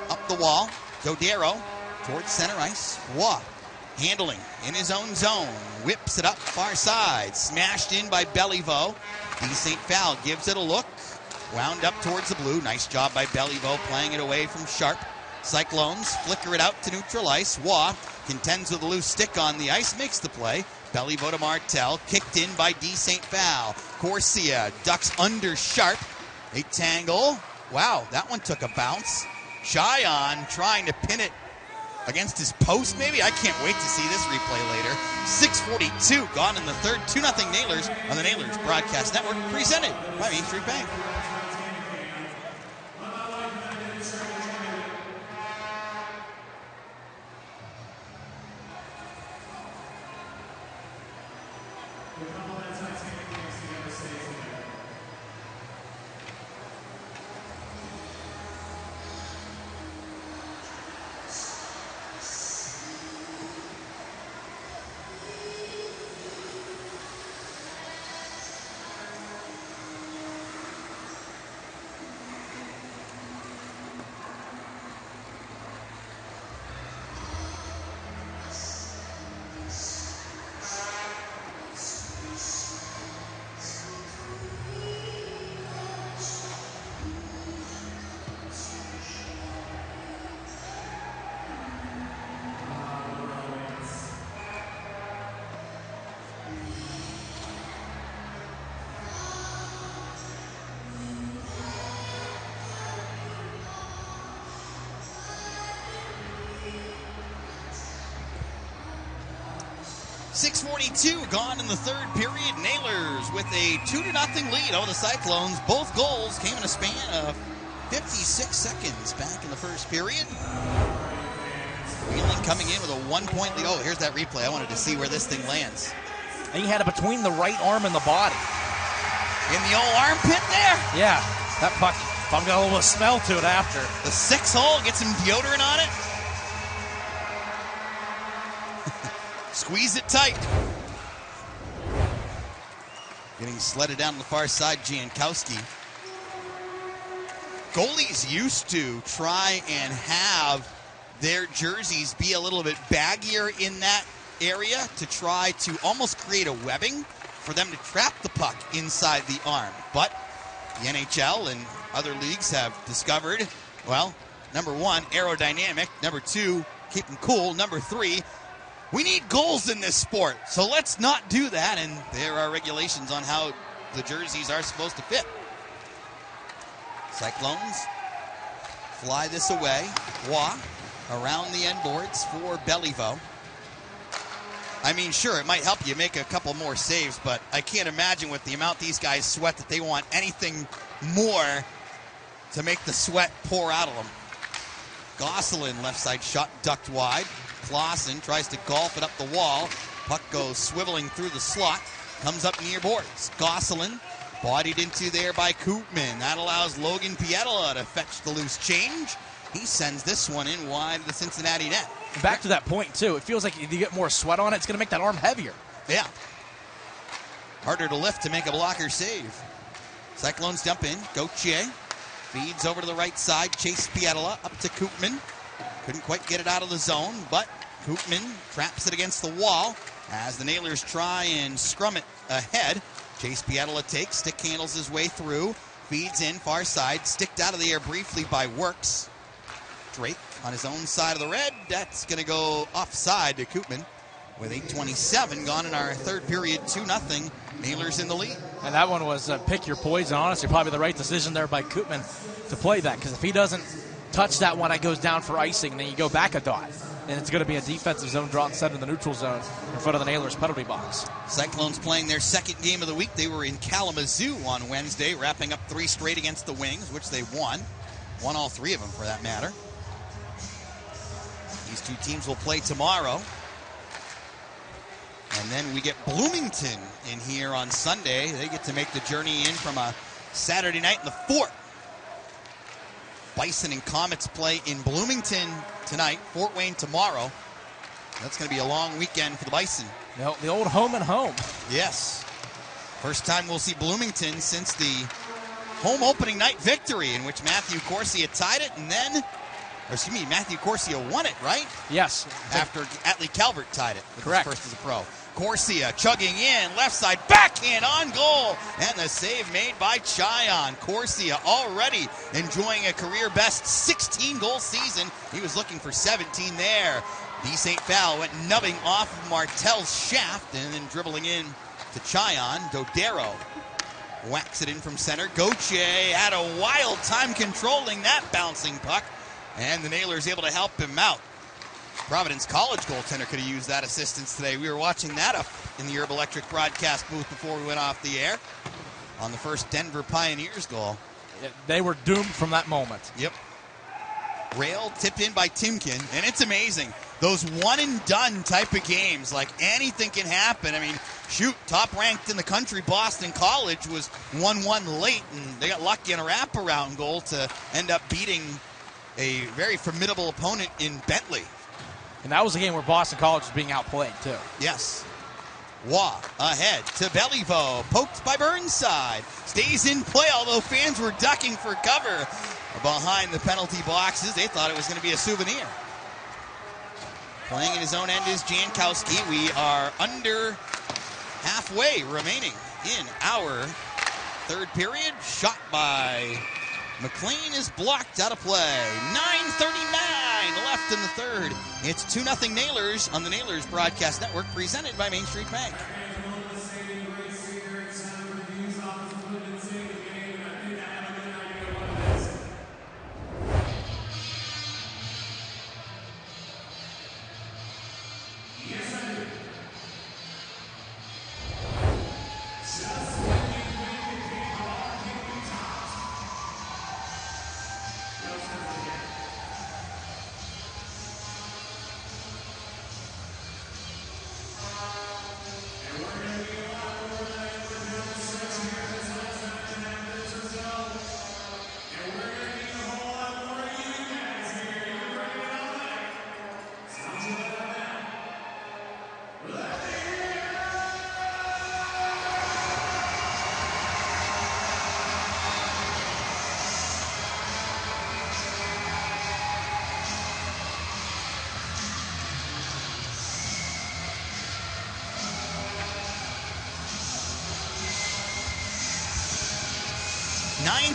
Up the wall, Dodero towards center ice. Waugh handling in his own zone. Whips it up far side. Smashed in by Beliveau. D. St. Fowl gives it a look. Wound up towards the blue. Nice job by Beliveau playing it away from Sharp. Cyclones flicker it out to neutral ice. Waugh contends with a loose stick on the ice, makes the play. Beliveau to Martel, kicked in by D. St. Fowl. Corsia ducks under Sharp. They tangle. Wow, that one took a bounce. Cheyenne trying to pin it against his post, maybe? I can't wait to see this replay later. 6:42 gone in the third. 2-0 Nailers on the Nailers Broadcast Network, presented by Main Street Bank. .42 gone in the third period. Nailers with a 2-0 lead over the Cyclones. Both goals came in a span of 56 seconds back in the first period. Wheeling coming in with a 1-point lead. Oh, here's that replay. I wanted to see where this thing lands.
And he had it between the right arm and the body.
In the old armpit there?
Yeah, that puck got a little smell to it after.
The 6-hole, get some deodorant on it. Squeeze it tight. Getting sledded down the far side, Jankowski. Goalies used to try and have their jerseys be a little bit baggier in that area to try to almost create a webbing for them to trap the puck inside the arm. But the NHL and other leagues have discovered, well, number one, aerodynamic. Number two, keep them cool. Number three, we need goals in this sport, so let's not do that, and there are regulations on how the jerseys are supposed to fit. Cyclones fly this away. Waugh around the end boards for Beliveau. I mean, sure, it might help you make a couple more saves, but I can't imagine with the amount these guys sweat that they want anything more to make the sweat pour out of them. Gosselin, left side shot, ducked wide. Clausen tries to golf it up the wall. Puck goes swiveling through the slot. Comes up near boards. Gosselin Bodied into there by Koopman. That allows Logan Pietola to fetch the loose change. He sends this one in wide of the Cincinnati net.
Back to that point, too. It feels like if you get more sweat on it, it's going to make that arm heavier.
Yeah. Harder to lift to make a blocker save. Cyclones dump in. Gauthier feeds over to the right side. Chase Pietola up to Koopman. Couldn't quite get it out of the zone, but Koopman traps it against the wall as the Nailers try and scrum it ahead. Chase Pietola takes, stick handles his way through, feeds in far side, sticked out of the air briefly by Works. Drake on his own side of the red. That's going to go offside to Koopman with 8:27 gone in our third period. 2-0. Nailers in the lead.
And that one was pick your poison. Honestly, probably the right decision there by Koopman to play that, because if he doesn't touch that one, it goes down for icing, and then you go back a dot. And it's going to be a defensive zone draw instead of the neutral zone in front of the Nailers penalty box.
Cyclones playing their second game of the week. They were in Kalamazoo on Wednesday, wrapping up 3 straight against the Wings, which they won. Won all 3 of them, for that matter. These 2 teams will play tomorrow. And then we get Bloomington in here on Sunday. They get to make the journey in from a Saturday night in the Fort. Bison and Comets play in Bloomington tonight, Fort Wayne tomorrow. That's going to be a long weekend for the Bison.
The old home and home.
Yes. First time we'll see Bloomington since the home opening night victory in which Matthew Corsia tied it, and then, Matthew Corsia won it, right?
Yes.
After Atlee Calvert tied it.
Correct.
First as a pro. Corsia chugging in, left side, backhand on goal, and the save made by Chayon. Corsia already enjoying a career-best 16-goal season. He was looking for 17 there. D. St. Val went nubbing off of Martel's shaft and then dribbling in to Chayon. Dodero whacks it in from center. Gauthier had a wild time controlling that bouncing puck, and the Nailers able to help him out. Providence College goaltender could have used that assistance today. We were watching that up in the Herb Electric broadcast booth before we went off the air on the first Denver Pioneers goal.
They were doomed from that moment.
Yep. Rail tipped in by Timken, and it's amazing. Those one-and-done type of games, like anything can happen. I mean, shoot, top-ranked in the country, Boston College was 1-1 late, and they got lucky in a wraparound goal to end up beating a very formidable opponent in Bentley.
And that was a game where Boston College was being outplayed, too.
Yes. Waugh ahead to Beliveau. Poked by Burnside. Stays in play, although fans were ducking for cover behind the penalty boxes. They thought it was going to be a souvenir. Playing in his own end is Jankowski. We are under halfway remaining in our third period. Shot by McLean is blocked out of play. 9:39 left in the third. It's 2-0 Nailers on the Nailers Broadcast Network, presented by Main Street Bank.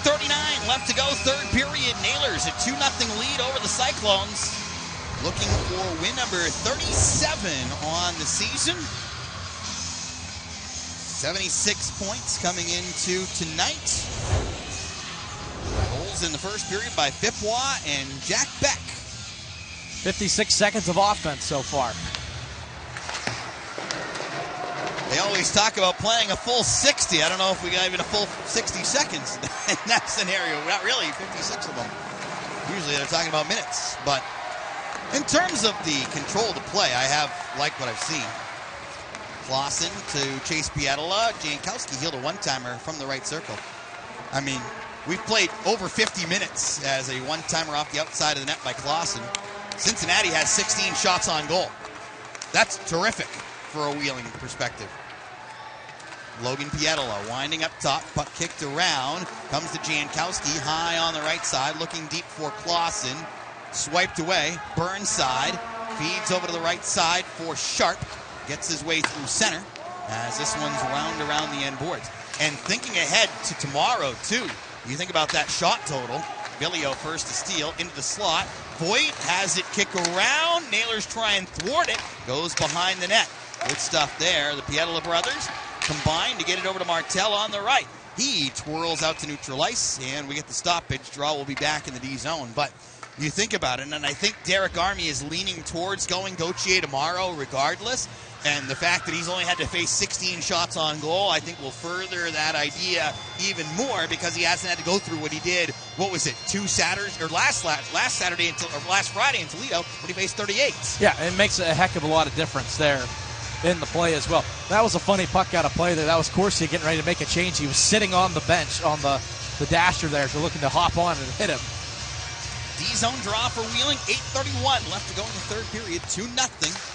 .39 left to go, third period. Nailers a 2-0 lead over the Cyclones. Looking for win number 37 on the season. 76 points coming into tonight. Goals in the first period by Fipwa and Jack Beck.
56 seconds of offense so far.
They always talk about playing a full 60. I don't know if we got even a full 60 seconds in that scenario. Not really, 56 of them. Usually they're talking about minutes. But in terms of the control of the play, I have liked what I've seen. Clausen to Chase Pietola. Jankowski healed a one-timer from the right circle. I mean, we've played over 50 minutes as a one-timer off the outside of the net by Clausen. Cincinnati has 16 shots on goal. That's terrific for a Wheeling perspective. Logan Pietola winding up top, puck kicked around, comes to Jankowski, high on the right side, looking deep for Clausen. Swiped away, Burnside, feeds over to the right side for Sharp, gets his way through center as this one's wound around the end boards. And thinking ahead to tomorrow, too, you think about that shot total. Villio first to steal into the slot. Voigt has it kick around. Nailers try and thwart it. Goes behind the net. Good stuff there. The Pietola brothers combine to get it over to Martel on the right. He twirls out to neutral ice, and we get the stoppage. Draw will be back in the D zone. But you think about it, and I think Derek Army is leaning towards going Gauthier tomorrow regardless. And the fact that he's only had to face 16 shots on goal, I think will further that idea even more because he hasn't had to go through what he did, what was it, last Friday in Toledo when he faced 38.
Yeah, it makes a heck of a lot of difference there in the play as well. That was a funny puck out of play there. That was Corsi getting ready to make a change. He was sitting on the bench on the dasher there, so looking to hop on and hit him.
D-zone draw for Wheeling, 8:31 left to go in the third period, 2-0.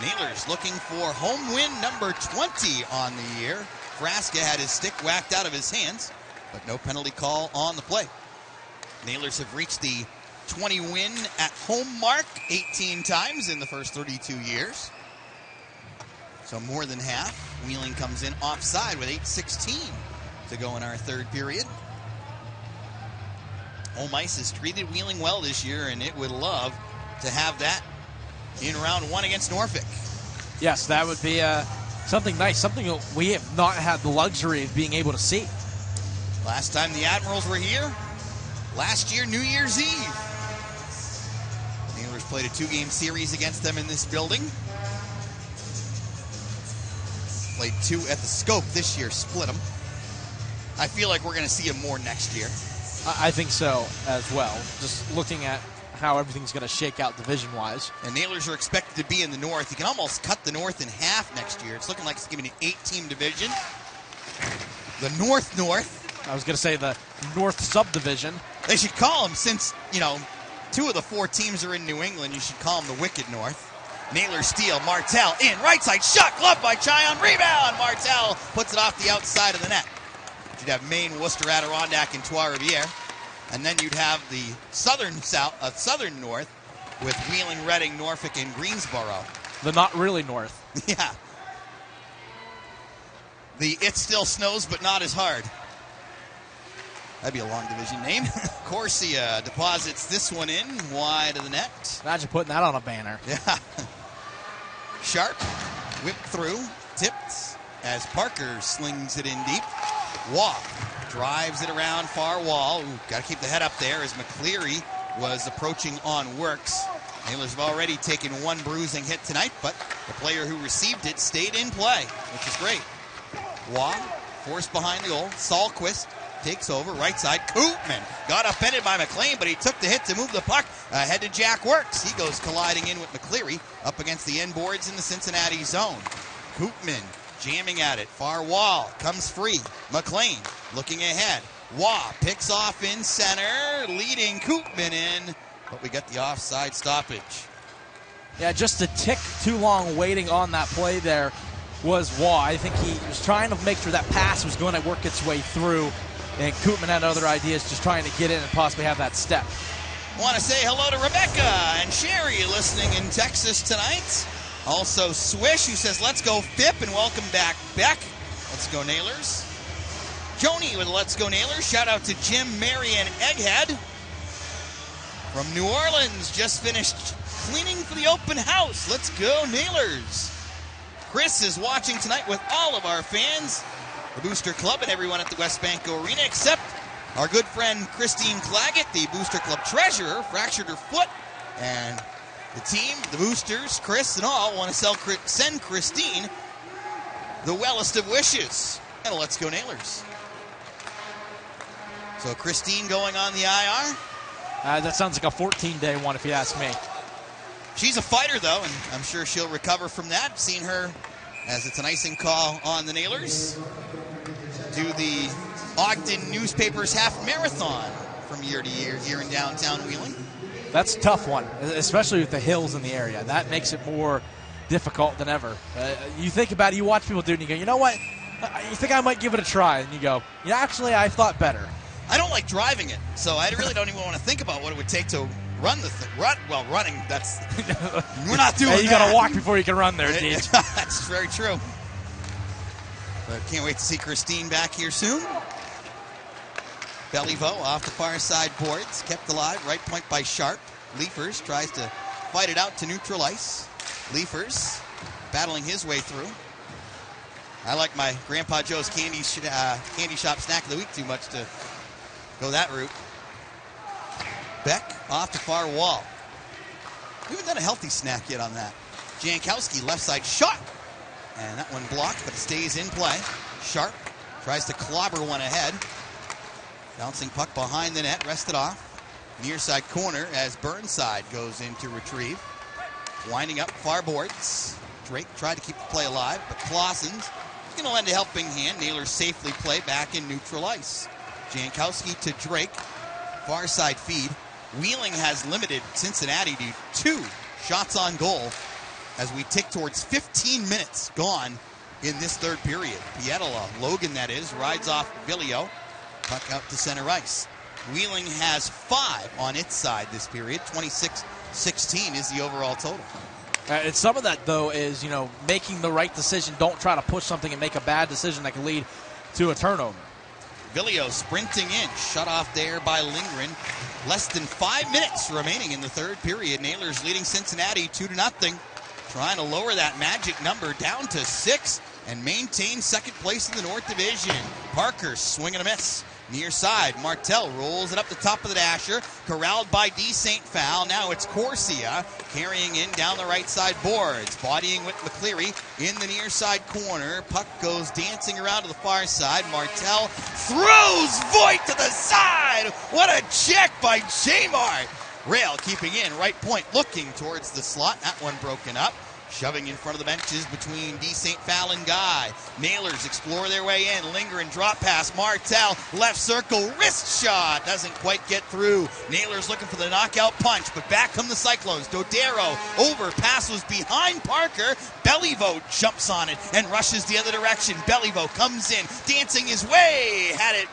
Nailers looking for home win number 20 on the year. Frasca had his stick whacked out of his hands, but no penalty call on the play. Nailers have reached the 20-win at home mark 18 times in the first 32 years. So more than half. Wheeling comes in offside with 8:16 to go in our third period. Home ice has treated Wheeling well this year, and it would love to have that in round one against Norfolk.
Yes, that would be something nice, something we have not had the luxury of being able to see.
Last time the Admirals were here, last year, New Year's Eve. Nailers played a 2-game series against them in this building. Played 2 at the Scope this year, split them. I feel like we're going to see them more next year.
I think so as well, just looking at how everything's going to shake out division-wise.
And Nailers are expected to be in the North. You can almost cut the North in half next year. It's looking like it's going to be an 8-team division. The North.
I was going to say the North subdivision.
They should call them, since, 2 of the 4 teams are in New England, you should call them the Wicked North. Nailers steal. Martel in. Right side shot. Glove by Chion. Rebound. Martel puts it off the outside of the net. You'd have Maine, Worcester, Adirondack, and Trois-Rivières. And then you'd have the southern north with Wheeling, Reading, Norfolk, and Greensboro.
The not really north.
Yeah. The It Still Snows, but not as hard. That'd be a long division name. Corsia deposits this one in wide of the net.
Imagine putting that on a banner.
Yeah. Sharp, whipped through, tipped as Parker slings it in deep. Waugh drives it around far wall. Got to keep the head up there as McCleary was approaching on Works. Nailers have already taken 1 bruising hit tonight, but the player who received it stayed in play, which is great. Waugh forced behind the goal. Sahlquist takes over, right side. Koopman got upended by McLean, but he took the hit to move the puck ahead to Jack Works. He goes colliding in with McCleary up against the end boards in the Cincinnati zone. Koopman jamming at it. Far wall. Comes free. McLean looking ahead. Waugh picks off in center, leading Koopman in, but we got the offside stoppage.
Yeah, just a tick too long waiting on that play there was Waugh. I think he was trying to make sure that pass was going to work its way through, and Koopman had other ideas, just trying to get in and possibly have that step.
I want to say hello to Rebecca and Sherry listening in Texas tonight. Also Swish, who says, let's go FIP, and welcome back Beck. Let's go Nailers. Joni with Let's Go Nailers. Shout out to Jim, Mary, and Egghead. From New Orleans, just finished cleaning for the open house. Let's go Nailers. Chris is watching tonight with all of our fans, the Booster Club, and everyone at the West Banco Arena, except our good friend Christine Claggett, the Booster Club treasurer, fractured her foot, and the team, the Boosters, Chris and all, want to send Christine the wellest of wishes. And Let's Go Nailers. So Christine going on the IR.
That sounds like a 14-day one if you ask me.
She's a fighter, though, and I'm sure she'll recover from that. Seen her as it's an icing call on the Nailers. Do the Ogden Newspapers Half Marathon from year to year here in downtown Wheeling.
That's a tough one, especially with the hills in the area. That makes it more difficult than ever. You think about it, you watch people do it, and you go, you know what? You think I might give it a try, and you go, yeah, actually, I thought better.
I don't like driving it, so I really don't even want to think about what it would take to run the thing. Running, that's... We're not doing
that. You got to walk before you can run there, Deej.
That's very true. But can't wait to see Christine back here soon. Beliveau off the far side boards, kept alive, right point by Sharp. Leafers tries to fight it out to neutral ice. Leafers battling his way through. I like my Grandpa Joe's candy shop snack of the week too much to go that route. Beck off the far wall. We haven't done a healthy snack yet on that. Jankowski left side shot. And that one blocked, but it stays in play. Sharp tries to clobber one ahead. Bouncing puck behind the net, rested off. Near side corner as Burnside goes in to retrieve. Winding up far boards. Drake tried to keep the play alive, but Clausen's going to lend a helping hand. Nailers safely play back in neutral ice. Jankowski to Drake. Far side feed. Wheeling has limited Cincinnati to 2 shots on goal as we tick towards 15 minutes gone in this third period. Pietala, Logan that is, rides off Villio. Puck out to center ice. Wheeling has 5 on its side this period. 26-16 is the overall total.
And some of that, though, is, making the right decision. Don't try to push something and make a bad decision that can lead to a turnover.
Villio sprinting in, shut off there by Lindgren. Less than 5 minutes remaining in the third period. Nailers leading Cincinnati 2-0. Trying to lower that magic number down to 6 and maintain second place in the North Division. Parker swinging a miss. Near side, Martel rolls it up the top of the dasher, corralled by D. St. Phal. Now it's Corsia carrying in down the right side boards, bodying with McCleary in the near side corner. Puck goes dancing around to the far side. Martel throws Voigt to the side. What a check by J-Mart. Rail keeping in, right point, looking towards the slot. That one broken up. Shoving in front of the benches between D. St. Phal and Guy. Nailers explore their way in. Linger and drop pass. Martel, left circle, wrist shot. Doesn't quite get through. Nailers looking for the knockout punch, but back come the Cyclones. Dodero over, pass was behind Parker. Beliveau jumps on it and rushes the other direction. Beliveau comes in, dancing his way. Had it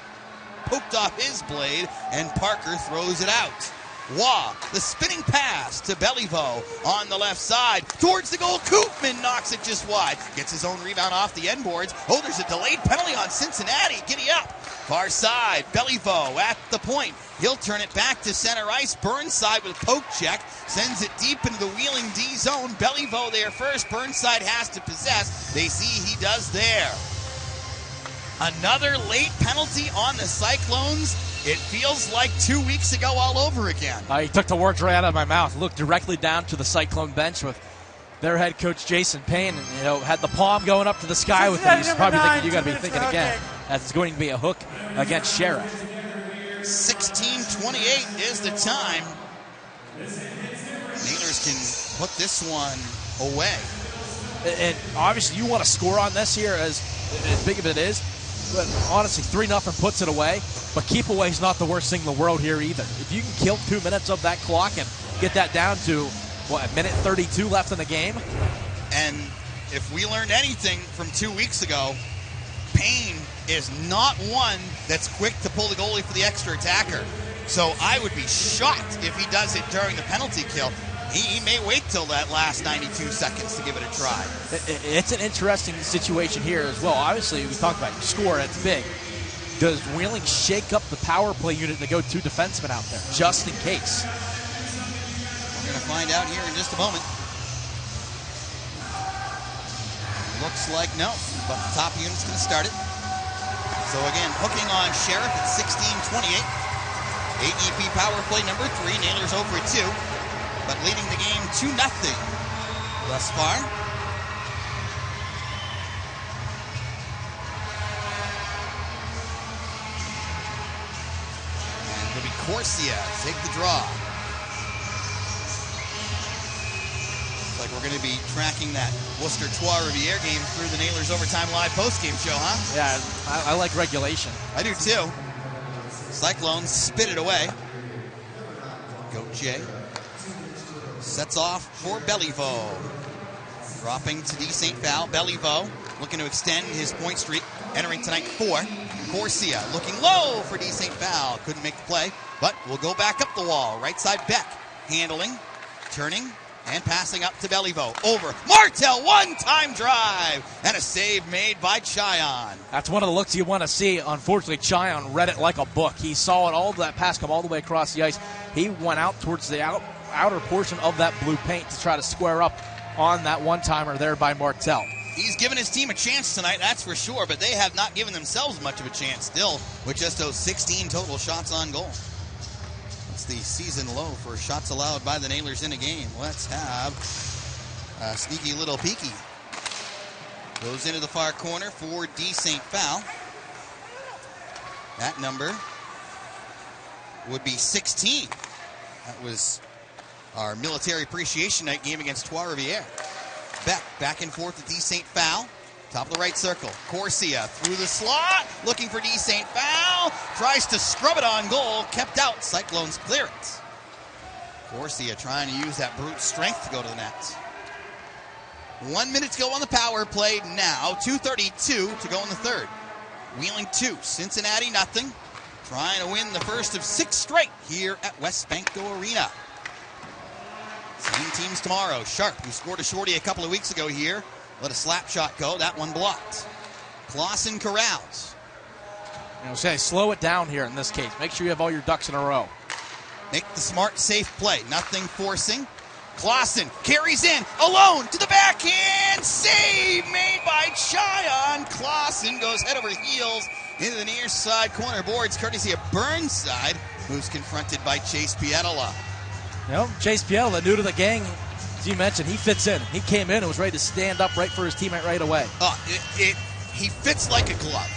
poked off his blade, and Parker throws it out. Waugh, the spinning pass to Beliveau on the left side. Towards the goal, Koopman knocks it just wide. Gets his own rebound off the end boards. Oh, there's a delayed penalty on Cincinnati. Giddy up. Far side, Beliveau at the point. He'll turn it back to center ice. Burnside with a poke check. Sends it deep into the Wheeling D zone. Beliveau there first. Burnside has to possess. They see he does there. Another late penalty on the Cyclones. It feels like 2 weeks ago all over again.
He took the words right out of my mouth. Looked directly down to the Cyclone bench with their head coach Jason Payne, and had the palm going up to the sky with him. He's probably thinking you got to be thinking again, as it's going to be a hook against Sheriff.
16:28 is the time. Nailers can put this one away.
And obviously, you want to score on this here as big as it is. But honestly, 3-0 puts it away. But keep away is not the worst thing in the world here either. If you can kill 2 minutes of that clock and get that down to, a minute 32 left in the game.
And if we learned anything from 2 weeks ago, Payne is not one that's quick to pull the goalie for the extra attacker. So I would be shocked if he does it during the penalty kill. He may wait till that last 92 seconds to give it a try.
It's an interesting situation here as well. Obviously, we talked about score, it's big. Does Wheeling shake up the power play unit to go 2 defensemen out there, just in case?
We're going to find out here in just a moment. Looks like no, but the top unit's going to start it. So again, hooking on Sheriff at 16:28. AEP power play number 3, Nailers over 2. But leading the game 2-0 thus far. And it'll be Corsia take the draw. Looks like we're going to be tracking that Worcester Trois-Rivières game through the Nailers Overtime Live postgame show, huh?
Yeah, I like regulation.
I do too. Cyclones spit it away. Gauthier sets off for Beliveau. Dropping to D. St. Val. Beliveau looking to extend his point streak. Entering tonight 4. Corsia looking low for D. St. Val. Couldn't make the play, but we'll go back up the wall. Right side Beck. Handling, turning, and passing up to Beliveau. Over. Martel, one-time drive, and a save made by Chyon.
That's one of the looks you want to see. Unfortunately, Chyon read it like a book. He saw it all, that pass come all the way across the ice. He went out towards the outer portion of that blue paint to try to square up on that one-timer there by Martel.
He's given his team a chance tonight, that's for sure, but they have not given themselves much of a chance still with just those 16 total shots on goal. It's the season low for shots allowed by the Nailers in a game. Let's have a sneaky little peeky. Goes into the far corner for D. St. Val. That number would be 16. That was our Military Appreciation Night game against Trois-Rivières. Beck back and forth to D. St. Val. Top of the right circle. Corsia through the slot. Looking for D. St. Val. Tries to scrub it on goal. Kept out. Cyclones clearance. Corsia trying to use that brute strength to go to the net. 1 minute to go on the power play now. 2:32 to go in the third. Wheeling 2. Cincinnati nothing. Trying to win the first of 6 straight here at West Banco Arena. Same teams tomorrow. Sharp, who scored a shorty a couple of weeks ago here, let a slap shot go. That one blocked. Clausen corrals.
Say, slow it down here in this case. Make sure you have all your ducks in a row.
Make the smart, safe play. Nothing forcing. Clausen carries in, alone to the backhand. Save made by Chyon. Clausen goes head over heels into the near side corner boards, courtesy of Burnside, who's confronted by Chase Pietola.
Chase Pietola, new to the gang, as you mentioned, he fits in. He came in and was ready to stand up right for his teammate right away.
He fits like a glove.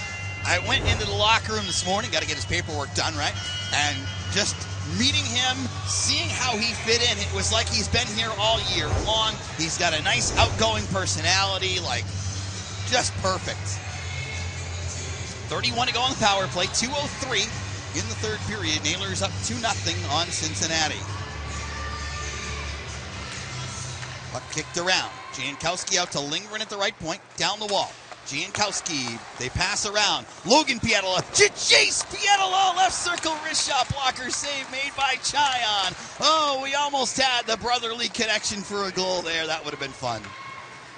I went into the locker room this morning, got to get his paperwork done, right? And just meeting him, seeing how he fit in, it was like he's been here all year long. He's got a nice outgoing personality, like just perfect. 31 to go on the power play, 2:03 in the third period. Nailers up 2-0 on Cincinnati. Puck kicked around. Jankowski out to Lindgren at the right point, down the wall. Jankowski, they pass around. Logan Pietola to Chase Pietola, left circle wrist shot blocker save made by Chyon. Oh, we almost had the brotherly connection for a goal there. That would have been fun.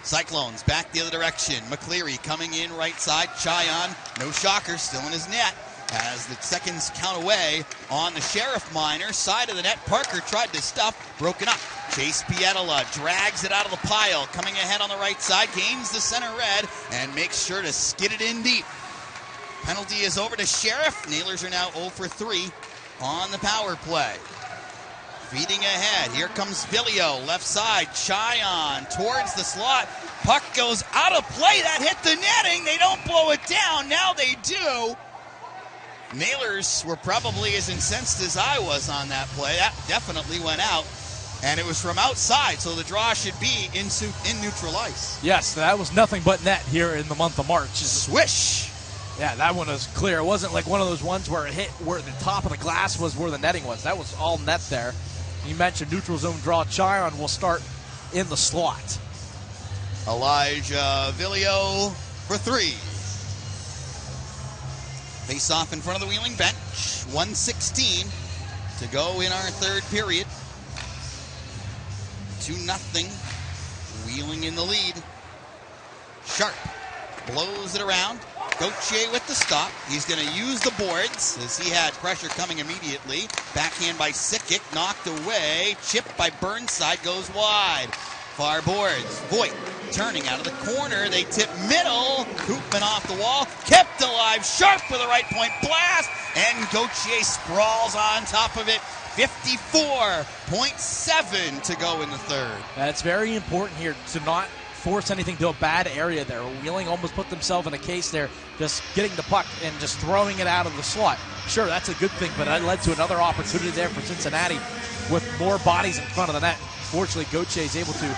Cyclones back the other direction. McCleary coming in right side. Chyon, no shocker, still in his net. As the seconds count away on the Sheriff Minor side of the net. Parker tried to stuff, broken up. Chase Pietola drags it out of the pile, coming ahead on the right side, gains the center red, and makes sure to skid it in deep. Penalty is over to Sheriff. Nailers are now 0 for 3 on the power play. Feeding ahead, here comes Vilio, left side, Chyon towards the slot. Puck goes out of play, that hit the netting. They don't blow it down, now they do. Nailers were probably as incensed as I was on that play. That definitely went out. And it was from outside, so the draw should be in neutral ice.
Yes, that was nothing but net here in the month of March.
Swish!
Yeah, that one was clear. It wasn't like one of those ones where it hit where the top of the glass was where the netting was. That was all net there. You mentioned neutral zone draw. Chyon will start in the slot.
Elijah Vilio for 3. Face off in front of the Wheeling bench. 1:16 to go in our third period. 2-0. Wheeling in the lead. Sharp blows it around. Gauthier with the stop. He's going to use the boards as he had pressure coming immediately. Backhand by Sikic, knocked away. Chipped by Burnside, goes wide. Far boards. Voigt turning out of the corner. They tip middle. Koopman off the wall. Kept alive. Sharp with a right point blast. And Gauthier sprawls on top of it. 54.7 to go in the third.
That's very important here to not force anything to a bad area there. Wheeling almost put themselves in a case there, just getting the puck and just throwing it out of the slot. Sure, that's a good thing, but that led to another opportunity there for Cincinnati with more bodies in front of the net. Fortunately, Gauthier is able to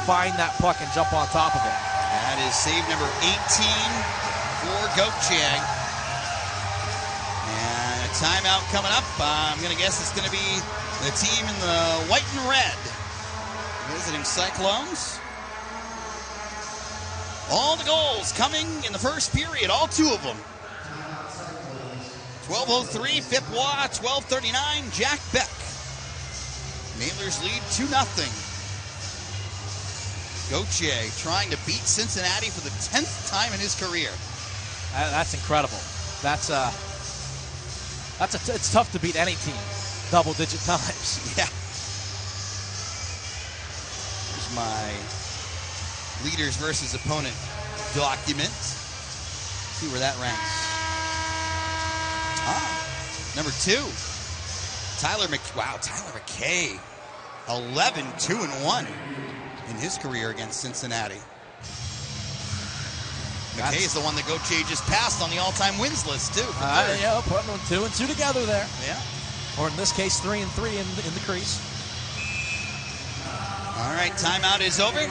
find that puck and jump on top of it.
That is save number 18 for Gauthier. And a timeout coming up. I'm going to guess it's going to be the team in the white and red. Visiting Cyclones. All the goals coming in the first period, all 2 of them. 12:03, Fipwa, 12:39, Jack Beck. Nailers lead 2-0. Gauthier trying to beat Cincinnati for the 10th time in his career.
That's incredible. It's tough to beat any team double-digit times.
Yeah. Here's my leaders versus opponent document. See where that ranks. Number 2. Tyler McKay. 11-2-1 in his career against Cincinnati. McKay is the one that Gauthier just passed on the all-time wins list, too.
Yeah, putting 2 and 2 together there.
Yeah.
Or in this case, 3 and 3 in the crease.
All right, timeout is over.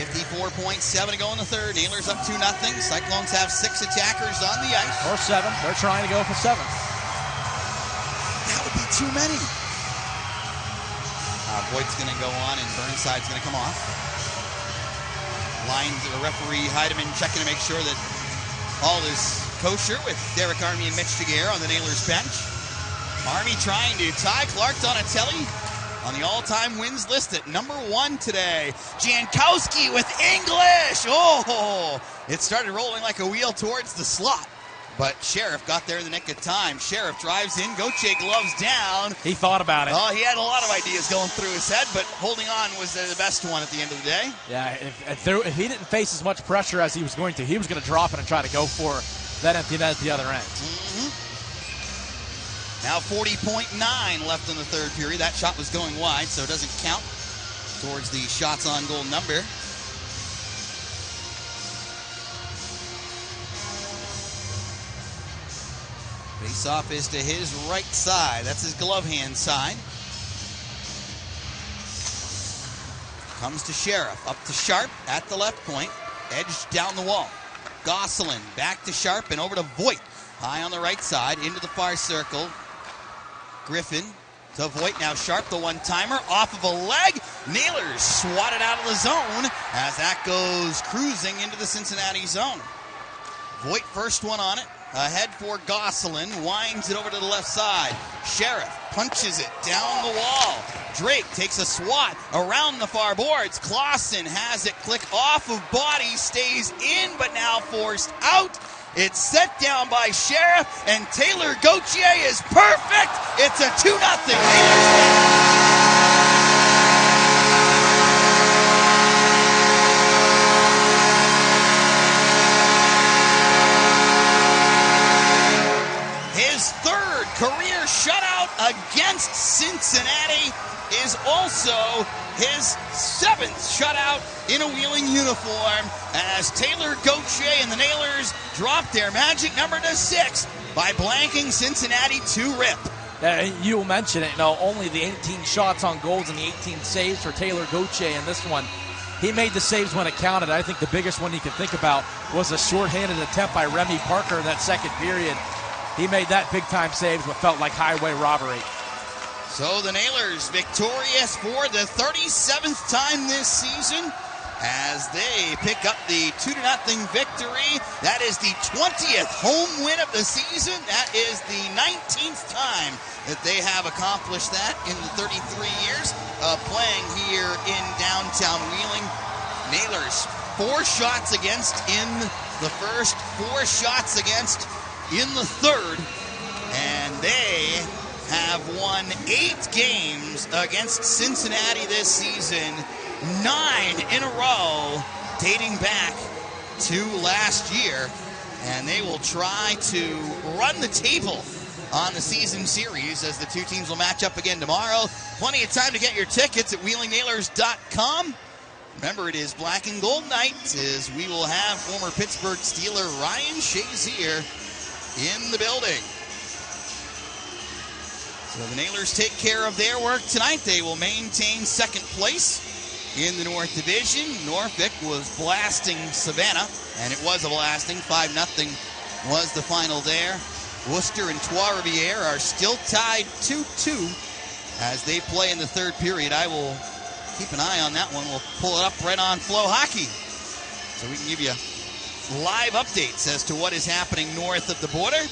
54.7 to go in the third. Nailers up 2-0. Cyclones have 6 attackers on the ice.
Or 7. They're trying to go for 7.
That would be too many. Voigt's going to go on, and Burnside's going to come off. Referee Heidemann checking to make sure that all is kosher with Derek Army and Mitch Daguerre on the Nailers bench. Army trying to tie Clark Donatelli on the all-time wins list at number 1 today. Jankowski with English. Oh, it started rolling like a wheel towards the slot. But Sheriff got there in the nick of time. Sheriff drives in. Gauthier gloves down.
He thought about it.
Oh, he had a lot of ideas going through his head, but holding on was the best one at the end of the day.
Yeah, if he didn't face as much pressure as he was going to drop it and try to go for that empty net at the other end.
Now 40.9 left in the third period. That shot was going wide, so it doesn't count towards the shots on goal number. Face-off is to his right side. That's his glove hand side. Comes to Sheriff. Up to Sharp at the left point. Edged down the wall. Gosselin back to Sharp and over to Voigt. High on the right side into the far circle. Griffin to Voigt. Now Sharp, the one-timer, off of a leg. Nailers swatted out of the zone as that goes cruising into the Cincinnati zone. Voigt first one on it. Ahead for Gosselin, winds it over to the left side. Sheriff punches it down the wall. Drake takes a swat around the far boards. Clausen has it click off of body, stays in, but now forced out. It's set down by Sheriff, and Taylor Gauthier is perfect. It's a 2-0 His third career shutout against Cincinnati is also his 7th shutout in a Wheeling uniform as Taylor Gauthier and the Nailers drop their magic number to 6 by blanking Cincinnati 2-rip.
You mentioned it, only the 18 shots on goals and the 18 saves for Taylor Gauthier in this one. He made the saves when it counted. I think the biggest one you can think about was a shorthanded attempt by Remy Parker in that second period. He made that big-time saves, what felt like highway robbery.
So the Nailers victorious for the 37th time this season as they pick up the 2-0 victory. That is the 20th home win of the season. That is the 19th time that they have accomplished that in the 33 years of playing here in downtown Wheeling. Nailers 4 shots against in the first, 4 shots against in the third, and they have won 8 games against Cincinnati this season, 9 in a row dating back to last year, and they will try to run the table on the season series as the two teams will match up again tomorrow. Plenty of time to get your tickets at WheelingNailers.com. Remember, it is Black and Gold night as we will have former Pittsburgh Steeler Ryan Shazier in the building. So the Nailers take care of their work tonight. They will maintain second place in the North Division. Norfolk was blasting Savannah, and it was a blasting. 5-0 was the final there. Worcester and Trois-Rivières are still tied 2-2 as they play in the third period. I will keep an eye on that one. We'll pull it up right on FloHockey so we can give you live updates as to what is happening north of the border.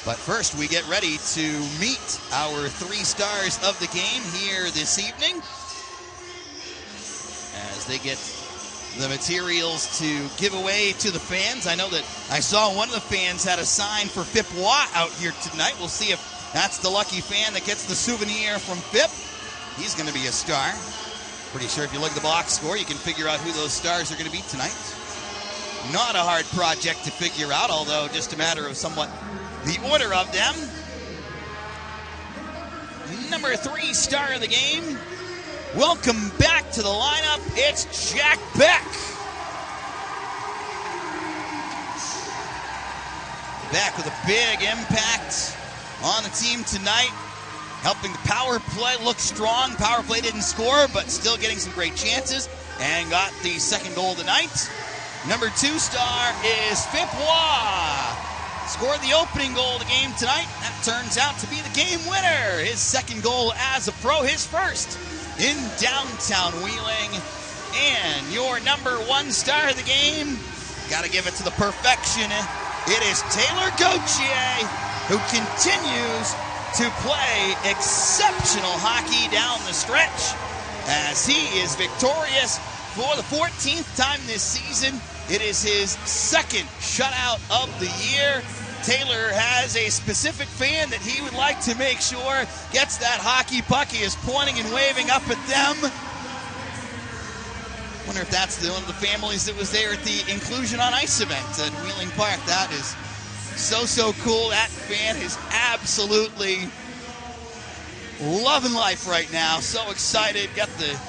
But first, we get ready to meet our 3 stars of the game here this evening as they get the materials to give away to the fans. I know that I saw one of the fans had a sign for Phip Waugh out here tonight. We'll see if that's the lucky fan that gets the souvenir from Phip. He's going to be a star. Pretty sure if you look at the box score, you can figure out who those stars are going to be tonight. Not a hard project to figure out, although just a matter of somewhat the order of them. Number 3 star of the game. Welcome back to the lineup. It's Jack Beck. Beck with a big impact on the team tonight, helping the power play look strong. Power play didn't score, but still getting some great chances, and got the second goal tonight. Number 2 star is Phip Waugh. Scored the opening goal of the game tonight. That turns out to be the game winner. His second goal as a pro, his first in downtown Wheeling. And your number 1 star of the game, got to give it to the perfection. It is Taylor Gauthier, who continues to play exceptional hockey down the stretch as he is victorious for the 14th time this season. It is his second shutout of the year. Taylor has a specific fan that he would like to make sure gets that hockey puck. He is pointing and waving up at them. Wonder if that's one of the families that was there at the Inclusion on Ice event at Wheeling Park. That is so cool. That fan is absolutely loving life right now. So excited. Got the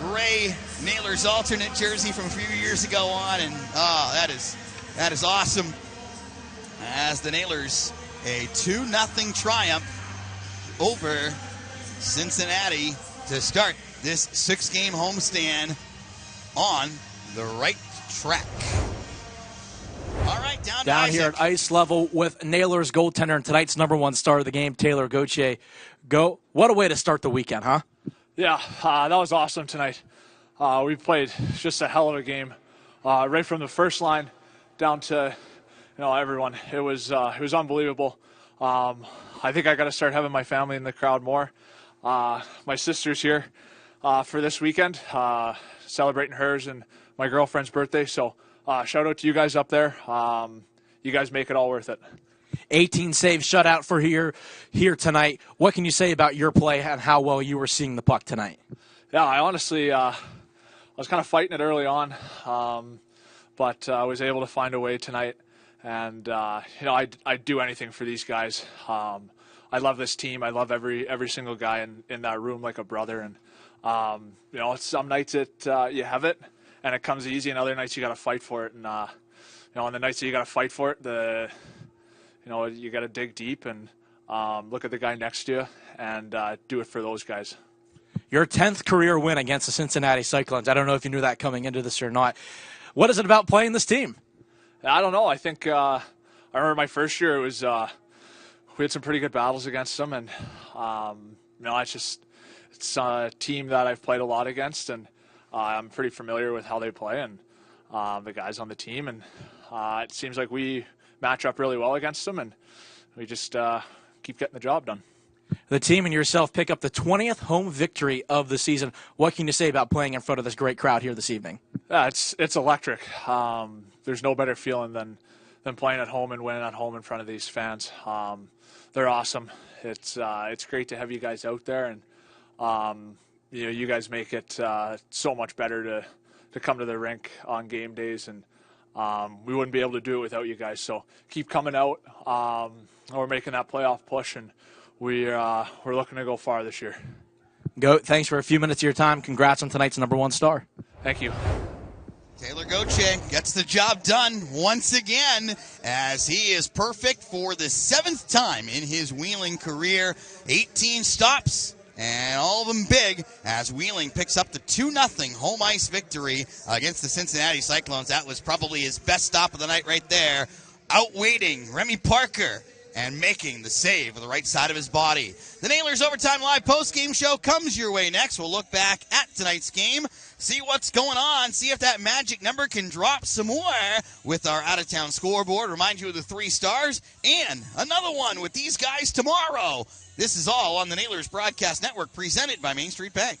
gray Nailers alternate jersey from a few years ago on, and that is awesome. As the Nailers, a 2-0 triumph over Cincinnati to start this 6-game homestand on the right track. All right, down
here at ice level with Nailers goaltender and tonight's number 1 star of the game, Taylor Gauthier. What a way to start the weekend, huh?
Yeah, that was awesome tonight. We played just a hell of a game, right from the first line down to everyone. It was unbelievable. I think I got to start having my family in the crowd more. My sister's here for this weekend, celebrating hers and my girlfriend's birthday. So shout out to you guys up there. You guys make it all worth it.
18 saves shutout for here tonight. What can you say about your play and how well you were seeing the puck tonight?
Yeah, I honestly I was kind of fighting it early on, but I was able to find a way tonight. And I'd do anything for these guys. I love this team. I love every single guy in that room like a brother. And some nights you have it and it comes easy, and other nights you got to fight for it. And on the nights that you got to fight for it, you got to dig deep and look at the guy next to you and do it for those guys.
Your 10th career win against the Cincinnati Cyclones. I don't know if you knew that coming into this or not. What is it about playing this team?
I don't know. I think I remember my first year. It was we had some pretty good battles against them, and it's a team that I've played a lot against, and I'm pretty familiar with how they play and the guys on the team, and it seems like we match up really well against them, and we just keep getting the job done.
The team and yourself pick up the 20th home victory of the season. What can you say about playing in front of this great crowd here this evening?
Yeah, it's electric. There's no better feeling than playing at home and winning at home in front of these fans. They're awesome. It's great to have you guys out there, and you guys make it so much better to come to the rink on game days, and we wouldn't be able to do it without you guys. So keep coming out. We're making that playoff push, and we're looking to go far this year.
Goat, thanks for a few minutes of your time. Congrats on tonight's number 1 star.
Thank you.
Taylor Gauthier gets the job done once again as he is perfect for the 7th time in his Wheeling career. 18 stops, and all of them big as Wheeling picks up the 2-0 home ice victory against the Cincinnati Cyclones. That was probably his best stop of the night right there, outweighting Remy Parker and making the save with the right side of his body. The Nailers Overtime Live post-game show comes your way next. We'll look back at tonight's game, see what's going on, see if that magic number can drop some more with our out-of-town scoreboard. Remind you of the 3 stars and another one with these guys tomorrow. This is all on the Nailers Broadcast Network, presented by Main Street Bank.